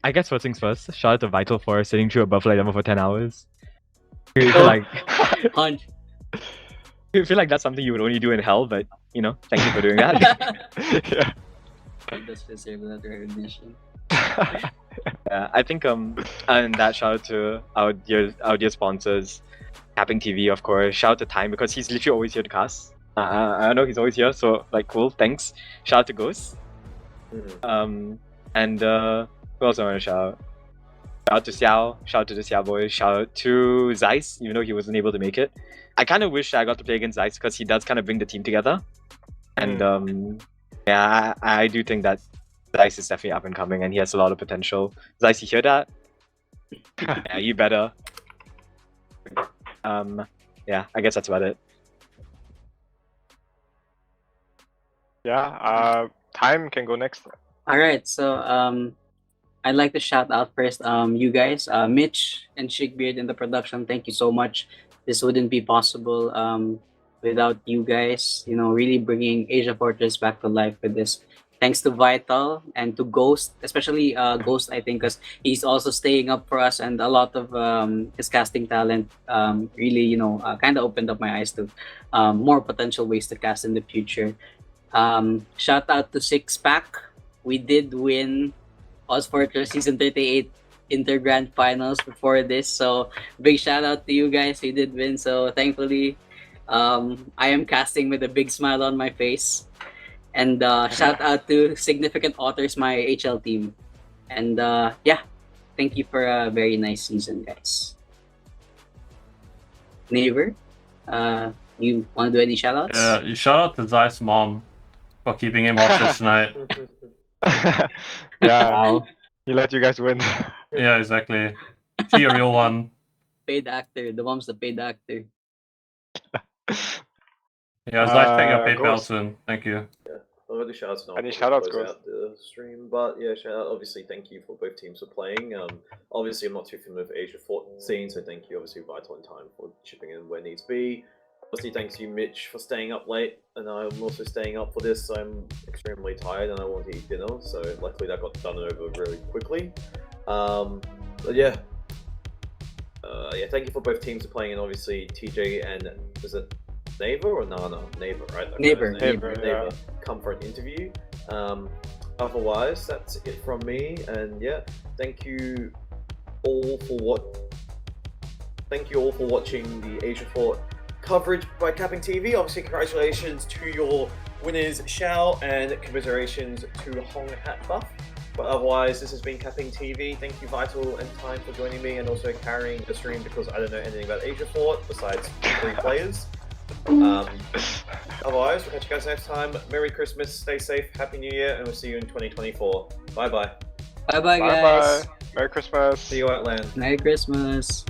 I guess first things first, shout out to Vital for sitting through a buffalo demo for 10 hours. I feel like Punch. I feel like that's something you would only do in hell, but you know, thank you for doing that. Yeah. It does deserve that recognition. I think and that shout out to our dear sponsors, CappingTV, of course. Shout out to Time because he's literally always here to cast. I know he's always here, so like cool, thanks. Shout out to Ghost. And who else I want to shout out? Shout out to Xiao, shout out to the Xiao boys, shout out to Zeiss, even though he wasn't able to make it. I kind of wish I got to play against Zeiss because he does kind of bring the team together. And yeah, I do think that Zeiss is definitely up and coming and he has a lot of potential. Zeiss, you hear that? Yeah, you better. Yeah, I guess that's about it. Yeah, Time can go next. All right, so I'd like to shout out first you guys, Mitch and Shigbeard in the production. Thank you so much. This wouldn't be possible without you guys. You know, really bringing AsiaFortress back to life with this. Thanks to Vytal and to Ghost, especially Ghost, I think, because he's also staying up for us, and a lot of his casting talent really, you know, kind of opened up my eyes to more potential ways to cast in the future. Shout out to Six Pack. We did win AsiaFortress Season 38 Inter Grand Finals before this, so big shout out to you guys. We did win, so thankfully, I am casting with a big smile on my face. And shout out to Significant Authors, my HL team. And yeah, thank you for a very nice season, guys. Neighbor, you want to do any shout outs? Yeah, you shout out to Zai's mom for keeping him hostage tonight. Yeah, Wow. he let you guys win. Yeah, exactly. She a real one. Paid actor. The mom's the paid actor. Yeah, Zai, take your PayPal Ghost. soon. Thank you. I'll really shout outs now. Any before shout we outs, close Ghost? out the stream, but yeah, shout out. Obviously, thank you for both teams for playing. Obviously, I'm not too familiar with Asia Fort scene, so thank you, obviously, Vital and Time for chipping in where needs be. Obviously, thanks to you, Mitch, for staying up late, and I'm also staying up for this. So I'm extremely tired, and I want to eat dinner. So luckily, that got done over really quickly. But yeah, yeah. Thank you for both teams for playing, and obviously TJ and is it Neighbor or Nana? Neighbor, right? That Neighbor, guy's Neighbor, yeah. Neighbor. Come for an interview. Otherwise, that's it from me, and yeah, thank you all for watching the AsiaFort coverage by CappingTV. Obviously, congratulations to your winners, Xiao, and commiserations to Hong Hat Buff. But otherwise, this has been CappingTV. Thank you, Vytal and Time, for joining me and also carrying the stream because I don't know anything about AsiaFort besides 3 players. Otherwise, we'll catch you guys next time. Merry Christmas, stay safe, Happy New Year, and we'll see you in 2024. Bye bye. Bye bye, Bye guys. bye. Merry Christmas. See you, Outland. Merry Christmas.